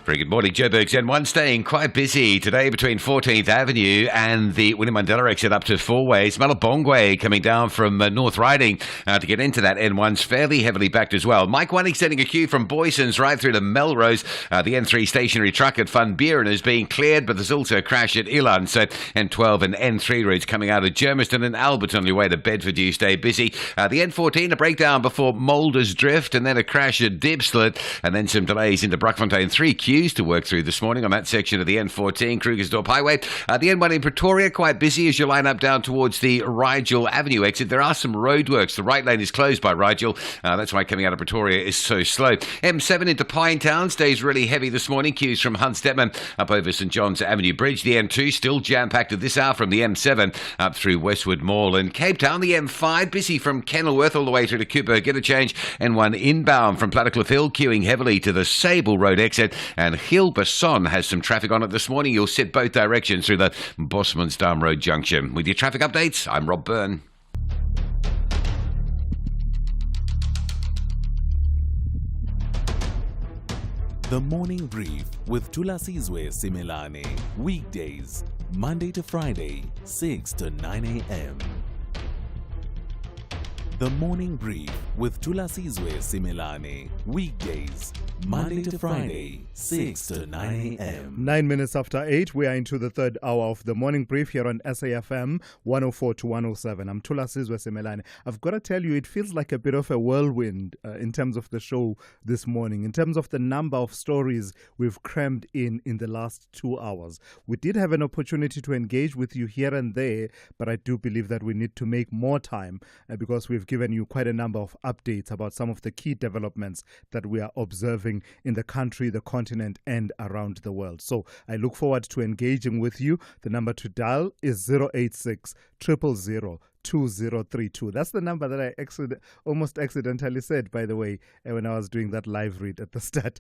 Speaker 10: Very good morning. Joburg's N1 staying quite busy today between 14th Avenue and the Winnie Mandela exit up to Four Ways. Malabongwe coming down from North Riding to get into that N1's fairly heavily backed as well. Mike One extending a queue from Boyson's right through to Melrose. The N3 stationary truck at Van Buren is being cleared, but there's also a crash at Ilan. So N12 and N3 routes coming out of Germiston and Albert on your way to Bedford. You stay busy. The N14, a breakdown before Moulders Drift and then a crash at Diepsloot and then some delays into Brackfontein. 3 queues to work through this morning on that section of the N14, Krugersdorp Highway. The N1 in Pretoria, quite busy as you line up down towards the Rigel Avenue exit. There are some roadworks. The right lane is closed by Rigel. That's why coming out of Pretoria is so slow. M7 into Pinetown stays really heavy this morning. Queues from Hans Detman up over St John's Avenue Bridge. The M2 still jam-packed at this hour from the M7 up through Westwood Mall. And Cape Town, the M5 busy from Kenilworth all the way through to Cooper. Get a change. N1 inbound from Plattekloof Hill, queuing heavily to the Sable Road exit. And Hilberson has some traffic on it this morning. You'll sit both directions through the Bosmansdam Road junction. With your traffic updates, I'm Rob Byrne.
Speaker 5: The Morning Brief with Thulasizwe Simelane. Weekdays, Monday to Friday, 6 to 9 a.m. The Morning Brief with Thulasizwe Simelane. Weekdays, Monday to Friday, 6 to 9 a.m.
Speaker 1: 9 minutes after 8, we are into the third hour of the morning brief here on SAFM 104 to 107. I'm Thulasizwe Simelane. I've got to tell you, it feels like a bit of a whirlwind in terms of the show this morning, in terms of the number of stories we've crammed in the last 2 hours. We did have an opportunity to engage with you here and there, but I do believe that we need to make more time because we've given you quite a number of updates about some of the key developments that we are observing in the country, the continent, and around the world. So I look forward to engaging with you. The number to dial is 086 000 2032. That's the number that I almost accidentally said, by the way, when I was doing that live read at the start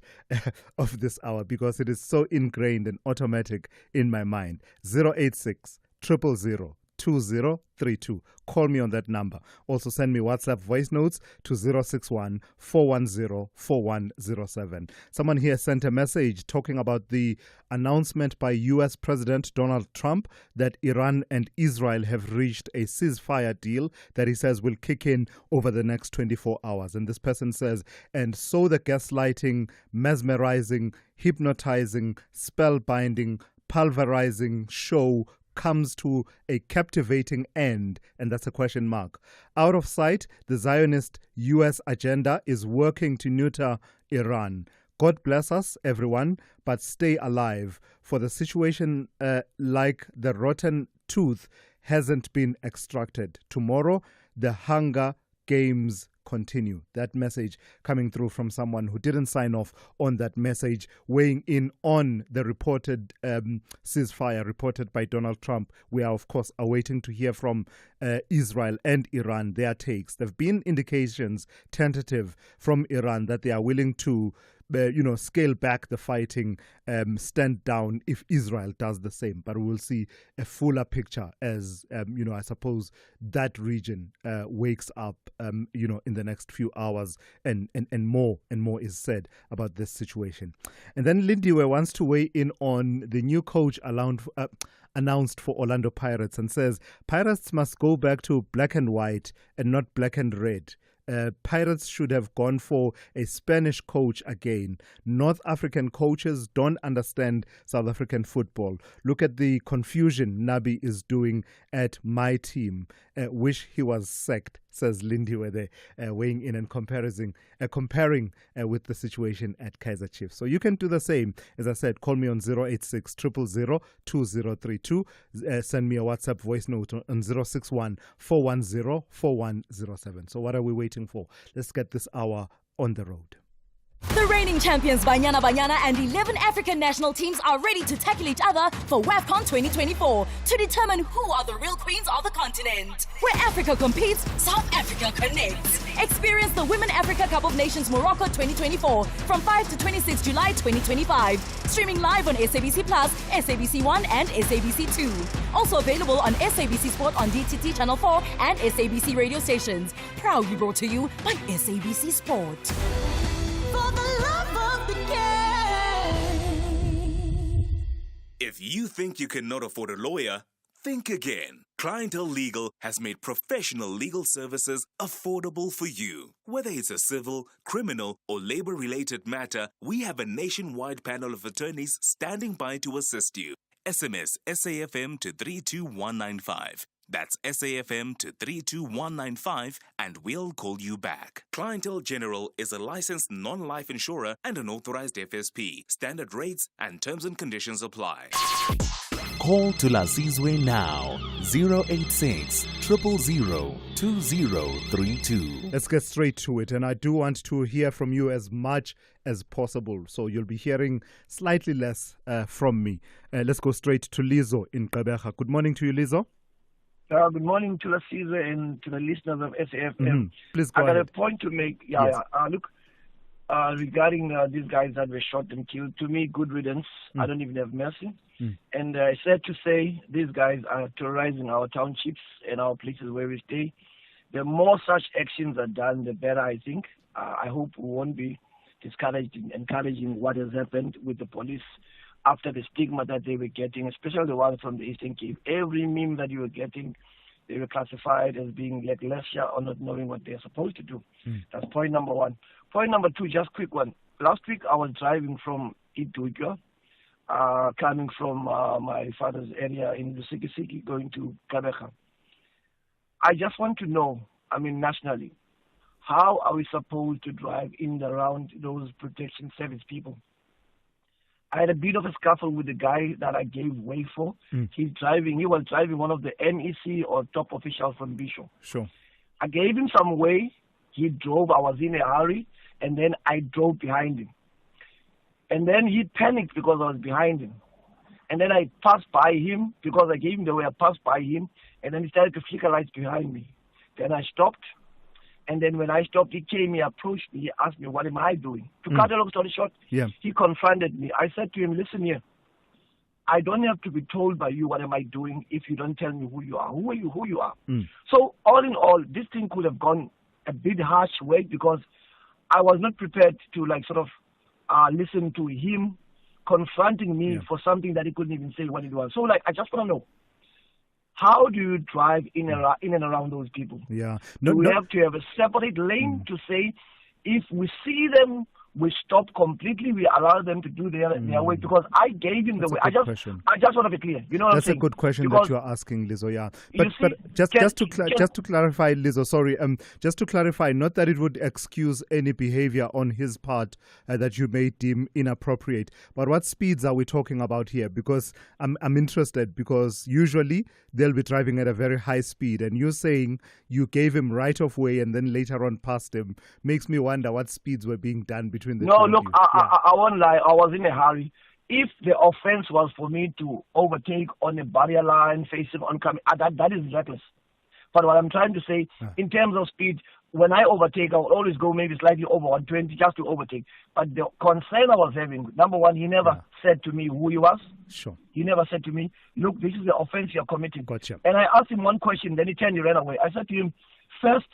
Speaker 1: of this hour, because it is so ingrained and automatic in my mind. 086 000 2032. Call me on that number. Also send me WhatsApp voice notes to 061 410 4107. Someone here sent a message talking about the announcement by US President Donald Trump that Iran and Israel have reached a ceasefire deal that he says will kick in over the next 24 hours. And this person says, and so the gaslighting, mesmerizing, hypnotizing, spellbinding, pulverizing show comes to a captivating end, and that's a question mark. Out of sight, the Zionist U.S. agenda is working to neuter Iran. God bless us, everyone, but stay alive, for the situation like the rotten tooth hasn't been extracted. Tomorrow, the Hunger Games continue. That message coming through from someone who didn't sign off on that message, weighing in on the reported ceasefire reported by Donald Trump. We are, of course, awaiting to hear from Israel and Iran, their takes. There have been indications, tentative, from Iran that they are willing to scale back the fighting, stand down if Israel does the same. But we will see a fuller picture as, I suppose that region wakes up, in the next few hours and more is said about this situation. And then Lindiwe wants to weigh in on the new coach announced for Orlando Pirates and says, Pirates must go back to black and white and not black and red. Pirates should have gone for a Spanish coach again. North African coaches don't understand South African football. Look at the confusion Nabi is doing at my team. Wish he was sacked, says Lindiwe there, weighing in and comparing with the situation at Kaizer Chiefs. So you can do the same. As I said, call me on 086 000 2032. Send me a WhatsApp voice note on 061 410 4107. So what are we waiting for? Let's get this hour on the road.
Speaker 11: The reigning champions Banyana Banyana and 11 African national teams are ready to tackle each other for WAFCON 2024 to determine who are the real queens of the continent. Where Africa competes, South Africa connects. Experience the Women Africa Cup of Nations Morocco 2024 from 5 to 26 July 2025. Streaming live on SABC Plus, SABC 1 and SABC 2. Also available on SABC Sport on DTT Channel 4 and SABC radio stations. Proudly brought to you by SABC Sport.
Speaker 17: For the love of the game.
Speaker 3: If you think you cannot afford a lawyer, think again. Clientele Legal has made professional legal services affordable for you. Whether it's a civil, criminal, or labor-related matter, we have a nationwide panel of attorneys standing by to assist you. SMS SAFM to 32195. That's SAFM to 32195 and we'll call you back. Clientele General is a licensed non-life insurer and an authorized FSP. Standard rates and terms and conditions apply.
Speaker 5: Call Thulasizwe now. 086 000 2032.
Speaker 1: Let's get straight to it. And I do want to hear from you as much as possible. So you'll be hearing slightly less from me. Let's go straight to Lizo in Gqeberha. Good morning to you, Lizo.
Speaker 12: Good morning to Thulasizwe and to the listeners of SAFM.
Speaker 1: Please go
Speaker 12: I got
Speaker 1: ahead.
Speaker 12: a point to make.
Speaker 1: Yes.
Speaker 12: Look, regarding these guys that were shot and killed, to me, good riddance. I don't even have mercy. And it's sad to say these guys are terrorizing our townships and our places where we stay. The more such actions are done, the better, I think. I hope we won't be discouraged in encouraging what has happened with the police after the stigma that they were getting, especially the ones from the Eastern Cape. Every meme that you were getting, they were classified as being lackluster or not knowing what they're supposed to do. That's point number one. Point number two, just quick one. Last week I was driving from Ituika, coming from my father's area in Lusikisiki, going to Gqeberha. I just want to know, nationally, how are we supposed to drive in and around those protection service people? I had a bit of a scuffle with the guy that I gave way for. He was driving one of the MEC or top officials from Bisho.
Speaker 1: Sure.
Speaker 12: I gave him some way. He drove. I was in a hurry, and then I drove behind him. And then he panicked because I was behind him. And then I passed by him because I gave him the way. I passed by him, and then he started to flicker lights behind me. Then I stopped. And then when I stopped, he came, he approached me, he asked me, what am I doing? To cut a long story short, he confronted me. I said to him, listen here, I don't have to be told by you what am I doing if you don't tell me who you are. Who are you? Who you are? So all in all, this thing could have gone a bit harsh way because I was not prepared to listen to him confronting me for something that he couldn't even say what it was. So I just want to know, how do you drive in and around those people?
Speaker 1: Yeah.
Speaker 12: Do we have to have a separate lane to say, if we see them, we stop completely, we allow them to do their way? Because I gave him the way. I just want to be clear. You know what I'm saying?
Speaker 1: That's a good question
Speaker 12: because
Speaker 1: that you are asking, Lizzo. Yeah.
Speaker 12: But
Speaker 1: just to clarify, Lizzo, sorry. Just to clarify, not that it would excuse any behavior on his part that you may deem inappropriate. But what speeds are we talking about here? Because I'm interested, because usually they'll be driving at a very high speed, and you're saying you gave him right of way and then later on passed him. Makes me wonder what speeds were being done between the two.
Speaker 12: No, look, I won't lie. I was in a hurry. If the offense was for me to overtake on a barrier line, facing oncoming, that is reckless. But what I'm trying to say, in terms of speed, when I overtake, I will always go maybe slightly over 120 just to overtake. But the concern I was having, number one, he never said to me who he was.
Speaker 1: Sure.
Speaker 12: He never said to me, look, this is the offense you're committing.
Speaker 1: Gotcha.
Speaker 12: And I asked him one question, then he turned and ran away. I said to him, first,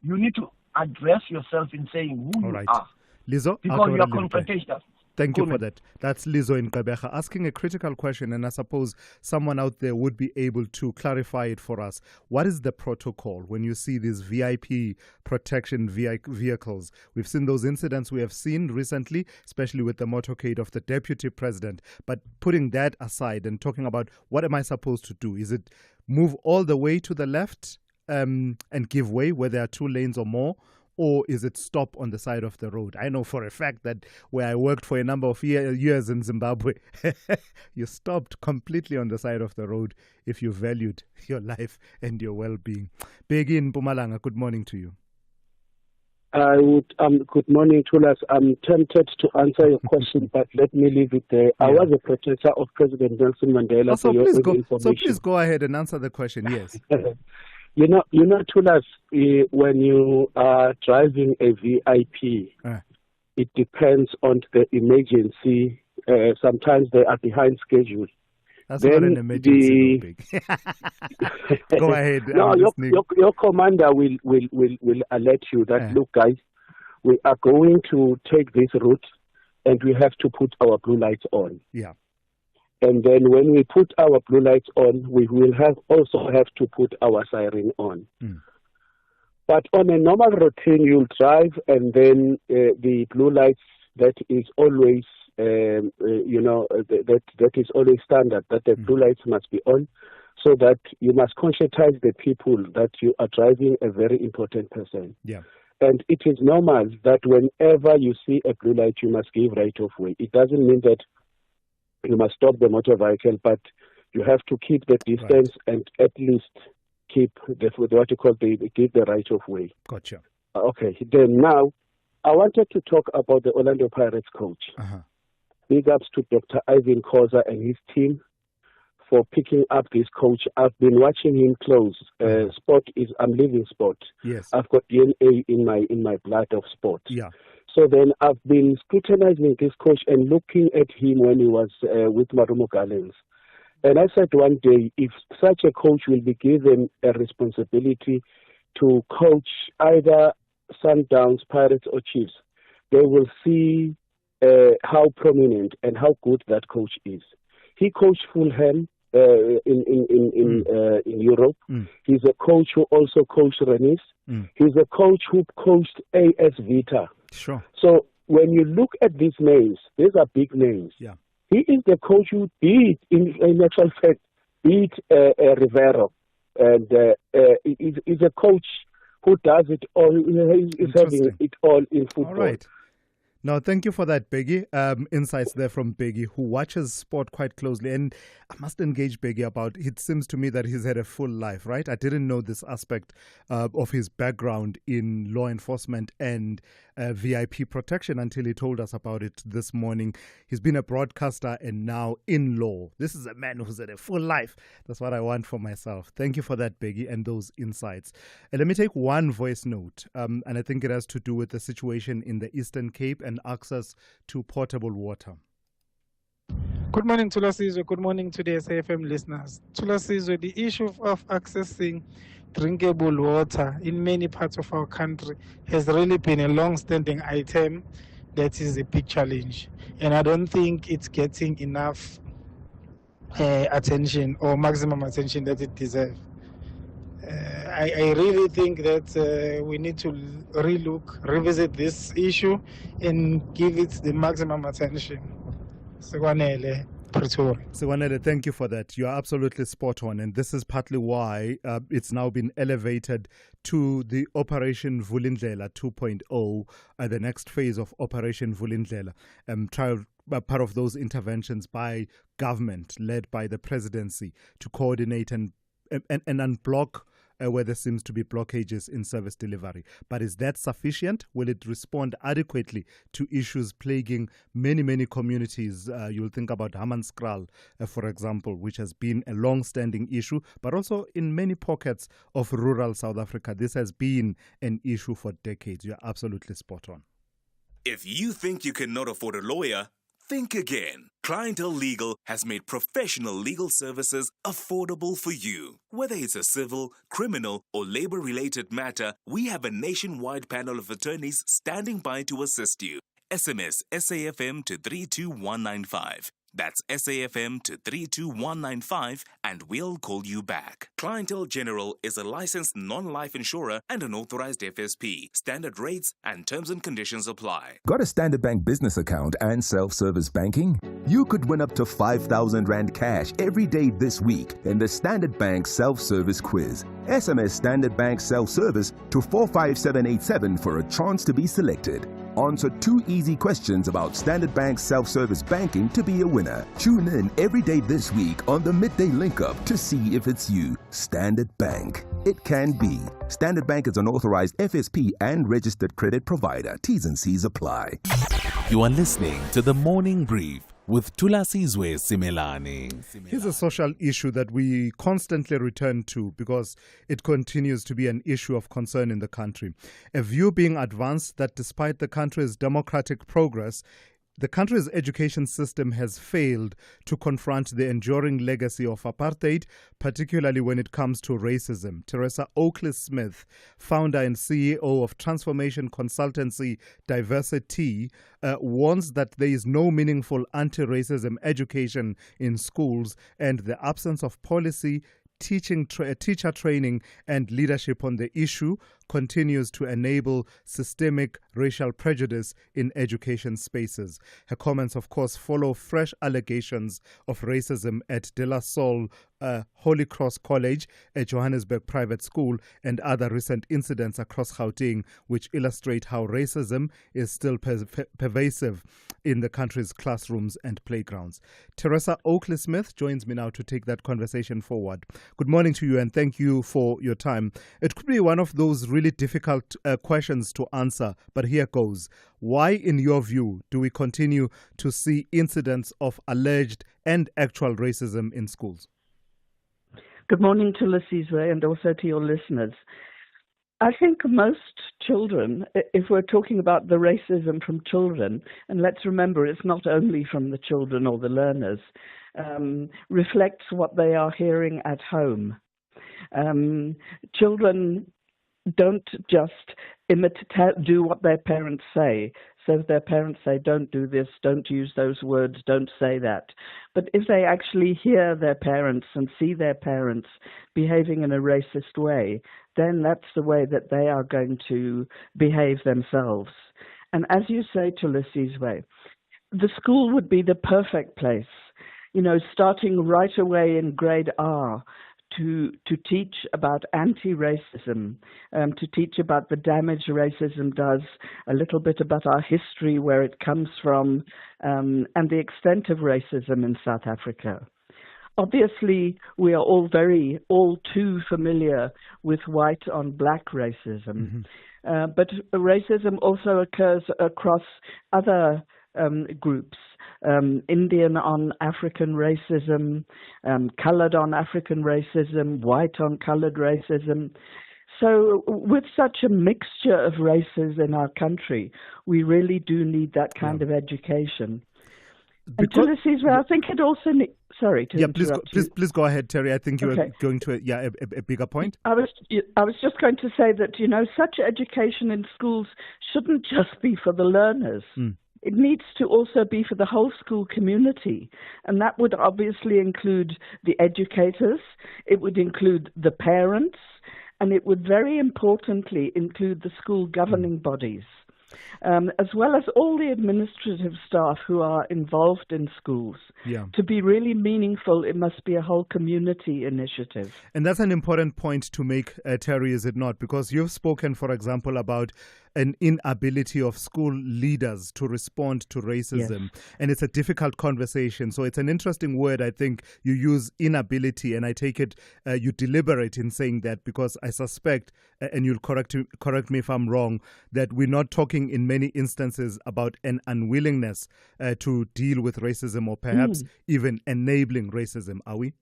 Speaker 12: you need to address yourself in saying who you are.
Speaker 1: Lizzo,
Speaker 12: because you are confrontational.
Speaker 1: Thank you for that. That's Lizzo in Gqeberha asking a critical question, and I suppose someone out there would be able to clarify it for us. What is the protocol when you see these VIP protection vehicles? We've seen those incidents we have seen recently, especially with the motorcade of the deputy president. But putting that aside and talking about what am I supposed to do? Is it move all the way to the left and give way where there are 2 lanes or more? Or is it stop on the side of the road? I know for a fact that where I worked for a number of years in Zimbabwe, you stopped completely on the side of the road if you valued your life and your well-being. Begi in Mpumalanga, good morning to you.
Speaker 8: Good morning, Thulas. I'm tempted to answer your question, but let me leave it there. I was a protector of President Nelson Mandela.
Speaker 1: So please go ahead and answer the question, yes.
Speaker 8: You know, Thulas, when you are driving a VIP, it depends on the emergency. Sometimes they are behind schedule.
Speaker 1: That's not an emergency. Go ahead.
Speaker 8: No, your commander will alert you that, look, guys, we are going to take this route and we have to put our blue lights on.
Speaker 1: Yeah.
Speaker 8: And then when we put our blue lights on, we will also have to put our siren on. But on a normal routine, you'll drive, and then the blue lights, that is always, that is always standard, that the blue lights must be on, so that you must conscientize the people that you are driving a very important person.
Speaker 1: Yeah.
Speaker 8: And it is normal that whenever you see a blue light, you must give right of way. It doesn't mean that you must stop the motor vehicle, but you have to keep the distance and at least keep give the right of way.
Speaker 1: Gotcha.
Speaker 8: Okay. Then now, I wanted to talk about the Orlando Pirates coach. Big ups to Dr. Ivan Khoza and his team for picking up this coach. I've been watching him close. I'm living sport.
Speaker 1: Yes.
Speaker 8: I've got DNA in my blood of sport.
Speaker 1: Yeah.
Speaker 8: So then I've been scrutinizing this coach and looking at him when he was with Marumo Gallants. And I said one day, if such a coach will be given a responsibility to coach either Sundowns, Pirates or Chiefs, they will see how prominent and how good that coach is. He coached Fulham in Europe. He's a coach who also coached Rennes. He's a coach who coached AS Vita.
Speaker 1: Sure.
Speaker 8: So when you look at these names, these are big names.
Speaker 1: Yeah.
Speaker 8: He is the coach who beat, in actual fact, Rivero. And he's a coach who does it all. He's having it all in football.
Speaker 1: All right. Now, thank you for that, Begi. Insights there from Begi, who watches sport quite closely. And I must engage Begi about, it seems to me that he's had a full life, right? I didn't know this aspect of his background in law enforcement and VIP protection until he told us about it this morning. He's been a broadcaster and now in law. This is a man who's had a full life. That's what I want for myself. Thank you for that, Begi, and those insights. And let me take one voice note, and I think it has to do with the situation in the Eastern Cape and access to potable water.
Speaker 13: Good morning, Thulasizwe. Good morning to the SAFM listeners. Thulasizwe, the issue of accessing drinkable water in many parts of our country has really been a long-standing item that is a big challenge. And I don't think it's getting enough attention or maximum attention that it deserves. I really think that we need to revisit this issue and give it the maximum attention. Sekwanele, Pretoria.
Speaker 1: Sekwanele, thank you for that. You are absolutely spot on. And this is partly why it's now been elevated to the Operation Vulindlela 2.0, the next phase of Operation Vulindlela. Part of those interventions by government, led by the presidency, to coordinate and unblock where there seems to be blockages in service delivery. But is that sufficient? Will it respond adequately to issues plaguing many communities? You'll think about Hammanskraal, for example, which has been a long-standing issue, but also in many pockets of rural South Africa. This has been an issue for decades. You're absolutely spot on.
Speaker 3: If you think you cannot afford a lawyer, think again. Clientele Legal has made professional legal services affordable for you. Whether it's a civil, criminal, or labor-related matter, we have a nationwide panel of attorneys standing by to assist you. SMS SAFM to 32195. That's SAFM to 32195 and we'll call you back. Clientele General is a licensed non-life insurer and an authorized FSP. Standard rates and terms and conditions apply.
Speaker 14: Got a Standard Bank business account and self-service banking? You could win up to 5,000 Rand cash every day this week in the Standard Bank self-service quiz. SMS Standard Bank self-service to 45787 for a chance to be selected. Answer 2 easy questions about Standard Bank self-service banking to be a winner. Tune in every day this week on the Midday Link-Up to see if it's you. Standard Bank. It can be. Standard Bank is an authorized FSP and registered credit provider. T's and C's apply.
Speaker 5: You are listening to The Morning Brief with Thulasizwe Simelane.
Speaker 1: Here's a social issue that we constantly return to because it continues to be an issue of concern in the country. A view being advanced that despite the country's democratic progress, the country's education system has failed to confront the enduring legacy of apartheid, particularly when it comes to racism. Teresa Oakley-Smith, founder and CEO of transformation consultancy Diversity, warns that there is no meaningful anti-racism education in schools and the absence of policy, teacher training and leadership on the issue continues to enable systemic racial prejudice in education spaces. Her comments, of course, follow fresh allegations of racism at De La Salle Holy Cross College, a Johannesburg private school, and other recent incidents across Gauteng, which illustrate how racism is still pervasive in the country's classrooms and playgrounds. Teresa Oakley-Smith joins me now to take that conversation forward. Good morning to you and thank you for your time. It could be one of those really difficult questions to answer, but here goes. Why, in your view, do we continue to see incidents of alleged and actual racism in schools?
Speaker 15: Good morning to Thulasizwe and also to your listeners. I think most children, if we're talking about the racism from children, and let's remember it's not only from the children or the learners, reflects what they are hearing at home. Children don't just do what their parents say. So if their parents say, don't do this, don't use those words, don't say that. But if they actually hear their parents and see their parents behaving in a racist way, then that's the way that they are going to behave themselves. And as you say, Thulasizwe, the school would be the perfect place, starting right away in grade R, to teach about anti-racism, to teach about the damage racism does, a little bit about our history, where it comes from, and the extent of racism in South Africa. Obviously, we are all too familiar with white on black racism, but racism also occurs across other groups. Indian on African racism, colored on African racism, white on colored racism. So with such a mixture of races in our country, we really do need that kind of education. And Thulasizwe, I think it also sorry to interrupt you.
Speaker 1: Please go ahead, Terry. I think you were going to a bigger point.
Speaker 15: I was just going to say that, such education in schools shouldn't just be for the learners. It needs to also be for the whole school community. And that would obviously include the educators, it would include the parents, and it would very importantly include the school governing bodies. As well as all the administrative staff who are involved in schools.
Speaker 1: Yeah.
Speaker 15: To be really meaningful, it must be a whole community initiative.
Speaker 1: And that's an important point to make, Terry, is it not? Because you've spoken, for example, about an inability of school leaders to respond to racism. Yes. And it's a difficult conversation. So it's an interesting word, I think, you use inability, and I take it you deliberate in saying that, because I suspect, and you'll correct me if I'm wrong, that we're not talking in many instances about an unwillingness to deal with racism, or perhaps even enabling racism, are we?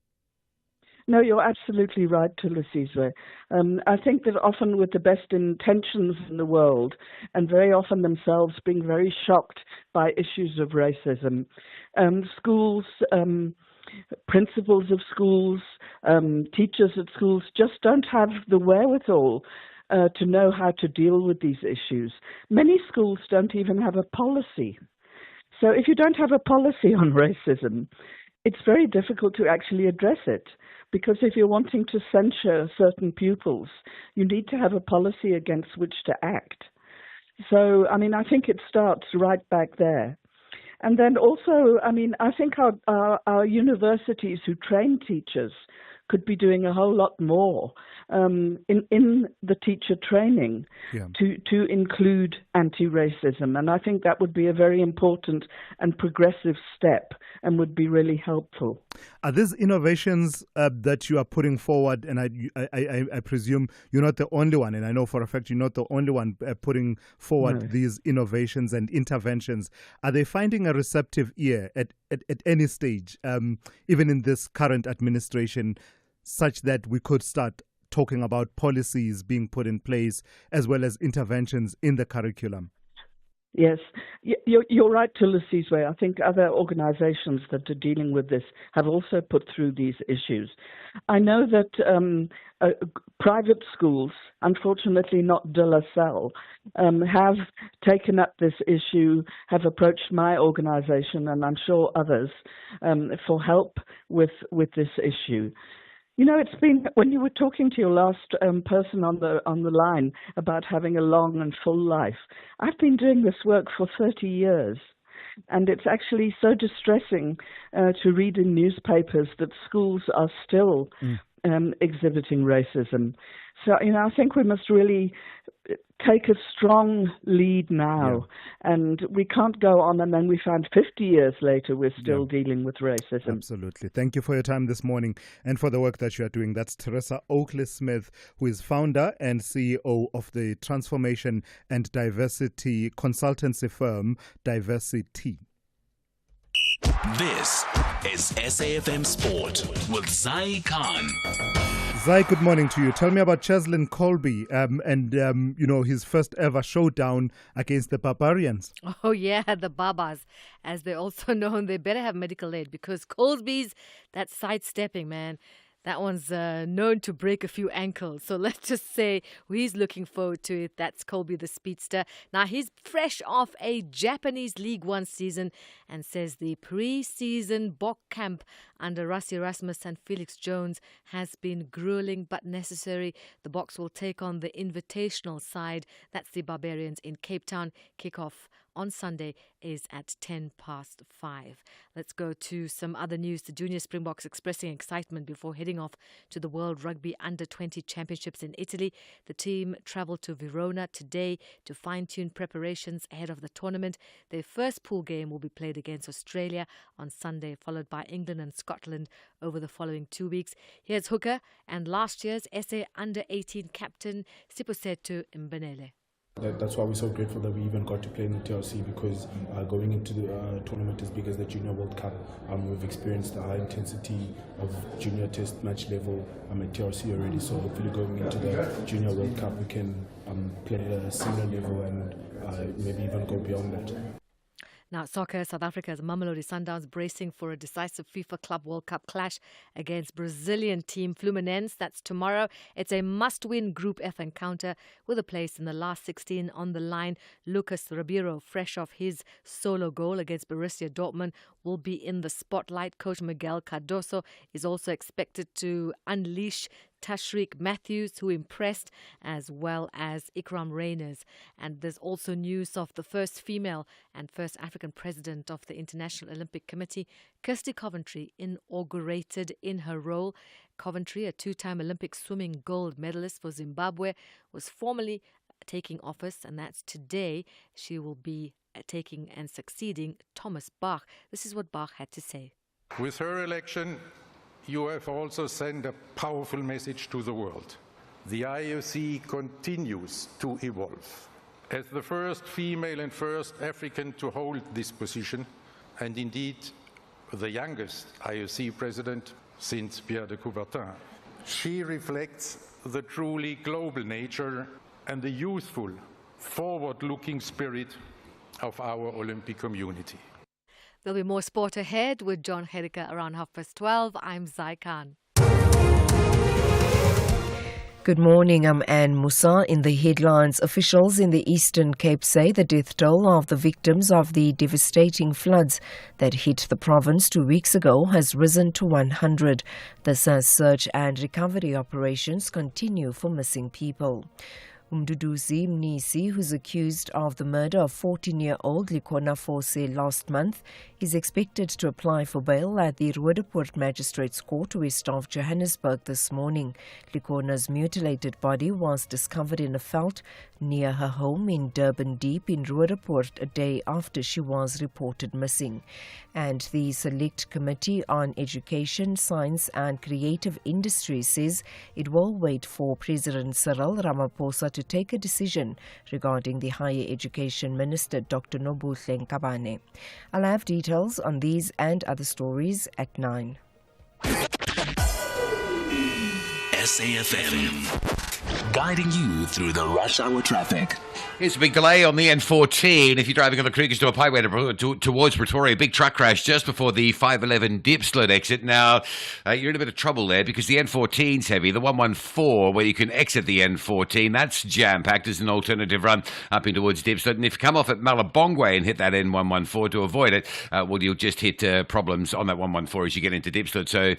Speaker 15: No, you're absolutely right, Thulasizwe. I think that often with the best intentions in the world, and very often themselves being very shocked by issues of racism, schools, principals of schools, teachers at schools just don't have the wherewithal to know how to deal with these issues. Many schools don't even have a policy. So if you don't have a policy on racism, it's very difficult to actually address it, because if you're wanting to censure certain pupils, you need to have a policy against which to act. So, I think it starts right back there. And then also, I think our universities who train teachers could be doing a whole lot more in the teacher training to include anti-racism. And I think that would be a very important and progressive step and would be really helpful.
Speaker 1: Are these innovations that you are putting forward, and I presume you're not the only one, and I know for a fact you're not the only one putting forward these innovations and interventions, are they finding a receptive ear at any stage, even in this current administration, such that we could start talking about policies being put in place as well as interventions in the curriculum?
Speaker 15: Yes, you're right, Thulasizwe. I think other organizations that are dealing with this have also put through these issues. I know that private schools, unfortunately not De La Salle, have taken up this issue, have approached my organization, and I'm sure others, for help with this issue. It's been, when you were talking to your last person on the line about having a long and full life, I've been doing this work for 30 years. And it's actually so distressing to read in newspapers that schools are still exhibiting racism. So, I think we must really take a strong lead now, and we can't go on and then we find 50 years later we're still dealing with racism.
Speaker 1: Absolutely. Thank you for your time this morning and for the work that you are doing. That's Teresa Oakley-Smith, who is founder and CEO of the transformation and diversity consultancy firm Diversity.
Speaker 3: This is SAFM Sport with Zai Khan.
Speaker 1: Zai, good morning to you. Tell me about Cheslin Colby and his first ever showdown against the Barbarians.
Speaker 7: Oh, yeah, the Babas, as they're also known. They better have medical aid, because Colby's, that sidestepping, man, that one's known to break a few ankles. So let's just say he's looking forward to it. That's Colby the speedster. Now, he's fresh off a Japanese League One season and says the pre-season Bok camp under Rassie Erasmus and Felix Jones has been grueling but necessary. The Boks will take on the invitational side. That's the Barbarians in Cape Town. Kickoff on Sunday is at 5:10. Let's go to some other news. The Junior Springboks expressing excitement before heading off to the World Rugby Under-20 Championships in Italy. The team travelled to Verona today to fine-tune preparations ahead of the tournament. Their first pool game will be played against Australia on Sunday, followed by England and Scotland over the following 2 weeks. Here's hooker and last year's SA Under-18 captain Siposetu Mbenele.
Speaker 16: That's why we're so grateful that we even got to play in the TRC, because going into the tournament as big as the Junior World Cup, we've experienced the high intensity of junior test match level at TRC already. So hopefully going into the Junior World Cup we can play at a similar level and maybe even go beyond that.
Speaker 7: Now, soccer, South Africa's Mamelodi Sundowns bracing for a decisive FIFA Club World Cup clash against Brazilian team Fluminense. That's tomorrow. It's a must-win Group F encounter with a place in the last 16 on the line. Lucas Ribeiro, fresh off his solo goal against Borussia Dortmund, will be in the spotlight. Coach Miguel Cardoso is also expected to unleash Tashreeq Matthews, who impressed, as well as Ikram Reyners. And there's also news of the first female and first African president of the International Olympic Committee, Kirsty Coventry, inaugurated in her role. Coventry, a two-time Olympic swimming gold medalist for Zimbabwe, was formally taking office, and that's today. She will be taking and succeeding Thomas Bach. This is what Bach had to say.
Speaker 19: With her election, you have also sent a powerful message to the world. The IOC continues to evolve. As the first female and first African to hold this position, and indeed the youngest IOC president since Pierre de Coubertin, she reflects the truly global nature and the youthful, forward-looking spirit of our Olympic community.
Speaker 7: There'll be more sport ahead with John Herika around 12:30. I'm Zai Khan.
Speaker 9: Good morning, I'm Anne Musa. In the headlines, officials in the Eastern Cape say the death toll of the victims of the devastating floods that hit the province 2 weeks ago has risen to 100. The search and recovery operations continue for missing people. Mduduzi Mnisi, who's accused of the murder of 14-year-old Likona Fose last month, is expected to apply for bail at the Roodepoort Magistrates Court west of Johannesburg this morning. Likona's mutilated body was discovered in a veld near her home in Durban Deep in Roodepoort a day after she was reported missing. And the Select Committee on Education, Science and Creative Industries says it will wait for President Cyril Ramaphosa to take a decision regarding the Higher Education Minister, Dr. Nobuhle Nkabane. I'll have details on these and other stories at 9.
Speaker 5: SAFM, guiding you through the rush hour traffic.
Speaker 10: Here's a big delay on the N14. If you're driving on the Krugersdorp Highway towards Pretoria, big truck crash just before the 511 Diepsloot exit. Now, you're in a bit of trouble there because the N14's heavy. The 114, where you can exit the N14, that's jam-packed as an alternative run up in towards Diepsloot. And if you come off at Malabongwe and hit that N114 to avoid it, well, you'll just hit problems on that 114 as you get into Diepsloot. So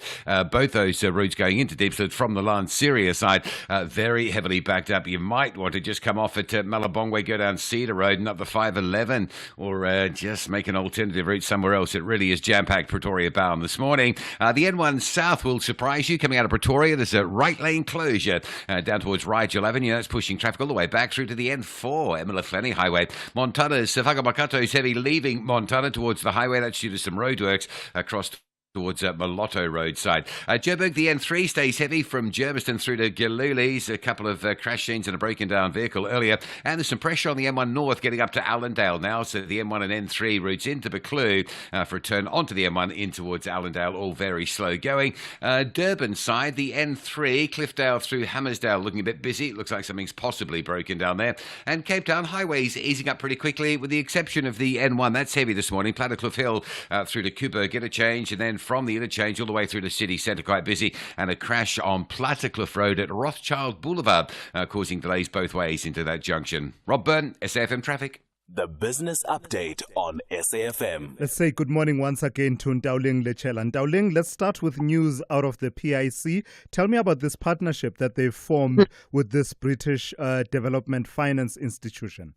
Speaker 10: both those routes going into Diepsloot from the Lanseria side, very heavily backed up. You might want to just come off at Malabongwe, go down Cedar Road and up the 511, or just make an alternative route somewhere else. It really is jam-packed Pretoria bound this morning. The N1 South will surprise you. Coming out of Pretoria, there's a right lane closure down towards Rigel Avenue. That's pushing traffic all the way back through to the N4, Emma Flanny Highway. Montana's Whakamakato is heavy leaving Montana towards the highway. That's due to some roadworks across towards Malotto roadside. Joburg, the N3 stays heavy from Germiston through to Giluli's. A couple of crash scenes and a broken down vehicle earlier. And there's some pressure on the M1 North getting up to Allendale now. So the M1 and N3 routes into Buccleuch for a turn onto the M1 in towards Allendale. All very slow going. Durban side, the N3, Cliffdale through Hammersdale looking a bit busy. It looks like something's possibly broken down there. And Cape Town highways easing up pretty quickly with the exception of the N1. That's heavy this morning. Plattekloof Hill through to Cooper, get a change, and then from the interchange all the way through the city centre, quite busy, and a crash on Plattekloof Road at Rothschild Boulevard, causing delays both ways into that junction. Rob Byrne, SAFM Traffic.
Speaker 5: The business update on SAFM.
Speaker 1: Let's say good morning once again to Ndauling Lechela. Ndauling, let's start with news out of the PIC. Tell me about this partnership that they've formed with this British Development Finance Institution.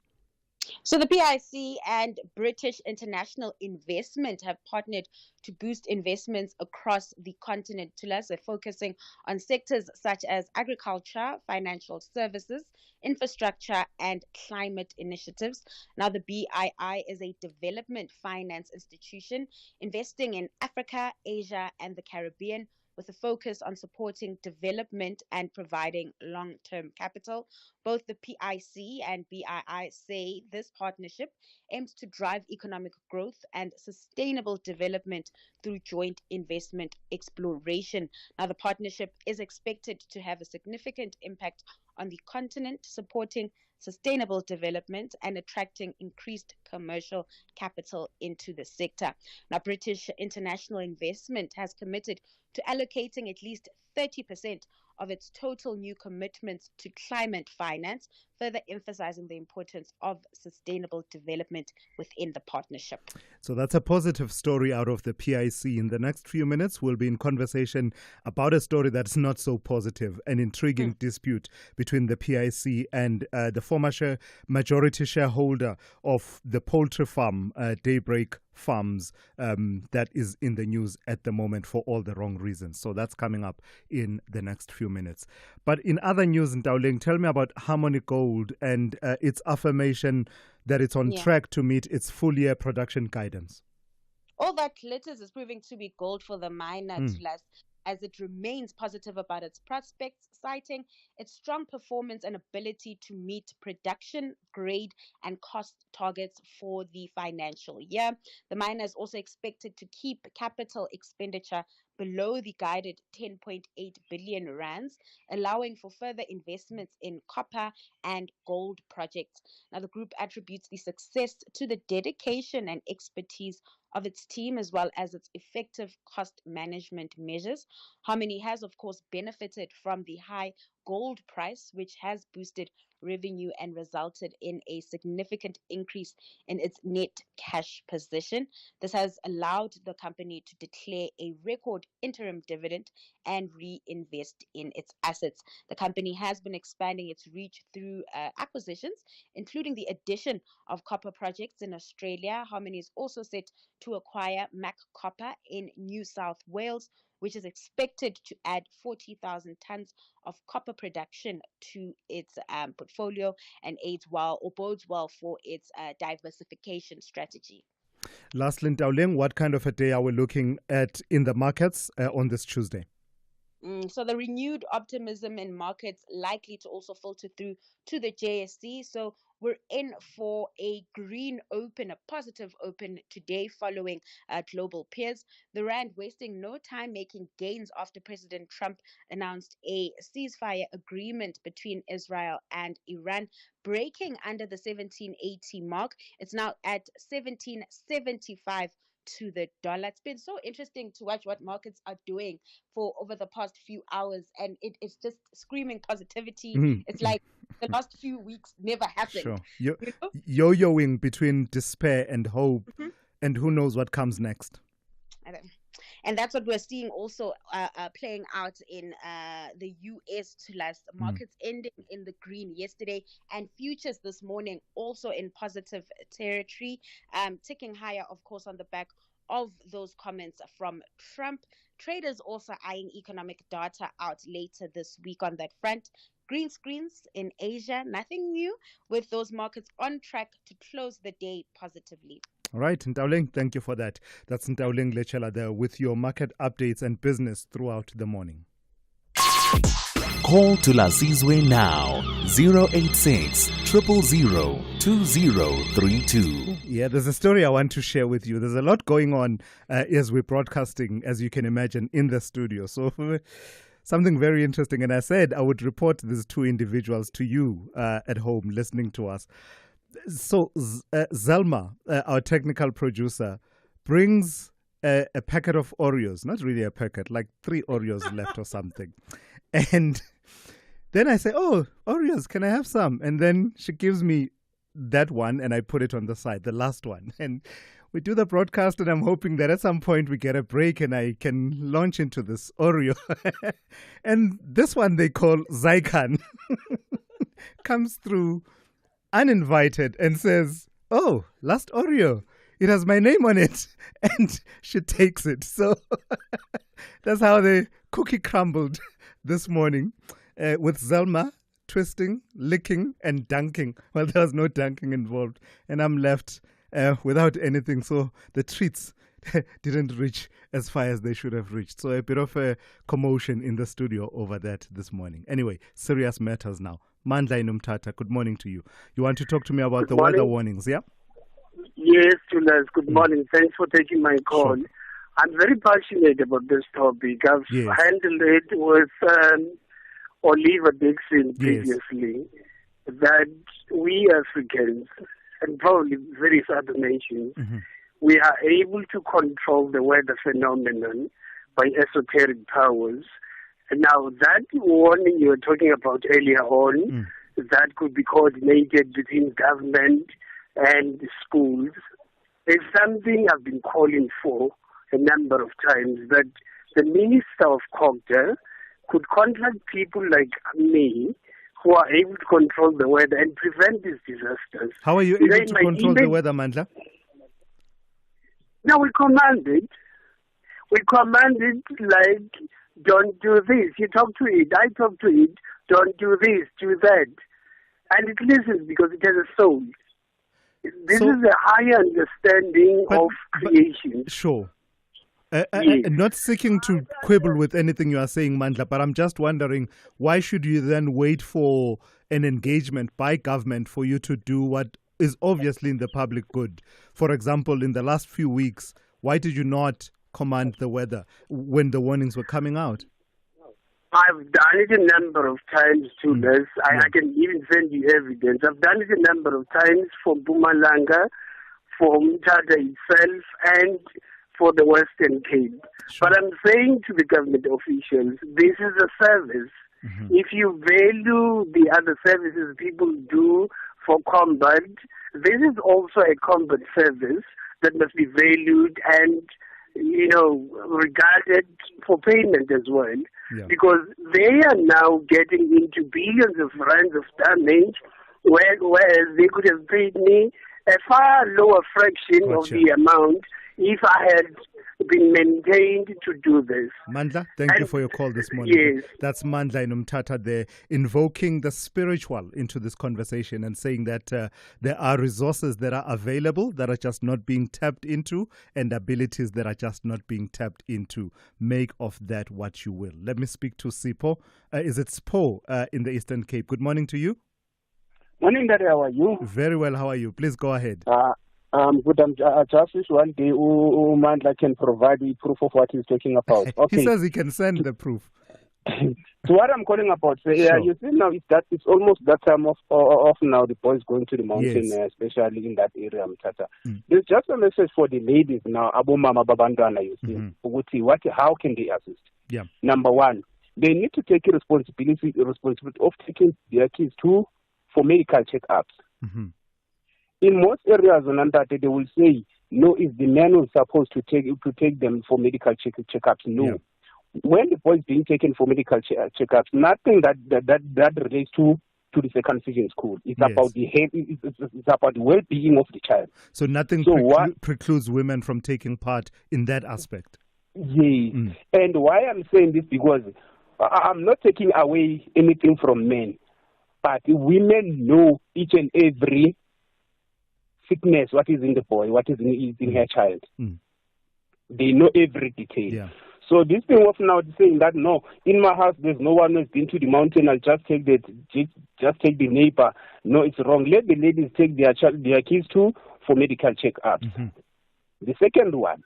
Speaker 20: So the PIC and British International Investment have partnered to boost investments across the continent. Thulasizwe, focusing on sectors such as agriculture, financial services, infrastructure, and climate initiatives. Now, the BII is a development finance institution investing in Africa, Asia, and the Caribbean, with a focus on supporting development and providing long-term capital. Both the PIC and BII say this partnership aims to drive economic growth and sustainable development through joint investment exploration. Now, the partnership is expected to have a significant impact on the continent, supporting sustainable development and attracting increased commercial capital into the sector. Now, British International Investment has committed to allocating at least 30% of its total new commitments to climate finance, further emphasizing the importance of sustainable development within the partnership.
Speaker 1: So that's a positive story out of the PIC. In the next few minutes, we'll be in conversation about a story that's not so positive, an intriguing dispute between the PIC and the former majority shareholder of the poultry farm, Daybreak Farms, that is in the news at the moment for all the wrong reasons. So that's coming up in the next few minutes. But in other news, Ntauleng, tell me about Harmony Gold and its affirmation that it's on track to meet its full year production guidance.
Speaker 20: All that glitters is proving to be gold for the miner, Thulas, as it remains positive about its prospects, citing its strong performance and ability to meet production, grade, and cost targets for the financial year. The miner is also expected to keep capital expenditure below the guided 10.8 billion rands, allowing for further investments in copper and gold projects. Now, the group attributes the success to the dedication and expertise of its team, as well as its effective cost management measures. Harmony has, of course, benefited from the high gold price, which has boosted revenue and resulted in a significant increase in its net cash position. This has allowed the company to declare a record interim dividend and reinvest in its assets. The company has been expanding its reach through acquisitions, including the addition of copper projects in Australia. Harmony is also set to acquire Mac Copper in New South Wales, which is expected to add 40,000 tons of copper production to its portfolio and bodes well for its diversification strategy.
Speaker 1: Lastly, Ntauleng, what kind of a day are we looking at in the markets on this Tuesday?
Speaker 20: So the renewed optimism in markets likely to also filter through to the JSE. So we're in for a green open, a positive open today following global peers. The rand wasting no time making gains after President Trump announced a ceasefire agreement between Israel and Iran, breaking under the 1780 mark. It's now at 1775 to the dollar. It's been so interesting to watch what markets are doing for over the past few hours, and it's just screaming positivity. It's like the last few weeks never happened.
Speaker 1: Sure. Yo-yoing between despair and hope, and who knows what comes next.
Speaker 20: And that's what we're seeing also playing out in the U.S. Thulas. Markets ending in the green yesterday, and futures this morning also in positive territory, ticking higher, of course, on the back of those comments from Trump. Traders also eyeing economic data out later this week on that front. Green screens in Asia, nothing new, with those markets on track to close the day positively.
Speaker 1: All right, Ntauleng, thank you for that. That's Ntauleng Lechela there with your market updates and business throughout the morning.
Speaker 5: Call Thulasizwe now, 086 000 2032.
Speaker 1: Yeah, there's a story I want to share with you. There's a lot going on as we're broadcasting, as you can imagine, in the studio. So something very interesting. And I said I would report these two individuals to you at home listening to us. So Zelma, our technical producer, brings a packet of Oreos. Not really a packet, like 3 Oreos left or something. And then I say, oh, Oreos, can I have some? And then she gives me that one and I put it on the side, the last one. And we do the broadcast and I'm hoping that at some point we get a break and I can launch into this Oreo. And this one they call Zykan comes through uninvited and says, oh, last Oreo, it has my name on it. And she takes it. So that's how the cookie crumbled this morning with Zelma twisting, licking and dunking. Well, there was no dunking involved. And I'm left without anything. So the treats didn't reach as far as they should have reached. So a bit of a commotion in the studio over that this morning. Anyway, serious matters now. Mandla Inumtata, good morning to you. You want to talk to me about the weather warnings, yeah?
Speaker 4: Yes, Thulas, good morning. Thanks for taking my call. Sure. I'm very passionate about this topic. I've handled it with Oliver Dixon previously, that we Africans, and probably various other nations, we are able to control the weather phenomenon by esoteric powers. And now that warning you were talking about earlier on, that could be coordinated between government and schools, is something I've been calling for a number of times, that the Minister of Culture could contact people like me who are able to control the weather and prevent these disasters.
Speaker 1: How are you able to control the weather, Mandla?
Speaker 4: No, we command it. We command it like, don't do this. You talk to it, I talk to it. Don't do this, do that. And it listens because it has a soul. This is a higher understanding of creation.
Speaker 1: Sure. Not seeking to quibble with anything you are saying, Mandla, but I'm just wondering, why should you then wait for an engagement by government for you to do what is obviously in the public good? For example, in the last few weeks, why did you not command the weather when the warnings were coming out?
Speaker 4: I've done it a number of times too, Les. I can even send you evidence. I've done it a number of times for Mpumalanga, for Mthatha itself, and for the Western Cape. But I'm saying to the government officials, this is a service. If you value the other services people do for combat, this is also a combat service that must be valued and, regarded for payment as well. Because they are now getting into billions of rands of damage, whereas they could have paid me a far lower fraction of the amount if I had been maintained to do this.
Speaker 1: Mandla, thank you for your call this morning.
Speaker 4: Yes.
Speaker 1: That's Mandla in Mthatha there, invoking the spiritual into this conversation and saying that there are resources that are available that are just not being tapped into, and abilities that are just not being tapped into. Make of that what you will. Let me speak to Sipho. Is it Sipho in the Eastern Cape? Good morning to you.
Speaker 6: Morning, Daddy. How are you?
Speaker 1: Very well. How are you? Please go ahead.
Speaker 6: Good. I just wish one day Mandla can provide the proof of what he's talking about. Okay.
Speaker 1: He says he can send the proof.
Speaker 6: So what I'm calling about, you see now, it's almost that time of now the boys going to the mountain, especially in that area, Mthatha. There's just a message for the ladies now, Abu Mama Babandana, you see. How can they assist?
Speaker 1: Yeah.
Speaker 6: Number one, they need to take responsibility of taking their kids for medical checkups. In most areas on Antate, they will say, no, it's the man who's supposed to take them for medical checkups. No. When the boy is being taken for medical checkups, nothing that relates to the circumcision school. It's about the health, it's about the well-being of the child.
Speaker 1: So nothing precludes women from taking part in that aspect.
Speaker 6: Yes. And why I'm saying this, because I'm not taking away anything from men, but women know each and every sickness, what is in the boy, what is in her child. They know every detail. So this thing of now saying that, no, in my house there's no one who's been to the mountain, I'll just take the neighbor. No, it's wrong. Let the ladies take their kids for medical checkups. The second one,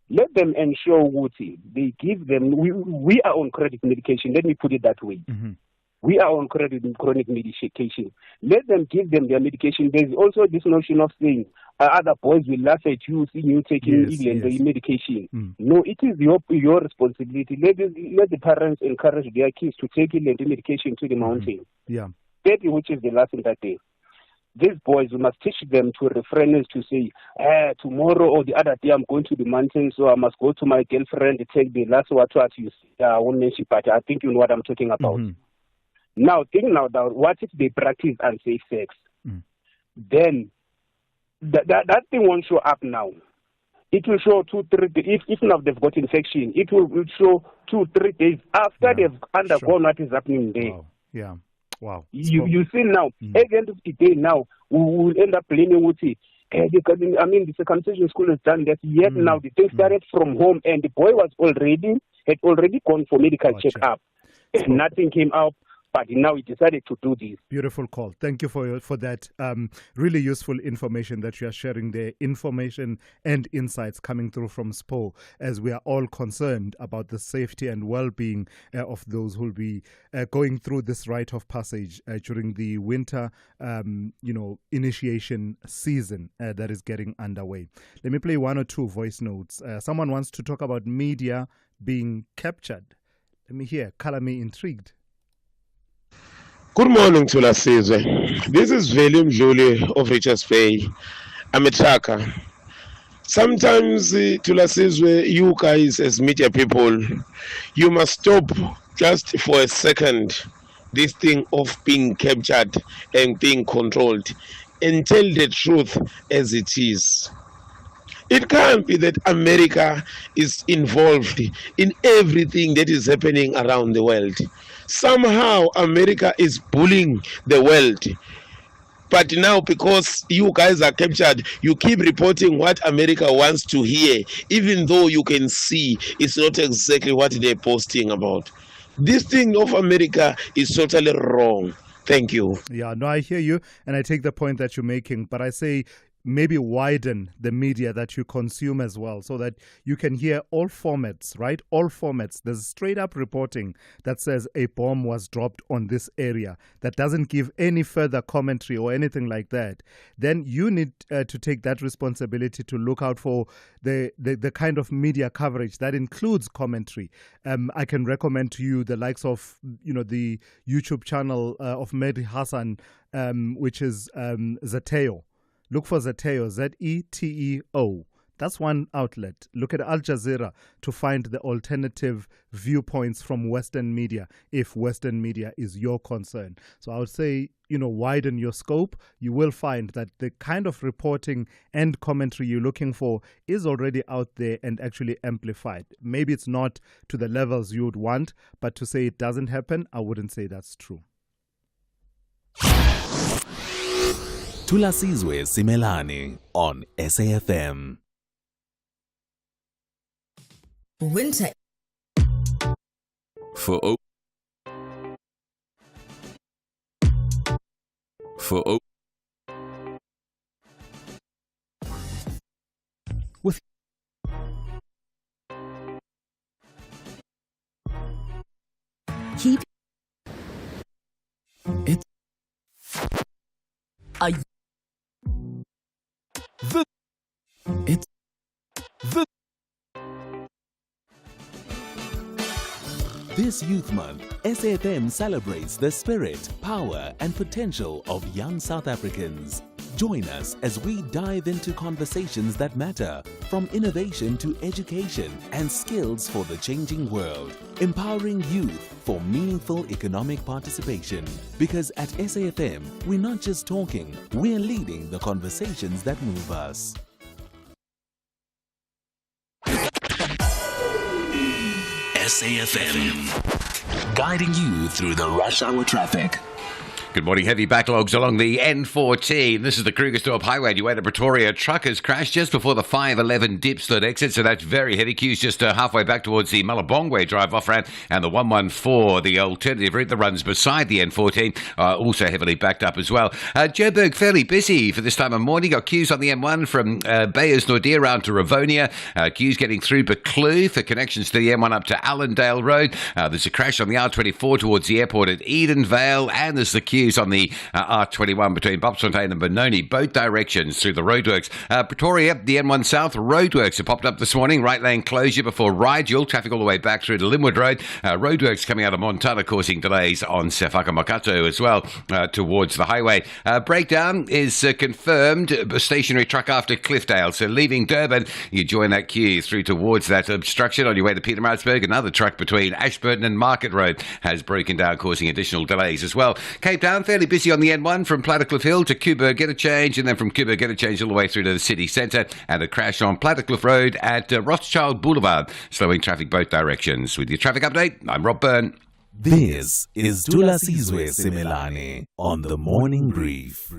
Speaker 6: let them ensure they give them. We are on chronic medication. Let me put it that way. We are on chronic medication. Let them give them their medication. There's also this notion of saying other boys will laugh at you, seeing you taking the medication. No, it is your responsibility. Let the parents encourage their kids to take the medication to the mountain. Thirdly, which is the last thing that day. These boys, we must teach them to refrain to say, tomorrow or the other day I'm going to the mountain, so I must go to my girlfriend to take the last what you see. I won't mention, but I think you know what I'm talking about. Now, think now that what if they practice unsafe sex? Then that thing won't show up now. It will show 2-3 days. If now they've got infection, it will show 2-3 days after they've undergone what is happening there.
Speaker 1: Wow.
Speaker 6: You see now, at the end of the day now, we will end up blaming Wuti. The circumcision school has done that. Yet now the thing started from home, and the boy had already gone for medical checkup. Nothing came out. But now we decided to do this.
Speaker 1: Beautiful call. Thank you for that really useful information that you are sharing there. Information and insights coming through from SPO, as we are all concerned about the safety and well-being of those who will be going through this rite of passage during the winter, initiation season that is getting underway. Let me play one or two voice notes. Someone wants to talk about media being captured. Let me hear. Color me intrigued.
Speaker 18: Good morning, Thulasizwe. This is Veli Mdluli of Richards Bay. I'm a tracker. Sometimes, Thulasizwe, you guys as media people, you must stop just for a second this thing of being captured and being controlled and tell the truth as it is. It can't be that America is involved in everything that is happening around the world. Somehow America is bullying the world. But now because you guys are captured, you keep reporting what America wants to hear, even though you can see it's not exactly what they're posting about. This thing of America is totally wrong. Thank you.
Speaker 1: Yeah, no, I hear you, and I take the point that you're making, but I say maybe widen the media that you consume as well, so that you can hear all formats, right? All formats. There's straight up reporting that says a bomb was dropped on this area that doesn't give any further commentary or anything like that. Then you need to take that responsibility to look out for the kind of media coverage that includes commentary. I can recommend to you the likes of, the YouTube channel of Mehdi Hassan, which is Zeteo. Look for Zeteo, Zeteo. That's one outlet. Look at Al Jazeera to find the alternative viewpoints from Western media, if Western media is your concern. So I would say, widen your scope. You will find that the kind of reporting and commentary you're looking for is already out there and actually amplified. Maybe it's not to the levels you would want, but to say it doesn't happen, I wouldn't say that's true.
Speaker 5: Thulasizwe Simelane on SAFM.
Speaker 11: Winter.
Speaker 5: For
Speaker 1: with
Speaker 11: keep
Speaker 5: it
Speaker 11: a
Speaker 5: the it's the This Youth Month, SAFM celebrates the spirit, power and potential of young South Africans. Join us as we dive into conversations that matter, from innovation to education and skills for the changing world, empowering youth for meaningful economic participation. Because at SAFM, we're not just talking, we're leading the conversations that move us.
Speaker 21: SAFM, guiding you through the rush hour traffic.
Speaker 10: Good morning. Heavy backlogs along the N14. This is the Krugersdorp Highway. You wait at Pretoria. Truckers crashed just before the 511 Dipsford exit, so that's very heavy. Queues just halfway back towards the Malabongwe drive off ramp, and the 114, the alternative route that runs beside the N14, also heavily backed up as well. Joburg fairly busy for this time of morning. Got queues on the M1 from Beyers Nordia round to Ravonia. Queues getting through Buccleuch for connections to the M1 up to Allendale Road. There's a crash on the R24 towards the airport at Edenvale, and there's the queues on the R21 between Bobsfontein and Benoni, both directions through the roadworks. Pretoria, the N1 South, roadworks have popped up this morning. Right lane closure before Rigel. Traffic all the way back through to Linwood Road. Roadworks coming out of Montana causing delays on Sefaka Makato as well towards the highway. Breakdown is confirmed. A stationary truck after Cliffdale. So leaving Durban, you join that queue through towards that obstruction on your way to Pietermaritzburg. Another truck between Ashburton and Market Road has broken down, causing additional delays as well. Cape Town, fairly busy on the N1 from Plattekloof Hill to Kuba Interchange, and then from Kuba Interchange all the way through to the city centre, and a crash on Plattekloof Road at Rothschild Boulevard, slowing traffic both directions. With your traffic update, I'm Rob Byrne.
Speaker 5: This is Thulasizwe Simelane on the Morning Brief.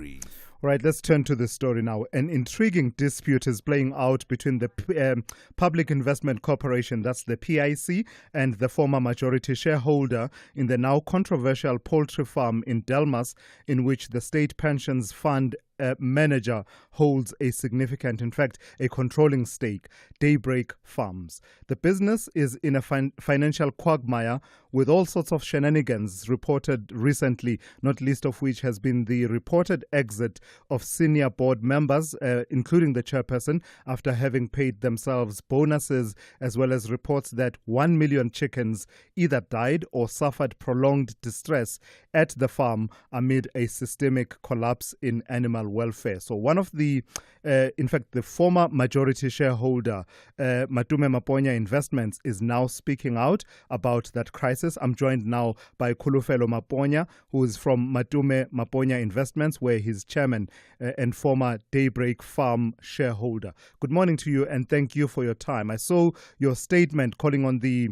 Speaker 1: All right, let's turn to this story now. An intriguing dispute is playing out between the Public Investment Corporation, that's the PIC, and the former majority shareholder in the now controversial poultry farm in Delmas, in which the State Pensions Fund manager holds a significant, in fact, a controlling stake, Daybreak Farms. The business is in a financial quagmire with all sorts of shenanigans reported recently, not least of which has been the reported exit of senior board members, including the chairperson, after having paid themselves bonuses, as well as reports that 1 million chickens either died or suffered prolonged distress at the farm amid a systemic collapse in animal welfare. So one of the, in fact, the former majority shareholder, Matume Maponya Investments, is now speaking out about that crisis. I'm joined now by Khulufelo Maponya, who is from Matume Maponya Investments, where he's chairman and former Daybreak Farm shareholder. Good morning to you, and thank you for your time. I saw your statement calling on the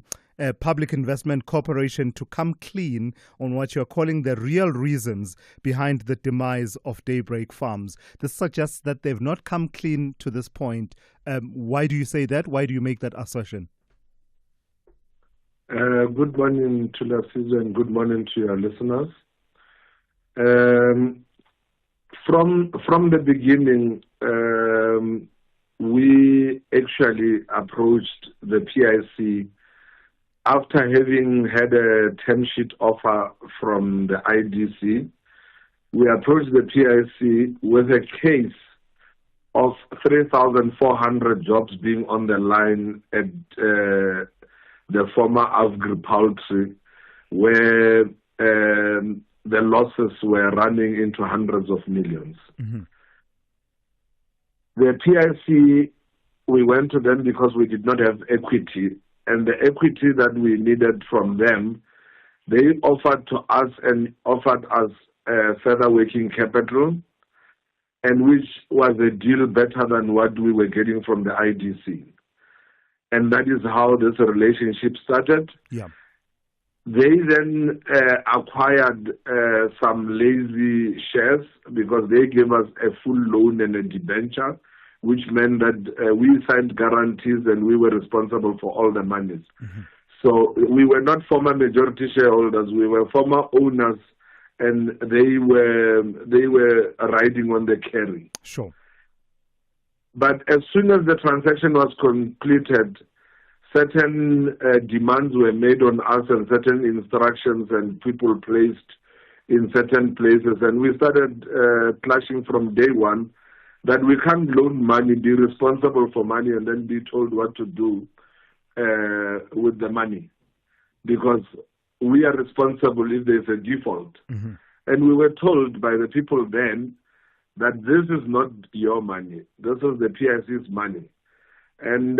Speaker 1: Public Investment Corporation to come clean on what you're calling the real reasons behind the demise of Daybreak Farms. This suggests that they've not come clean to this point. Why do you say that? Why do you make that assertion?
Speaker 2: Good morning to Thulasizwe and good morning to your listeners. From the beginning, we actually approached the PIC after having had a term sheet offer from the IDC. We approached the PIC with a case of 3,400 jobs being on the line at the former Avgri Poultry, where the losses were running into hundreds of millions. Mm-hmm. The PIC, we went to them because we did not have equity, and the equity that we needed from them, they offered to us and offered us further working capital, and which was a deal better than what we were getting from the IDC. And that is how this relationship started. Yeah. They then acquired some lazy shares because they gave us a full loan and a debenture, which meant that we signed guarantees and we were responsible for all the monies. Mm-hmm. So we were not former majority shareholders, we were former owners, and they were riding on the carry.
Speaker 1: Sure.
Speaker 2: But as soon as the transaction was completed, certain demands were made on us and certain instructions and people placed in certain places. And we started clashing from day one that we can't loan money, be responsible for money, and then be told what to do with the money. Because we are responsible if there's a default. Mm-hmm. And we were told by the people then that this is not your money. This is the PIC's money. And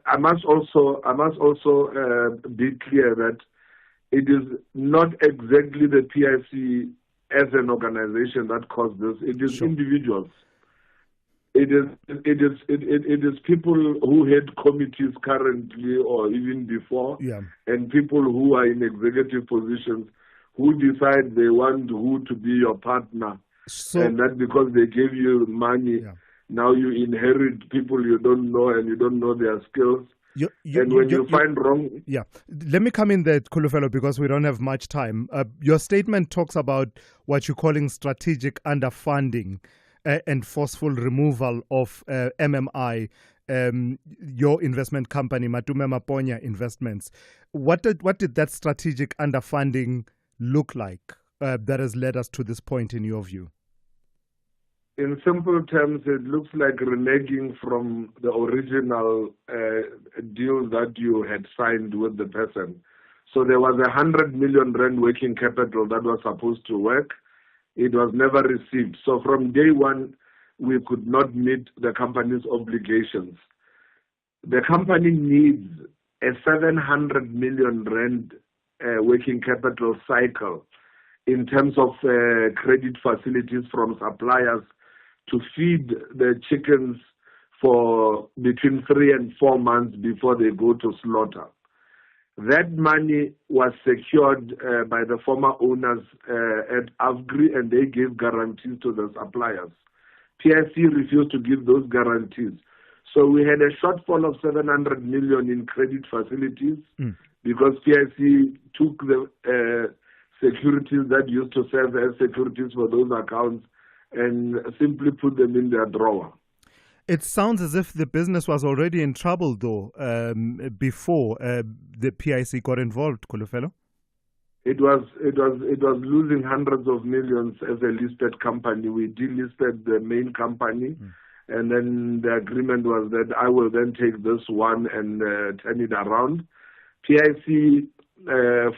Speaker 2: I must also be clear that it is not exactly the PIC as an organization that caused this. It is sure. Individuals. It is people who head committees currently or even before, yeah. And people who are in executive positions who decide they want who to be your partner. So, and that because they gave you money, yeah. Now you inherit people you don't know and you don't know their skills. You find wrong...
Speaker 1: Yeah. Let me come in there, Khulufelo, because we don't have much time. Your statement talks about what you're calling strategic underfunding and forceful removal of MMI, your investment company, Matume Maponya Investments. What did that strategic underfunding look like that has led us to this point in your view?
Speaker 2: In simple terms, it looks like reneging from the original deal that you had signed with the person. So there was 100 million rand working capital that was supposed to work. It was never received. So from day one, we could not meet the company's obligations. The company needs a 700 million rand working capital cycle in terms of credit facilities from suppliers to feed the chickens for between 3 and 4 months before they go to slaughter. That money was secured by the former owners at Avgri, and they gave guarantees to the suppliers. PIC refused to give those guarantees. So we had a shortfall of 700 million in credit facilities because PIC took the securities that used to serve as securities for those accounts and simply put them in their drawer.
Speaker 1: It sounds as if the business was already in trouble, though, before the PIC got involved, Khulufelo.
Speaker 2: It was losing hundreds of millions as a listed company. We delisted the main company, and then the agreement was that I will then take this one and turn it around. PIC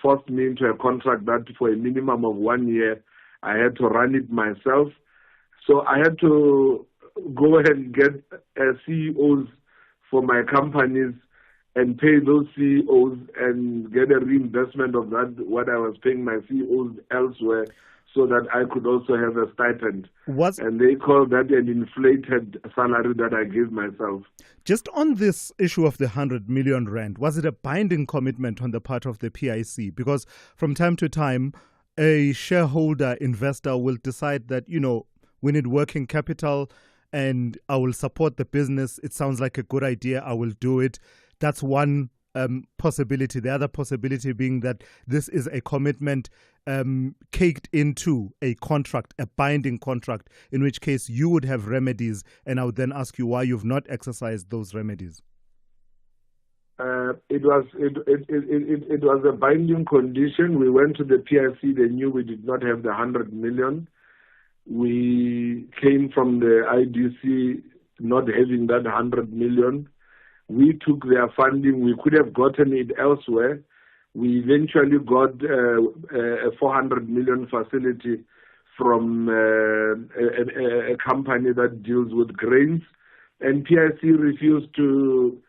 Speaker 2: forced me into a contract that for a minimum of 1 year, I had to run it myself. So I had to go ahead and get CEOs for my companies and pay those CEOs and get a reinvestment of that, what I was paying my CEOs elsewhere, so that I could also have a stipend. And they call that an inflated salary that I gave myself.
Speaker 1: Just on this issue of the 100 million rand, was it a binding commitment on the part of the PIC? Because from time to time, a shareholder investor will decide that, we need working capital and I will support the business. It sounds like a good idea. I will do it. That's one possibility. The other possibility being that this is a commitment caked into a contract, a binding contract, in which case you would have remedies, and I would then ask you why you've not exercised those remedies.
Speaker 2: It was a binding condition. We went to the PIC. They knew we did not have the 100 million. We came from the IDC not having that 100 million. We took their funding. We could have gotten it elsewhere. We eventually got a 400 million facility from a company that deals with grains. And PIC refused to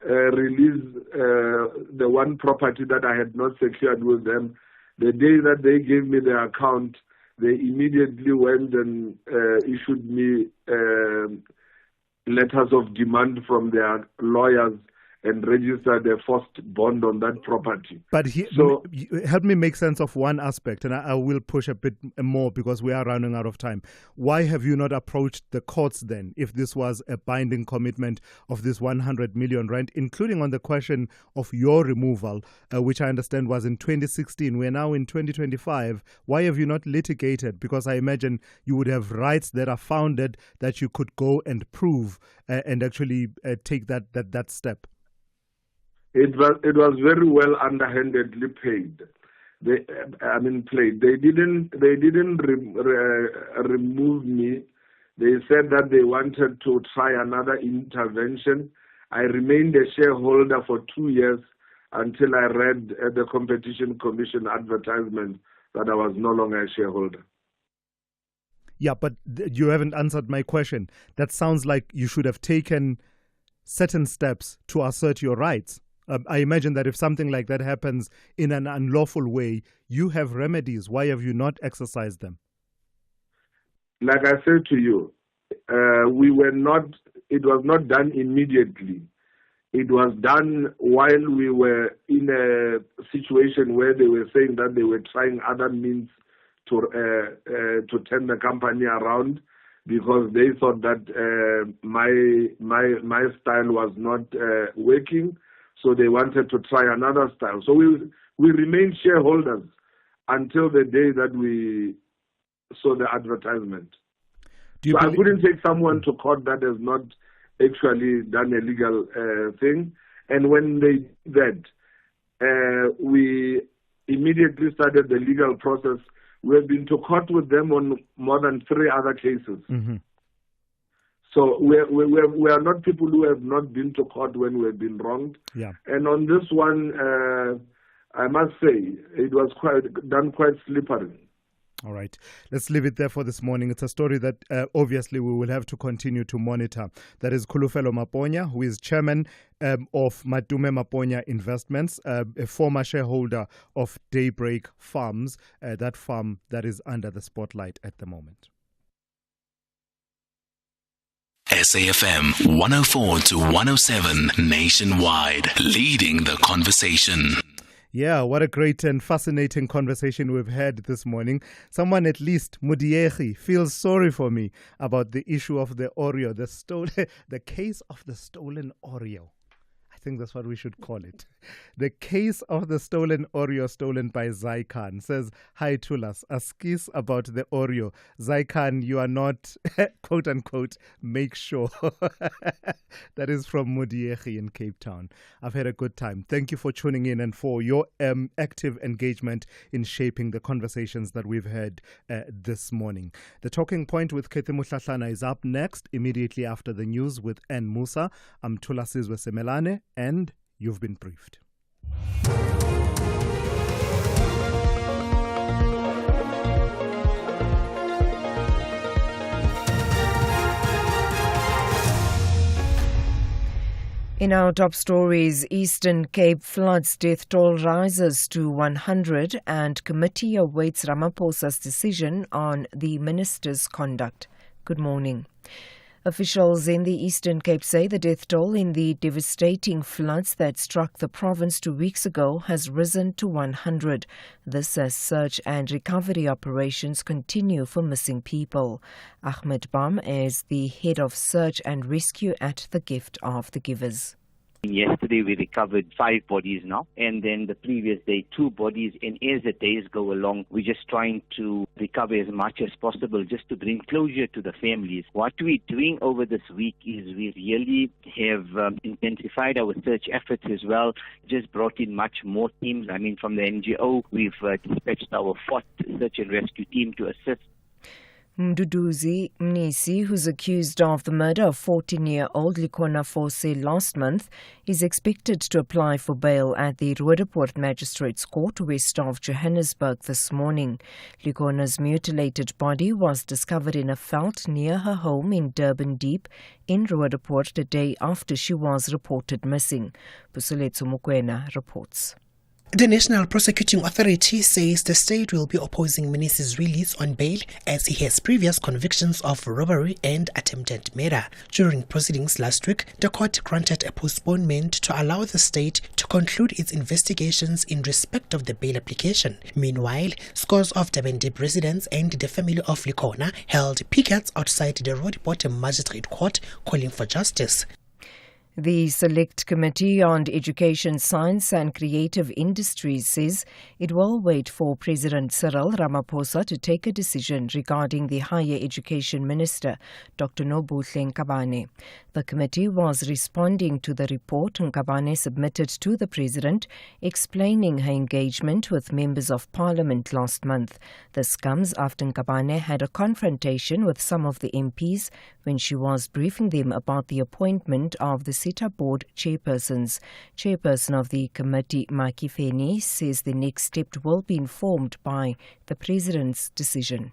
Speaker 2: release the one property that I had not secured with them. The day that they gave me the account, they immediately went and issued me letters of demand from their lawyers and registered a forced bond on that property.
Speaker 1: But help me make sense of one aspect, and I will push a bit more because we are running out of time. Why have you not approached the courts then, if this was a binding commitment of this 100 million rand, including on the question of your removal, which I understand was in 2016. We're now in 2025. Why have you not litigated? Because I imagine you would have rights that are founded that you could go and prove and actually take that step.
Speaker 2: It was very well underhandedly played. They didn't remove me. They said that they wanted to try another intervention. I remained a shareholder for 2 years until I read the Competition Commission advertisement that I was no longer a shareholder.
Speaker 1: Yeah, but you haven't answered my question. That sounds like you should have taken certain steps to assert your rights. I imagine that if something like that happens in an unlawful way, you have remedies. Why have you not exercised them?
Speaker 2: Like I said to you, it was not done immediately. It was done while we were in a situation where they were saying that they were trying other means to turn the company around, because they thought that my style was not working. So they wanted to try another style. So we remained shareholders until the day that we saw the advertisement. So I couldn't take someone to court that has not actually done a legal thing. And when they did that, we immediately started the legal process. We have been to court with them on more than 3 other cases. Mm-hmm. So we are not people who have not been to court when we have been wronged.
Speaker 1: Yeah.
Speaker 2: And on this one, I must say, it was done quite slippery.
Speaker 1: All right. Let's leave it there for this morning. It's a story that obviously we will have to continue to monitor. That is Khulufelo Maponya, who is chairman of Madume Maponya Investments, a former shareholder of Daybreak Farms, that farm that is under the spotlight at the moment.
Speaker 21: SAFM 104 to 107 nationwide, leading the conversation.
Speaker 1: Yeah, what a great and fascinating conversation we've had this morning. Someone, at least Mudiegi, feels sorry for me about the issue of the Oreo, the case of the stolen Oreo. I think that's what we should call it. The case of the stolen Oreo stolen by Zaikan says, "Hi Thulas, askis about the Oreo. Zaikan, you are not, quote unquote, make sure." That is from Mudiegi in Cape Town. I've had a good time. Thank you for tuning in and for your active engagement in shaping the conversations that we've had this morning. The Talking Point with Kethi Mutlatlana is up next, immediately after the news with N. Musa. I'm Thulasizwe Simelane, and you've been briefed.
Speaker 9: In our top stories, Eastern Cape floods death toll rises to 100 and committee awaits Ramaphosa's decision on the minister's conduct. Good morning. Officials in the Eastern Cape say the death toll in the devastating floods that struck the province 2 weeks ago has risen to 100. This as search and recovery operations continue for missing people. Ahmed Bam is the head of search and rescue at the Gift of the Givers.
Speaker 17: Yesterday we recovered 5 bodies now, and then the previous day 2 bodies, and as the days go along we're just trying to recover as much as possible just to bring closure to the families. What we're doing over this week is we really have intensified our search efforts as well, just brought in much more teams. I mean, from the NGO we've dispatched our 4th search and rescue team to assist.
Speaker 9: Mduduzi Mnisi, who's accused of the murder of 14-year-old Likona Fose last month, is expected to apply for bail at the Roodepoort Magistrates Court west of Johannesburg this morning. Likona's mutilated body was discovered in a veld near her home in Durban Deep in Roodepoort the day after she was reported missing. Pusuletso Mokoena reports.
Speaker 22: The National Prosecuting Authority says the state will be opposing Mnisi's release on bail as he has previous convictions of robbery and attempted murder. During proceedings last week, the court granted a postponement to allow the state to conclude its investigations in respect of the bail application. Meanwhile, scores of Durban Deep residents and the family of Likona held pickets outside the Roodepoort Magistrate Court calling for justice.
Speaker 9: The Select Committee on Education, Science and Creative Industries says it will wait for President Cyril Ramaphosa to take a decision regarding the Higher Education Minister, Dr. Nobuhle Nkabane. The committee was responding to the report Nkabane submitted to the President, explaining her engagement with members of Parliament last month. This comes after Nkabane had a confrontation with some of the MPs when she was briefing them about the appointment of the SETA board chairpersons. Chairperson of the committee, Maki Feni, says the next step will be informed by the President's decision.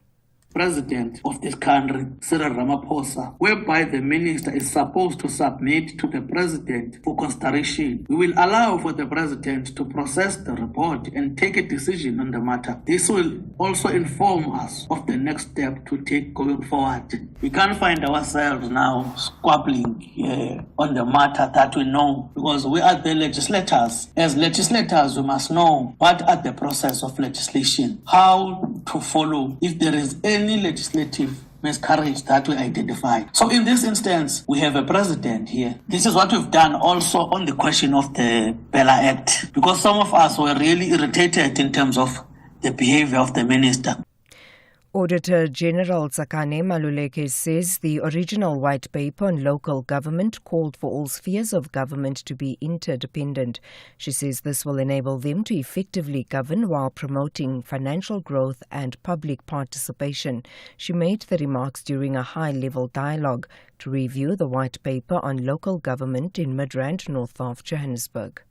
Speaker 23: President of this country, Cyril Ramaphosa, whereby the minister is supposed to submit to the president for consideration. We will allow for the president to process the report and take a decision on the matter. This will also inform us of the next step to take going forward. We can't find ourselves now squabbling on the matter that we know, because we are the legislators. As legislators, we must know what are the process of legislation, how to follow if there is any legislative miscarriage that we identify. So in this instance, we have a president here. This is what we've done also on the question of the Bella Act, because some of us were really irritated in terms of the behavior of the minister.
Speaker 9: Auditor General Tsakane Maluleke says the original white paper on local government called for all spheres of government to be interdependent. She says this will enable them to effectively govern while promoting financial growth and public participation. She made the remarks during a high-level dialogue to review the white paper on local government in Midrand, north of Johannesburg.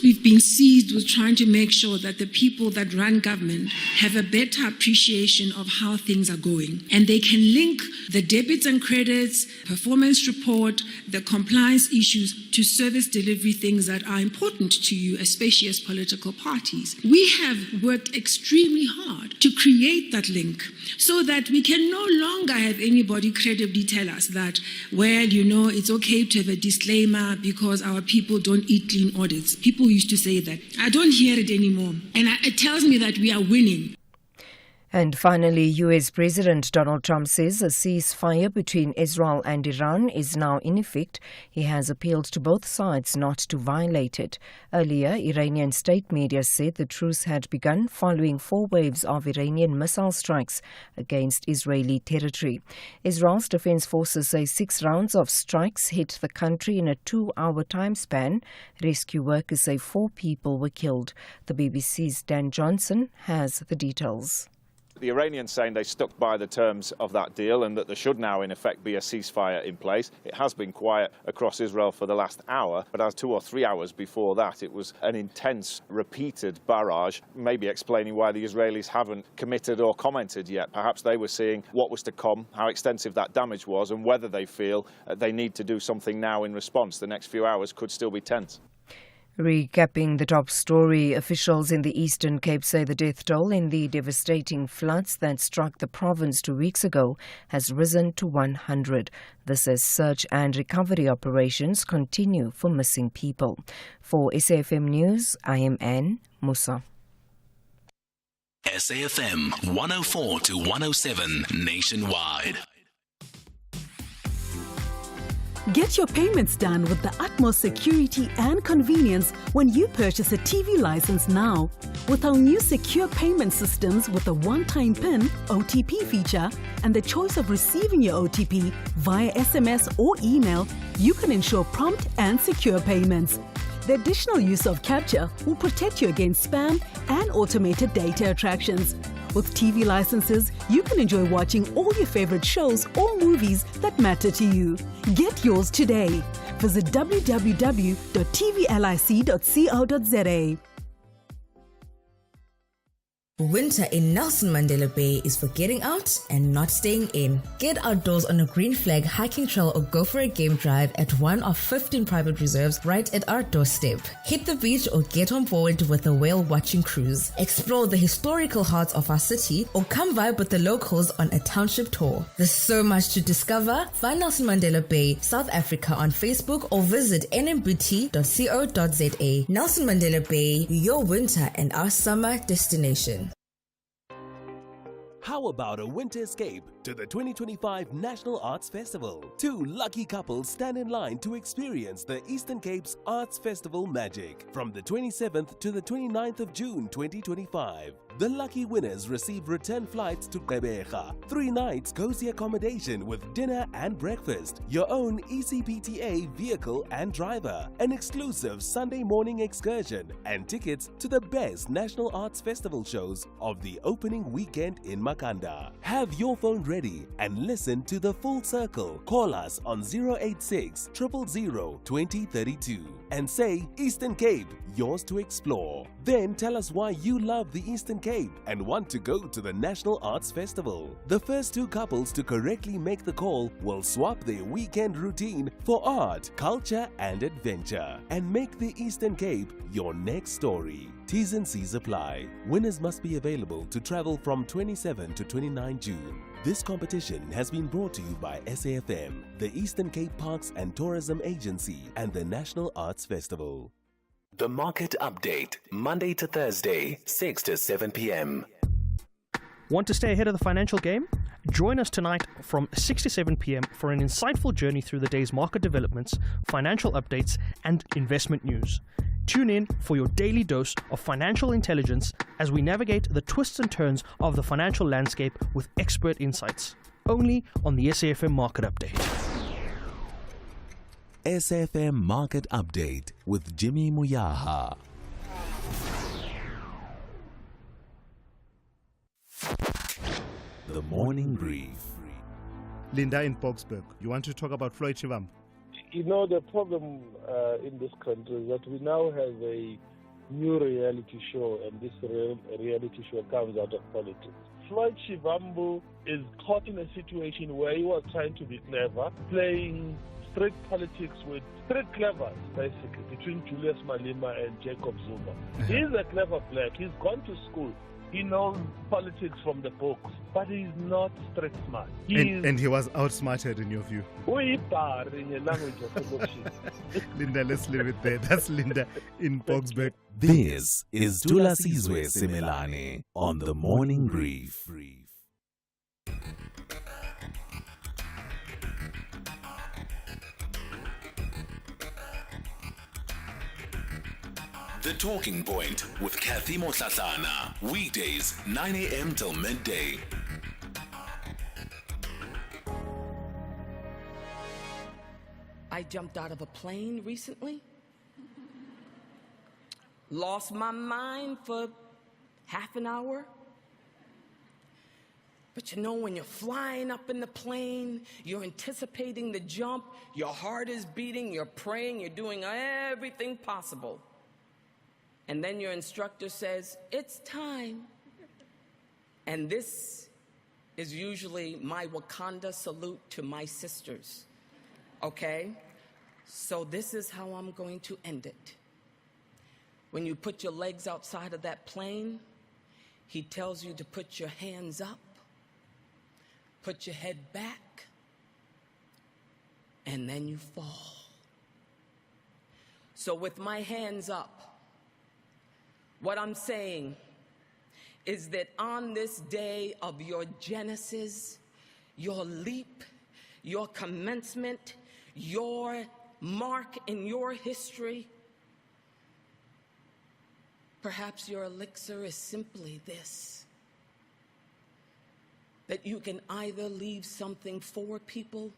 Speaker 24: We've been seized with trying to make sure that the people that run government have a better appreciation of how things are going. And they can link the debits and credits, performance report, the compliance issues to service delivery things that are important to you, especially as political parties. We have worked extremely hard to create that link so that we can no longer have anybody credibly tell us that, well, it's okay to have a disclaimer because our people don't eat clean audits. People used to say that. I don't hear it anymore. And it tells me that we are winning.
Speaker 9: And finally, U.S. President Donald Trump says a ceasefire between Israel and Iran is now in effect. He has appealed to both sides not to violate it. Earlier, Iranian state media said the truce had begun following 4 waves of Iranian missile strikes against Israeli territory. Israel's defense forces say 6 rounds of strikes hit the country in a 2-hour time span. Rescue workers say 4 people were killed. The BBC's Dan Johnson has the details.
Speaker 8: The Iranians saying they stuck by the terms of that deal and that there should now, in effect, be a ceasefire in place. It has been quiet across Israel for the last hour, but as 2 or 3 hours before that, it was an intense, repeated barrage, maybe explaining why the Israelis haven't committed or commented yet. Perhaps they were seeing what was to come, how extensive that damage was, and whether they feel they need to do something now in response. The next few hours could still be tense.
Speaker 9: Recapping the top story, officials in the Eastern Cape say the death toll in the devastating floods that struck the province 2 weeks ago has risen to 100. This as search and recovery operations continue for missing people. For SAFM News, I am Anne Musa.
Speaker 21: SAFM 104 to 107 nationwide.
Speaker 12: Get your payments done with the utmost security and convenience when you purchase a TV license now. With our new secure payment systems with a one-time PIN OTP feature and the choice of receiving your OTP via SMS or email, you can ensure prompt and secure payments. The additional use of capture will protect you against spam and automated data attractions. With TV licenses, you can enjoy watching all your favorite shows or movies that matter to you. Get yours today. Visit www.tvlic.co.za.
Speaker 13: Winter in Nelson Mandela Bay is for getting out and not staying in. Get outdoors on a green flag hiking trail or go for a game drive at one of 15 private reserves right at our doorstep. Hit the beach or get on board with a whale watching cruise. Explore the historical heart of our city or come vibe with the locals on a township tour. There's so much to discover. Find Nelson Mandela Bay, South Africa on Facebook or visit nmbt.co.za. Nelson Mandela Bay, your winter and our summer destination.
Speaker 5: How about a winter escape to the 2025 National Arts Festival? 2 lucky couples stand in line to experience the Eastern Cape's Arts Festival magic from the 27th to the 29th of June 2025. The lucky winners receive return flights to Gqeberha, 3 nights cozy accommodation with dinner and breakfast, your own ECPTA vehicle and driver, an exclusive Sunday morning excursion, and tickets to the best National Arts Festival shows of the opening weekend in Makanda. Have your phone ready and listen to the full circle. Call us on 086 000 2032 and say Eastern Cape, yours to explore. Then tell us why you love the Eastern Cape and want to go to the National Arts Festival. The first 2 couples to correctly make the call will swap their weekend routine for art, culture and adventure and make the Eastern Cape your next story. T's and C's apply. Winners must be available to travel from 27 to 29 June. This competition has been brought to you by SAFM, the Eastern Cape Parks and Tourism Agency and the National Arts Festival.
Speaker 21: The Market Update, Monday to Thursday, 6 to 7 p.m.
Speaker 14: Want to stay ahead of the financial game? Join us tonight from 6 to 7 p.m. for an insightful journey through the day's market developments, financial updates, and investment news. Tune in for your daily dose of financial intelligence as we navigate the twists and turns of the financial landscape with expert insights. Only on the SAFM Market Update.
Speaker 5: SAFM Market Update with Jimmy Muyaha. The Morning Brief.
Speaker 1: Linda in Boksburg, you want to talk about Floyd Shivambu?
Speaker 25: You know, the problem in this country is that we now have a new reality show, and this reality show comes out of politics. Floyd Shivambu is caught in a situation where he was trying to be clever, playing street politics with street clevers, basically, between Julius Malema and Jacob Zuma. He's a clever black. He's gone to school. He knows politics from the books, but he's not street smart.
Speaker 1: And he was outsmarted in your view.
Speaker 25: In the language of
Speaker 1: Linda, let's leave it there. That's Linda in Boxburg.
Speaker 21: This is Thulasizwe Simelane on The Morning Brief. The Talking Point with Kathy Motlatlana. Weekdays, 9 a.m. till midday.
Speaker 3: I jumped out of a plane recently. Lost my mind for half an hour. But you know, when you're flying up in the plane, you're anticipating the jump, your heart is beating, you're praying, you're doing everything possible. And then your instructor says, it's time. And this is usually my Wakanda salute to my sisters. Okay? So this is how I'm going to end it. When you put your legs outside of that plane, he tells you to put your hands up, put your head back, and then you fall. So with my hands up, what I'm saying is that on this day of your genesis, your leap, your commencement, your mark in your history, perhaps your elixir is simply this: that you can either leave something for people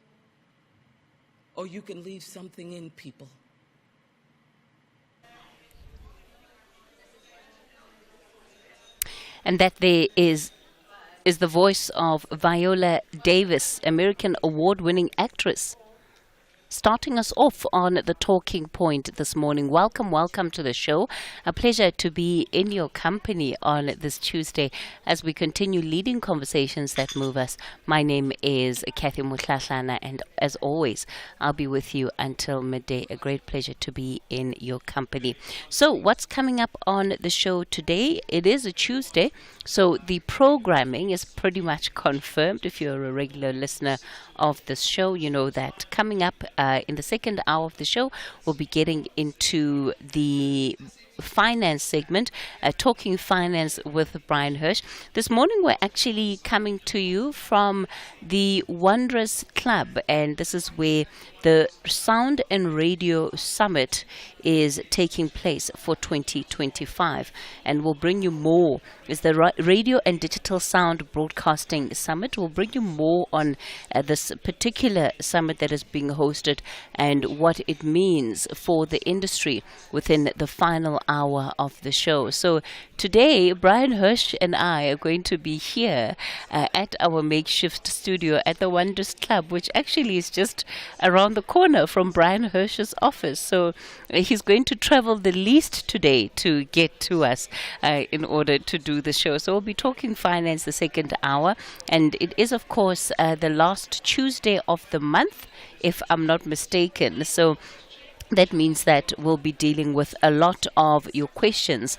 Speaker 3: or you can leave something in people.
Speaker 7: And that there is the voice of Viola Davis, American award-winning actress, starting us off on the Talking Point this morning. Welcome to the show. A pleasure to be in your company on this Tuesday as we continue leading conversations that move us. My name is Kathy Motlatlana, and as always, I'll be with you until midday. A great pleasure to be in your company. So what's coming up on the show today? It is a Tuesday, so the programming is pretty much confirmed. If you're a regular listener of this show, you know that coming up in the second hour of the show, we'll be getting into the finance segment, talking finance with Brian Hirsch. This morning we're actually coming to you from the Wondrous Club, and this is where the Sound and Radio Summit is taking place for 2025, and we'll bring you more. It's the Radio and Digital Sound Broadcasting Summit. We'll bring you more on this particular summit that is being hosted and what it means for the industry within the final hour of the show. So today, Brian Hirsch and I are going to be here at our makeshift studio at the Wondrous Club, which actually is just around the corner from Brian Hirsch's office. So he's going to travel the least today to get to us in order to do the show. So we'll be talking finance the second hour, and it is, of course, the last Tuesday of the month, if I'm not mistaken. So that means that we'll be dealing with a lot of your questions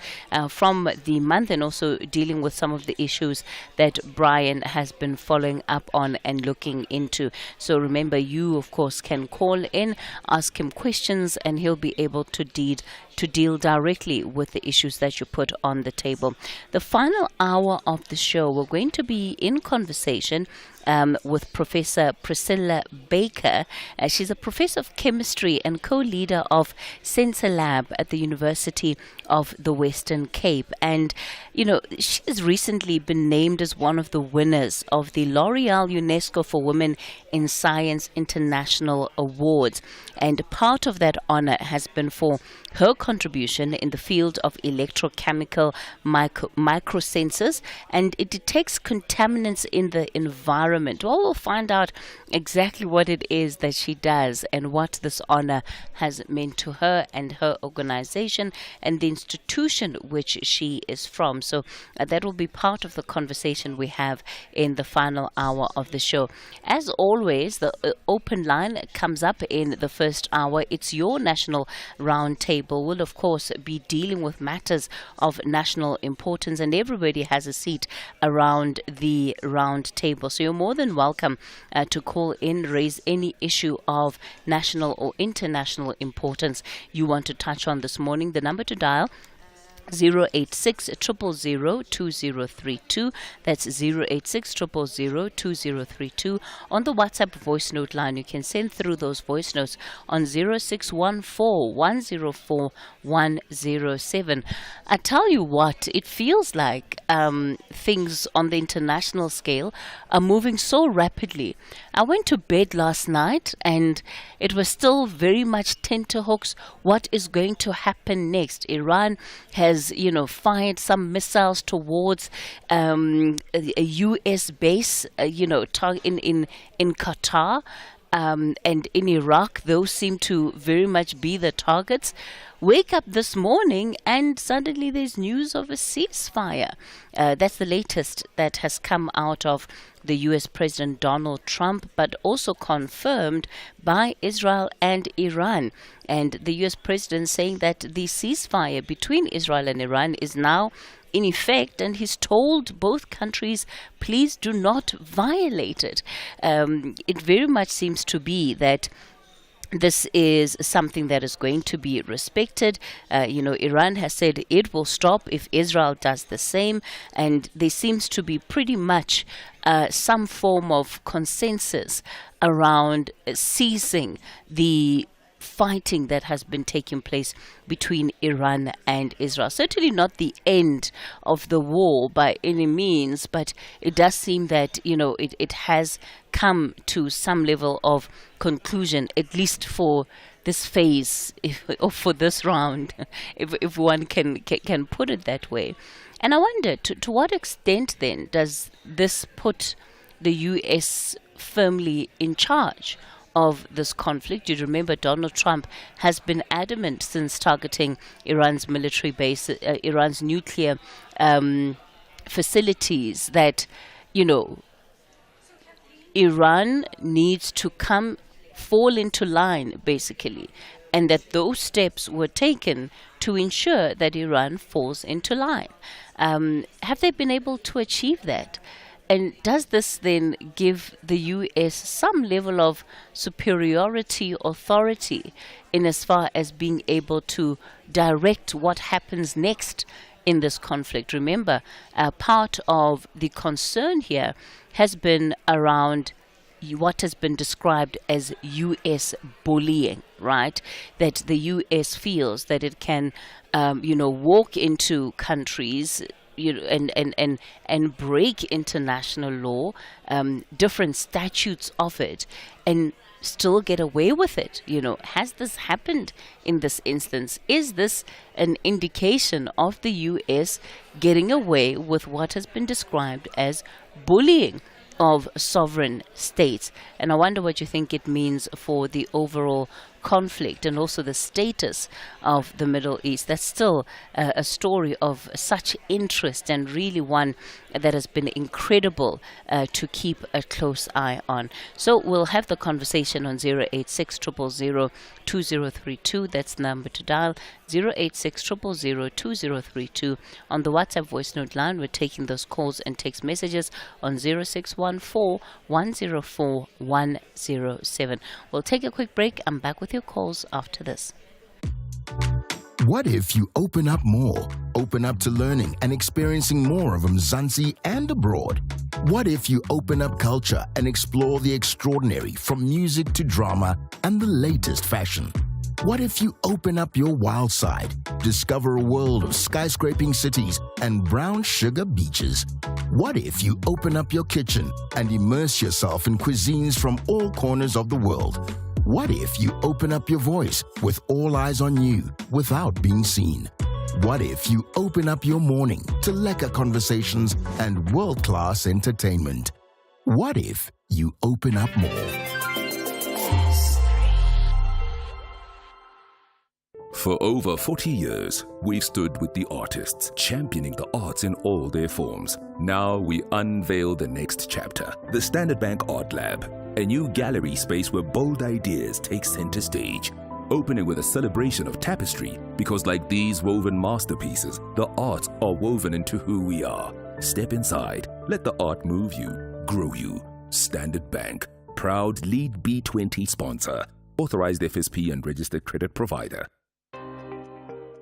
Speaker 7: from the month, and also dealing with some of the issues that Brian has been following up on and looking into. So remember, you, of course, can call in, ask him questions, and he'll be able to deal directly with the issues that you put on the table. The final hour of the show, we're going to be in conversation with Professor Priscilla Baker. She's a professor of chemistry and co-leader of Sensor Lab at the University of the Western Cape. And, you know, she has recently been named as one of the winners of the L'Oreal UNESCO for Women in Science International Awards. And part of that honor has been for her contribution in the field of electrochemical microsensors, and it detects contaminants in the environment environment. Well, we'll find out exactly what it is that she does and what this honor has meant to her and her organization and the institution which she is from. So that will be part of the conversation we have in the final hour of the show. As always, the open line comes up in the first hour. It's your national roundtable. We'll, of course, be dealing with matters of national importance, and everybody has a seat around the round table. So you're more than welcome to call in, raise any issue of national or international importance you want to touch on this morning. The number to dial 086 000 2032. That's 086 000 2032. On the WhatsApp voice note line, you can send through those voice notes on 0614 104 107. I tell you what, it feels like things on the international scale are moving so rapidly. I went to bed last night and it was still very much tenterhooks. What is going to happen next? Iran has, fired some missiles towards a U.S. base, in Qatar and in Iraq. Those seem to very much be the targets. Wake up this morning and suddenly there's news of a ceasefire. That's the latest that has come out of the U.S. President Donald Trump, but also confirmed by Israel and Iran. And the U.S. President saying that the ceasefire between Israel and Iran is now in effect, and he's told both countries, please do not violate it. It very much seems to be that this is something that is going to be respected. Iran has said it will stop if Israel does the same, and there seems to be pretty much some form of consensus around ceasing the fighting that has been taking place between Iran and Israel. Certainly not the end of the war by any means, but it does seem that, it has come to some level of conclusion, at least for this phase, or for this round, if one can put it that way. And I wonder, to what extent then does this put the U.S. firmly in charge of this conflict? You remember Donald Trump has been adamant since targeting Iran's military base, Iran's nuclear facilities, that, Iran needs to fall into line, basically, and that those steps were taken to ensure that Iran falls into line. Have they been able to achieve that? And does this then give the U.S. some level of superiority, authority, in as far as being able to direct what happens next in this conflict? Remember, part of the concern here has been around what has been described as U.S. bullying, right? That the U.S. feels that it can, walk into countries, and break international law, different statutes of it, and still get away with it. Has this happened in this instance? Is this an indication of the U.S. getting away with what has been described as bullying of sovereign states? And I wonder what you think it means for the overall conflict and also the status of the Middle East. That's still a story of such interest, and really one that has been incredible to keep a close eye on. So we'll have the conversation on 086 000 2032. That's the number to dial, 086 000 2032. On the WhatsApp voice note line, we're taking those calls and text messages on 0614 104 107. We'll take a quick break. I'm back with your calls after this.
Speaker 4: What if you open up more? Open up to learning and experiencing more of Mzansi and abroad? What if you open up culture and explore the extraordinary, from music to drama and the latest fashion? What if you open up your wild side, discover a world of skyscraping cities and brown sugar beaches? What if you open up your kitchen and immerse yourself in cuisines from all corners of the world? What if you open up your voice with all eyes on you without being seen? What if you open up your morning to lekker conversations and world-class entertainment? What if you open up more?
Speaker 6: For over 40 years, we've stood with the artists, championing the arts in all their forms. Now we unveil the next chapter, the Standard Bank Art Lab, a new gallery space where bold ideas take center stage. Opening with a celebration of tapestry, because like these woven masterpieces, the arts are woven into who we are. Step inside, let the art move you, grow you. Standard Bank, proud lead B20 sponsor, authorized FSP and registered credit provider.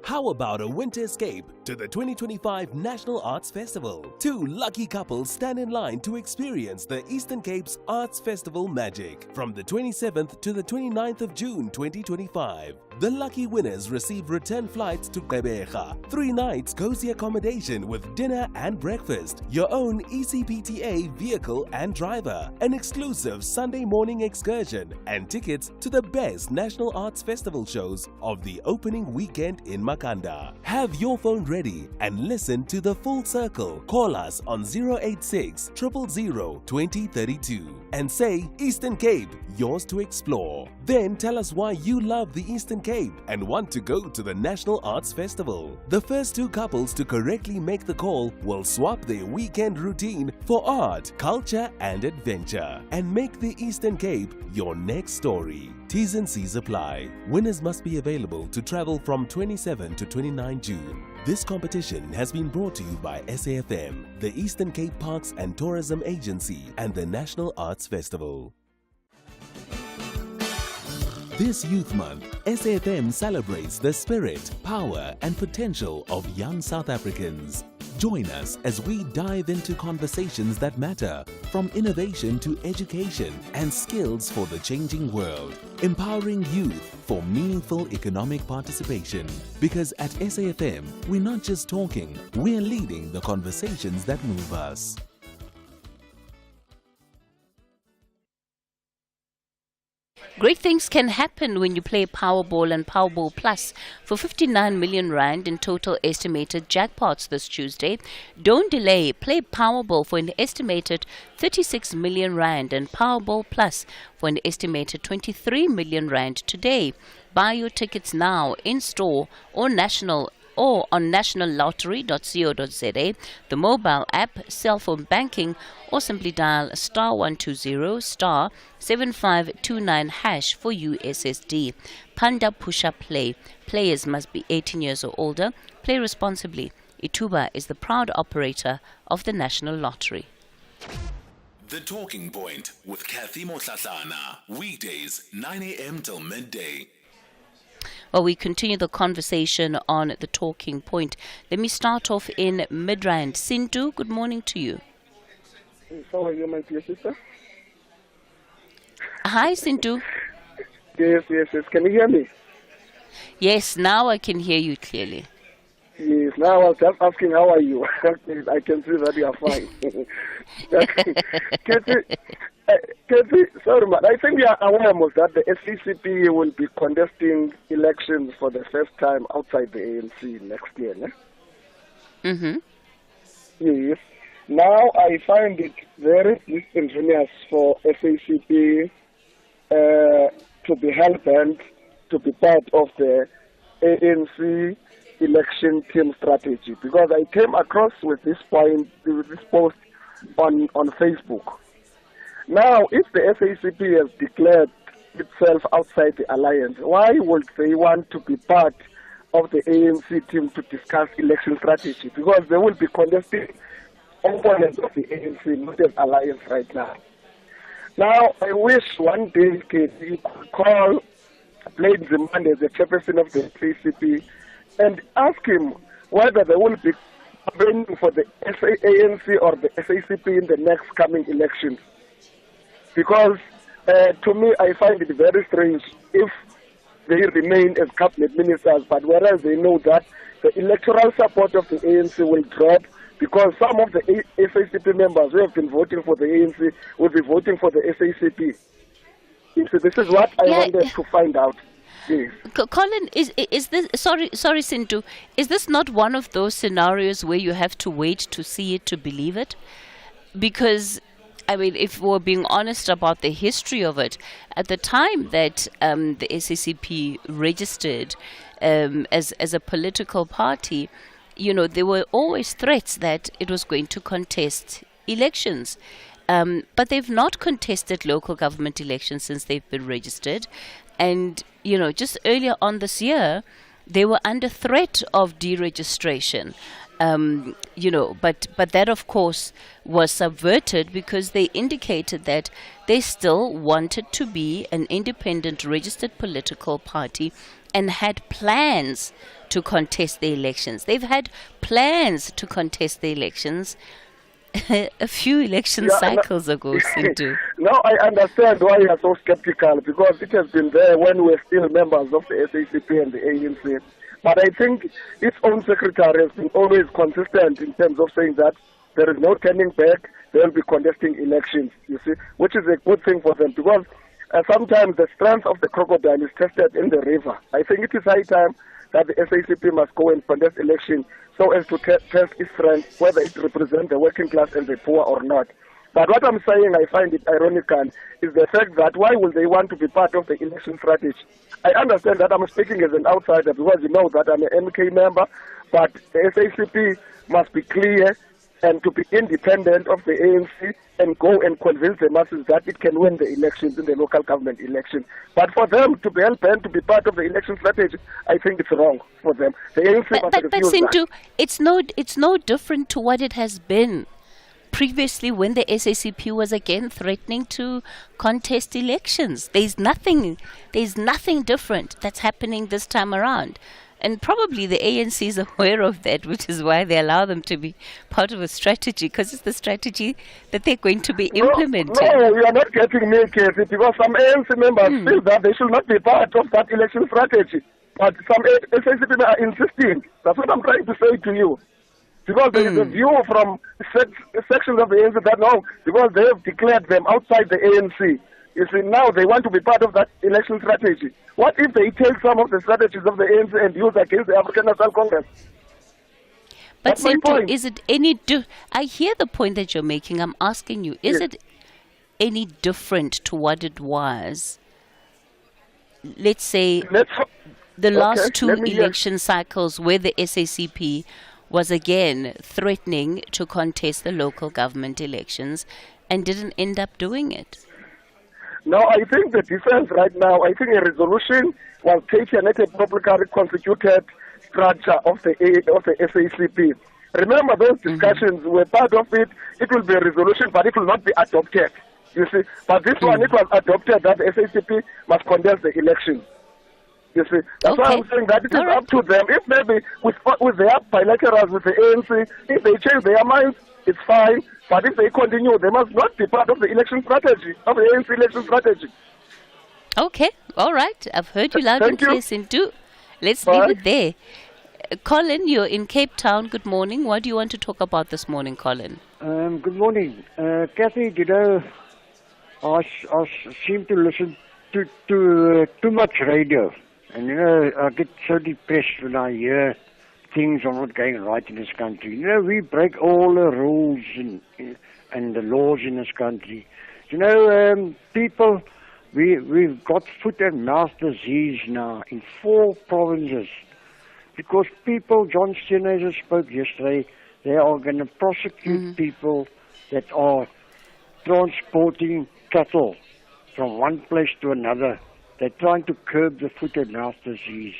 Speaker 5: How about a winter escape to the 2025 National Arts Festival? 2 lucky couples stand in line to experience the Eastern Cape's Arts Festival magic from the 27th to the 29th of June 2025. The lucky winners receive return flights to Gqeberha, 3 nights cozy accommodation with dinner and breakfast, your own ECPTA vehicle and driver, an exclusive Sunday morning excursion, and tickets to the best National Arts Festival shows of the opening weekend in Makanda. Have your phone ready and listen to the full circle. Call us on 086 000 2032 and say Eastern Cape, yours to explore. Then tell us why you love the Eastern Cape and want to go to the National Arts Festival. The first 2 couples to correctly make the call will swap their weekend routine for art, culture and adventure and make the Eastern Cape your next story. T's and C's apply. Winners must be available to travel from 27 to 29 June. This competition has been brought to you by SAFM, the Eastern Cape Parks and Tourism Agency and the National Arts Festival. This Youth Month, SAFM celebrates the spirit, power and potential of young South Africans. Join us as we dive into conversations that matter, from innovation to education and skills for the changing world, empowering youth for meaningful economic participation. Because at SAFM, we're not just talking, we're leading the conversations that move us.
Speaker 7: Great things can happen when you play Powerball and Powerball Plus for 59 million rand in total estimated jackpots this Tuesday. Don't delay. Play Powerball for an estimated 36 million rand and Powerball Plus for an estimated 23 million rand today. Buy your tickets now in store or on nationallottery.co.za, the mobile app, cell phone banking, or simply dial *120 *7529 hash for USSD. Panda Push-Up Play. Players must be 18 years or older. Play responsibly. Ituba is the proud operator of the National Lottery.
Speaker 21: The Talking Point with Kathy Motlatlana. Weekdays, 9 a.m. till midday.
Speaker 7: Well, we continue the conversation on the Talking Point. Let me start off in Midrand. Sintu, good morning to you.
Speaker 15: How are you, my dear sister?
Speaker 7: Hi, Sintu.
Speaker 15: Yes. Can you hear me?
Speaker 7: Yes, now I can hear you clearly.
Speaker 15: Yes, now I was just asking how are you. I can see that you are fine. Kathy, sorry, man. I think you are aware most that the SCCP will be contesting elections for the first time outside the ANC next year, ne?
Speaker 7: Mm-hmm.
Speaker 15: Yes. Now I find it very disingenuous for SACP to be hell-bent to be part of the ANC election team strategy, because I came across with this post on Facebook. Now, if the SACP has declared itself outside the alliance, why would they want to be part of the ANC team to discuss election strategy? Because they will be contesting opponents of the ANC, not an alliance right now. Now, I wish one day you could call Blade Zimande, the chairperson of the SACP, and ask him whether they will be campaigning for the ANC or the SACP in the next coming elections. Because to me, I find it very strange if they remain as cabinet ministers, but whereas they know that the electoral support of the ANC will drop, because some of the SACP members who have been voting for the ANC will be voting for the SACP. So this is what I wanted to find out. Yes.
Speaker 7: Colin, is this sorry Sintu, is this not one of those scenarios where you have to wait to see it to believe it? Because I mean, if we're being honest about the history of it, at the time that the SACP registered as a political party, there were always threats that it was going to contest elections. But they've not contested local government elections since they've been registered. And, just earlier on this year, they were under threat of deregistration. But that, of course, was subverted because they indicated that they still wanted to be an independent registered political party and had plans to contest the elections. They've had plans to contest the elections a few election cycles ago, Sintu.
Speaker 15: Now I understand why you are so skeptical, because it has been there when we're still members of the SACP and the ANC. But I think its own secretary has been always consistent in terms of saying that there is no turning back, they will be contesting elections, you see, which is a good thing for them, because sometimes the strength of the crocodile is tested in the river. I think it is high time that the SACP must go and contest election so as to test its strength, whether it represents the working class and the poor or not. But what I'm saying, I find it ironical, is the fact that why would they want to be part of the election strategy? I understand that I'm speaking as an outsider because you know that I'm an MK member, but the SACP must be clear and to be independent of the ANC and go and convince the masses that it can win the elections in the local government election. But for them to be hell-bent to be part of the election strategy, I think it's wrong for them. The ANC must refuse
Speaker 7: Sintu,
Speaker 15: that.
Speaker 7: it's no different to what it has been previously when the SACP was again threatening to contest elections. There's nothing different that's happening this time around. And probably the ANC is aware of that, which is why they allow them to be part of a strategy, because it's the strategy that they're going to be implementing.
Speaker 15: No, you are not getting me, Casey, because some ANC members feel that they should not be part of that election strategy. But some SACP members are insisting. That's what I'm trying to say to you. Because there is a view from sections of the ANC that no, because they have declared them outside the ANC. You see, now they want to be part of that election strategy. What if they take some of the strategies of the ANC and use against the African National Congress?
Speaker 7: But Sintu, is it any I hear the point that you're making. I'm asking you, is it any different to what it was, let's say, the last two election cycles where the SACP was again threatening to contest the local government elections and didn't end up doing it?
Speaker 15: No, I think the difference right now, I think a resolution was taken at a properly constituted structure of the SACP. Remember, those discussions were part of it. It will be a resolution, but it will not be adopted. You see, but this one, it was adopted that the SACP must contest the elections. You see, that's why I'm saying that it is up to them. If maybe with their bilaterals with the ANC, if they change their minds, it's fine. But if they continue, they must not be part of the election strategy, of the ANC election strategy.
Speaker 7: Okay, all right. I've heard you loud and clear, Sintu. Let's leave it there. Colin, you're in Cape Town. Good morning. What do you want to talk about this morning, Colin?
Speaker 11: Good morning. Kathy, I seem to listen to too much radio. And, I get so depressed when I hear things are not going right in this country. We break all the rules and the laws in this country. People, we've got foot and mouth disease now in 4 provinces. Because people, John Steenhuisen spoke yesterday, they are going to prosecute people that are transporting cattle from one place to another. They're trying to curb the foot and mouth disease.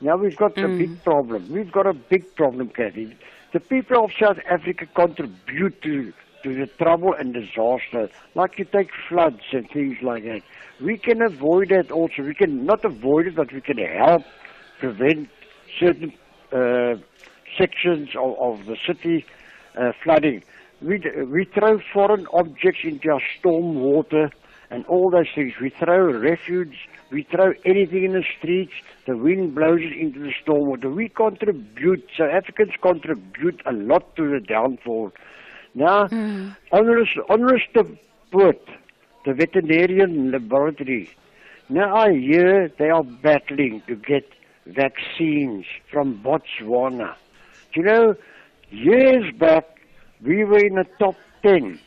Speaker 11: Now we've got a big problem. We've got a big problem, Kathy. The people of South Africa contribute to the trouble and disaster. Like you take floods and things like that. We can avoid that also. We can not avoid it, but we can help prevent certain sections of the city flooding. We throw foreign objects into our storm water and all those things. We throw refuge, we throw anything in the streets, the wind blows it into the storm water. We contribute, South Africans contribute a lot to the downfall. Now, Honoris de Poort, the veterinarian laboratory, now I hear they are battling to get vaccines from Botswana. Years back, we were in the top 10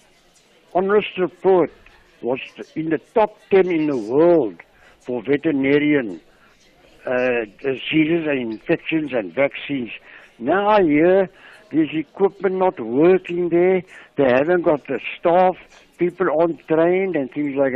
Speaker 11: honest report was in the top 10 in the world for veterinarian diseases and infections and vaccines. Now I hear there's equipment not working there. They haven't got the staff. People aren't trained and things like that.